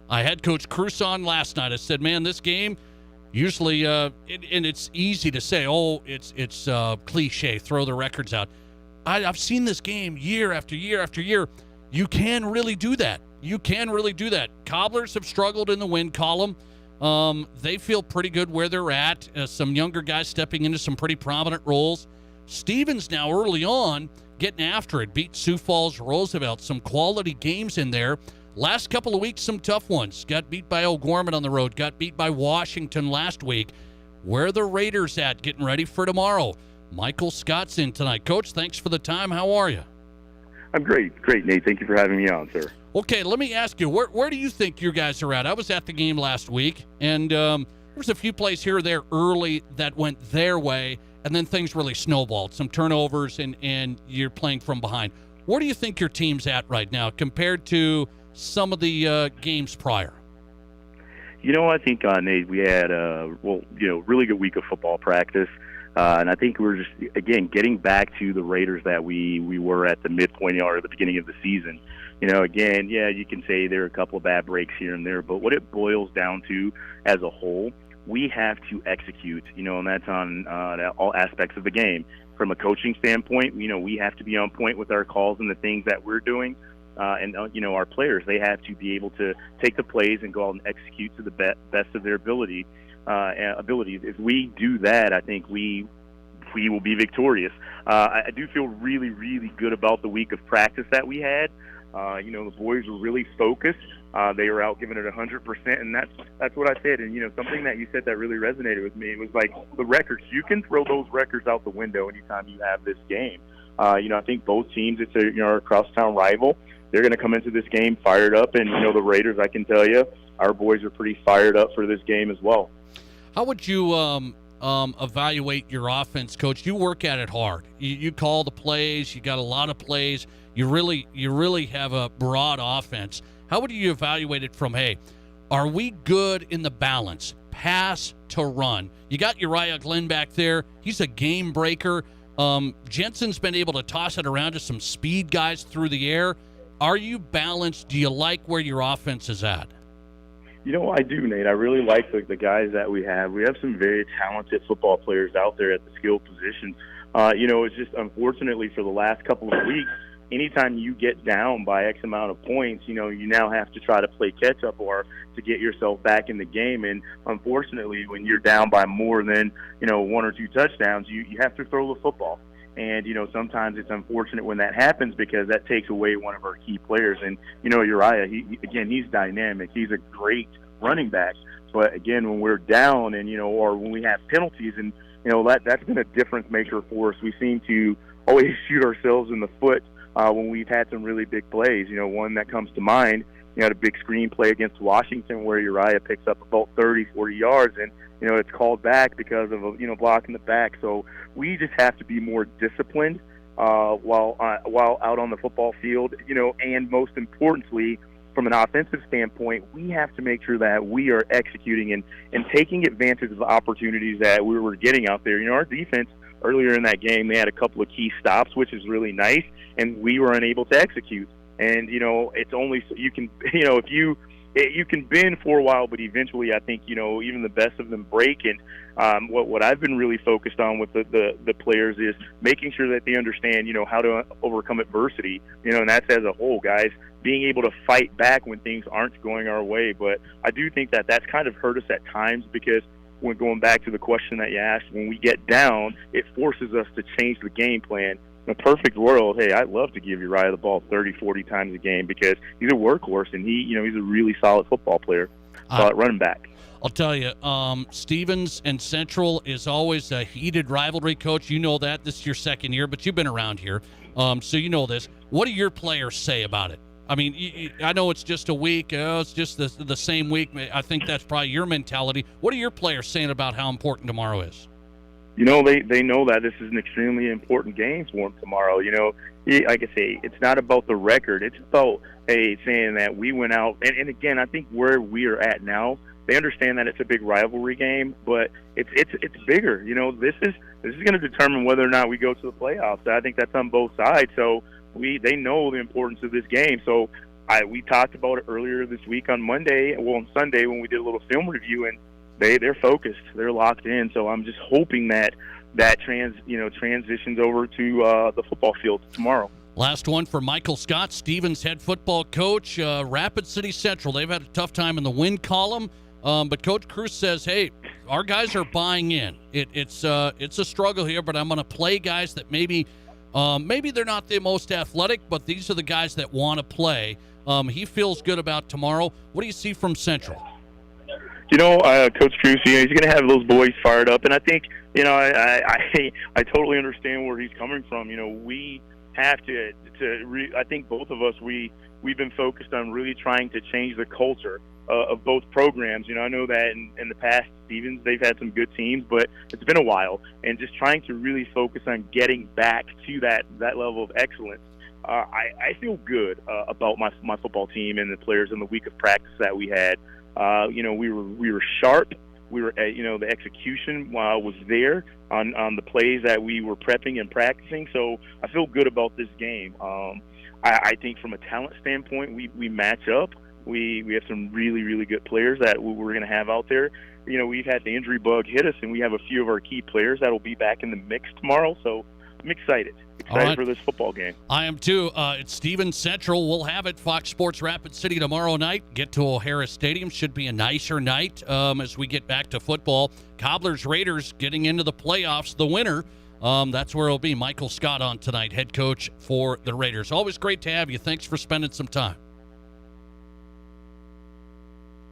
I had Coach Cruz on last night. I said, man, this game usually, and it's easy to say, it's cliche, throw the records out. I've seen this game year after year after year. You can really do that. You can really do that. Cobblers have struggled in the win column. They feel pretty good where they're at. Some younger guys stepping into some pretty prominent roles. Stevens now early on getting after it. Beat Sioux Falls, Roosevelt. Some quality games in there. Last couple of weeks, some tough ones. Got beat by O'Gorman on the road. Got beat by Washington last week. Where are the Raiders at getting ready for tomorrow? Michael Scott's in tonight. Coach, thanks for the time. How are you? I'm great, Nate. Thank you for having me on, sir. Okay, let me ask you, where do you think your guys are at? I was at the game last week, and there was a few plays here or there early that went their way, and then things really snowballed. Some turnovers, and you're playing from behind. Where do you think your team's at right now compared to some of the games prior? You know, I think, Nate, we had a really good week of football practice. And I think we're just, again, getting back to the Raiders that we were at the midpoint or the beginning of the season. You know, again, yeah, you can say there are a couple of bad breaks here and there, but what it boils down to as a whole, we have to execute, and that's on all aspects of the game. From a coaching standpoint, we have to be on point with our calls and the things that we're doing. And our players, they have to be able to take the plays and go out and execute to the best of their abilities. If we do that, I think we will be victorious. I do feel really, really good about the week of practice that we had. The boys were really focused. They were out giving it 100%, and that's what I said. And something that you said that really resonated with me was like the records. You can throw those records out the window anytime you have this game. I think both teams, it's a crosstown rival. They're going to come into this game fired up, and the Raiders, I can tell you, our boys are pretty fired up for this game as well. How would you evaluate your offense, Coach? You work at it hard. You call the plays. You got a lot of plays. You really have a broad offense. How would you evaluate it from, hey, are we good in the balance, pass to run? You got Uriah Glenn back there. He's a game breaker. Jensen's been able to toss it around to some speed guys through the air. Are you balanced? Do you like where your offense is at? I do, Nate. I really like the guys that we have. We have some very talented football players out there at the skill position. It's just unfortunately for the last couple of weeks, anytime you get down by X amount of points, you now have to try to play catch up or to get yourself back in the game. And unfortunately, when you're down by more than, 1 or 2 touchdowns, you have to throw the football. And, sometimes it's unfortunate when that happens because that takes away one of our key players. And, Uriah, he's dynamic. He's a great running back. But, again, when we're down and, or when we have penalties, and, that's been a difference maker for us. We seem to always shoot ourselves in the foot when we've had some really big plays. One that comes to mind, had a big screen play against Washington where Uriah picks up about 30, 40 yards, and, it's called back because of a, block in the back. So we just have to be more disciplined while out on the football field, and most importantly, from an offensive standpoint, we have to make sure that we are executing and taking advantage of the opportunities that we were getting out there. Our defense earlier in that game, they had a couple of key stops, which is really nice, and we were unable to execute. And, it's only so you can, if you can bend for a while, but eventually I think, even the best of them break. And what I've been really focused on with the players is making sure that they understand, how to overcome adversity, and that's as a whole, guys, being able to fight back when things aren't going our way. But I do think that that's kind of hurt us at times because when going back to the question that you asked, when we get down, it forces us to change the game plan. In a perfect world, hey, I'd love to give Uriah the ball 30, 40 times a game because he's a workhorse and he's a really solid football player, running back. I'll tell you, Stevens and Central is always a heated rivalry, Coach. You know that. This is your second year, but you've been around here, so you know this. What do your players say about it? I mean, I know it's just a week. It's just the same week. I think that's probably your mentality. What are your players saying about how important tomorrow is? They know that this is an extremely important game for them tomorrow. Like I say, it's not about the record. It's about, saying that we went out. And again, I think where we are at now, they understand that it's a big rivalry game, but it's bigger. This is going to determine whether or not we go to the playoffs. I think that's on both sides. So they know the importance of this game. So we talked about it earlier this week on on Sunday when we did a little film review, and they're focused, they're locked in. So I'm just hoping that transitions over to the football field tomorrow. Last one for Michael Scott, Stevens head football coach, Rapid City Central. They've had a tough time in the win column, but Coach Cruz says, "Hey, our guys are buying in. It's a struggle here, but I'm going to play guys that maybe they're not the most athletic, but these are the guys that want to play." He feels good about tomorrow. What do you see from Central? Coach Cruz, he's going to have those boys fired up, and I think, I totally understand where he's coming from. We have to I think both of us, we've been focused on really trying to change the culture of both programs. I know that in the past, Stevens, they've had some good teams, but it's been a while, and just trying to really focus on getting back to that level of excellence. I feel good about my football team and the players in the week of practice that we had. We were sharp. We were, the execution was there on the plays that we were prepping and practicing. So I feel good about this game. I think from a talent standpoint, we match up. We have some really, really good players that we're going to have out there. We've had the injury bug hit us, and we have a few of our key players that will be back in the mix tomorrow. So I'm excited for this football game. I am too. It's Stevens Central. We'll have it Fox Sports Rapid City tomorrow night. Get to O'Hara Stadium. Should be a nicer night as we get back to football. Cobblers Raiders getting into the playoffs. The winner, that's where it'll be. Michael Scott on tonight, head coach for the Raiders. Always great to have you. Thanks for spending some time.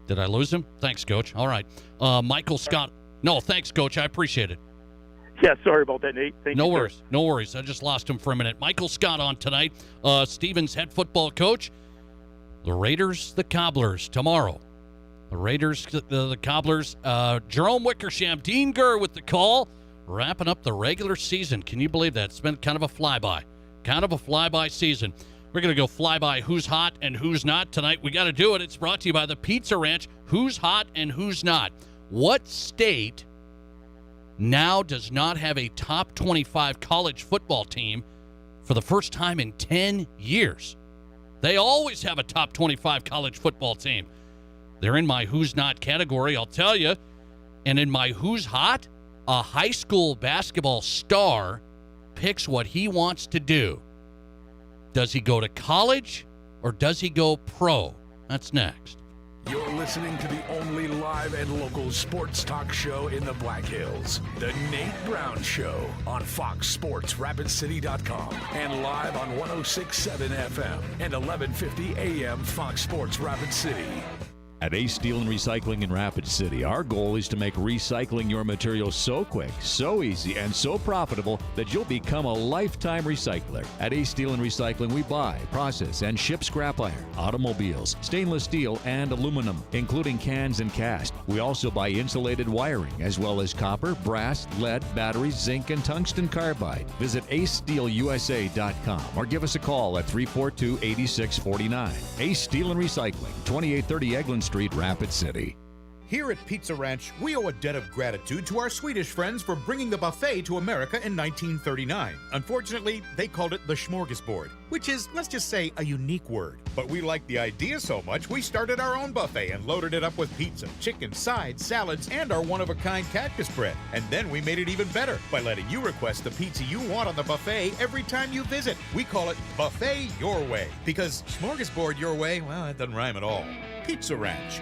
Did I lose him? Thanks, Coach. All right. Michael Scott. No, thanks, Coach. I appreciate it. Yeah, sorry about that, Nate. Thank you. No worries. No worries. I just lost him for a minute. Michael Scott on tonight. Stevens head football coach. The Raiders, the Cobblers tomorrow. The Raiders, the Cobblers. Jerome Wickersham, Dean Gurr with the call. Wrapping up the regular season. Can you believe that? It's been kind of a flyby. Kind of a flyby season. We're going to go flyby who's hot and who's not tonight. We got to do it. It's brought to you by the Pizza Ranch. Who's hot and who's not? What state now does not have a top 25 college football team for the first time in 10 years? They always have a top 25 college football team. They're in my who's not category, I'll tell you. And in my who's hot, a high school basketball star picks what he wants to do. Does he go to college or does he go pro? That's next. You're listening to the only live and local sports talk show in the Black Hills, The Nate Brown Show, on Fox Sports RapidCity.com and live on 106.7 FM and 1150 AM Fox Sports Rapid City. At Ace Steel and Recycling in Rapid City, our goal is to make recycling your materials so quick, so easy, and so profitable that you'll become a lifetime recycler. At Ace Steel and Recycling, we buy, process, and ship scrap iron, automobiles, stainless steel, and aluminum, including cans and cast. We also buy insulated wiring, as well as copper, brass, lead, batteries, zinc, and tungsten carbide. Visit acesteelusa.com or give us a call at 342-8649. Ace Steel and Recycling, 2830 Eglin Street, Rapid City. Here at Pizza Ranch, we owe a debt of gratitude to our Swedish friends for bringing the buffet to America in 1939. Unfortunately, they called it the smorgasbord, which is, let's just say, a unique word. But we liked the idea so much, we started our own buffet and loaded it up with pizza, chicken, sides, salads, and our one-of-a-kind cactus bread. And then we made it even better by letting you request the pizza you want on the buffet every time you visit. We call it Buffet Your Way, because smorgasbord your way, well, that doesn't rhyme at all. Pizza Ranch.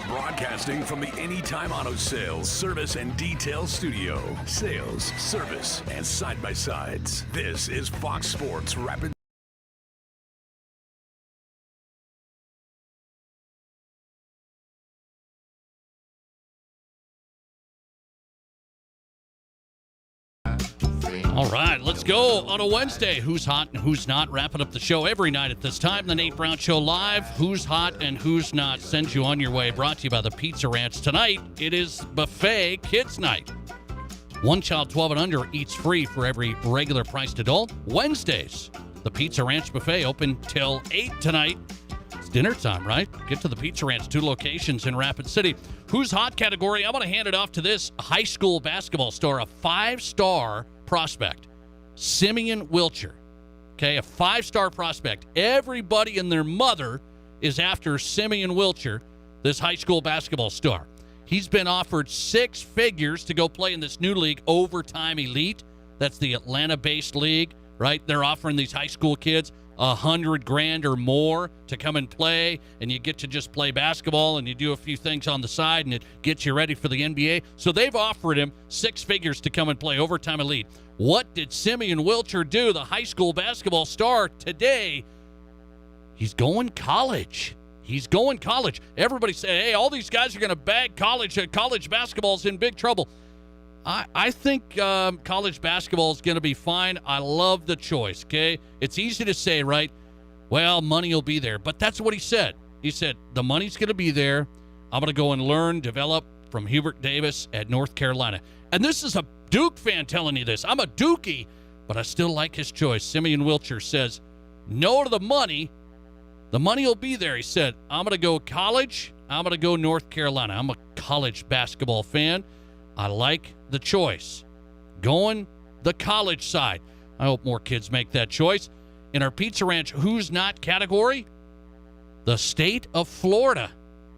Broadcasting from the Anytime Auto Sales, Service, and Detail Studio. Sales, service, and side-by-sides. This is Fox Sports Rapid. All right, let's go on a Wednesday. Who's hot and who's not? Wrapping up the show every night at this time. The Nate Brown Show live. Who's hot and who's not sends you on your way. Brought to you by the Pizza Ranch. Tonight, it is Buffet Kids Night. One child 12 and under eats free for every regular priced adult. Wednesdays, the Pizza Ranch Buffet open till 8 tonight. It's dinner time, right? Get to the Pizza Ranch, 2 locations in Rapid City. Who's hot category? I want to hand it off to this high school basketball star, a 5-star prospect, Simeon Wilcher. Okay, a 5-star prospect. Everybody and their mother is after Simeon Wilcher, this high school basketball star. He's been offered 6 figures to go play in this new league, Overtime Elite. That's the Atlanta-based league, right? They're offering these high school kids $100,000 or more to come and play, and you get to just play basketball, and you do a few things on the side, and it gets you ready for the NBA. So they've offered him 6 figures to come and play Overtime Elite. What did Simeon Wilcher do, the high school basketball star, today? He's going college. He's going college. Everybody say, hey, all these guys are going to bag college. College basketball's in big trouble. I think college basketball is going to be fine. I love the choice, okay? It's easy to say, right? Well, money will be there. But that's what he said. He said, the money's going to be there. I'm going to go and learn, develop from Hubert Davis at North Carolina. And this is a Duke fan telling you this. I'm a Dookie, but I still like his choice. Simeon Wilcher says, no to the money. The money will be there. He said, I'm going to go college. I'm going to go North Carolina. I'm a college basketball fan. I like the choice. Going the college side. I hope more kids make that choice. In our Pizza Ranch Who's Not category, the state of Florida.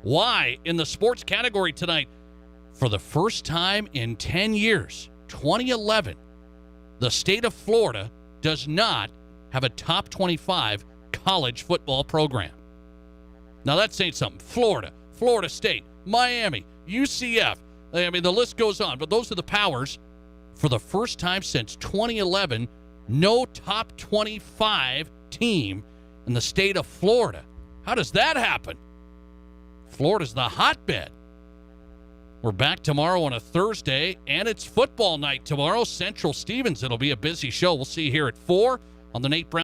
Why? In the sports category tonight, for the first time in 10 years, 2011, the state of Florida does not have a top 25 college football program. Now that's saying something. Florida, Florida State, Miami, UCF. I mean, the list goes on, but those are the powers. For the first time since 2011, no top 25 team in the state of Florida. How does that happen? Florida's the hotbed. We're back tomorrow on a Thursday, and it's football night tomorrow. Central Stevens, it'll be a busy show. We'll see you here at 4 on the Nate Brown.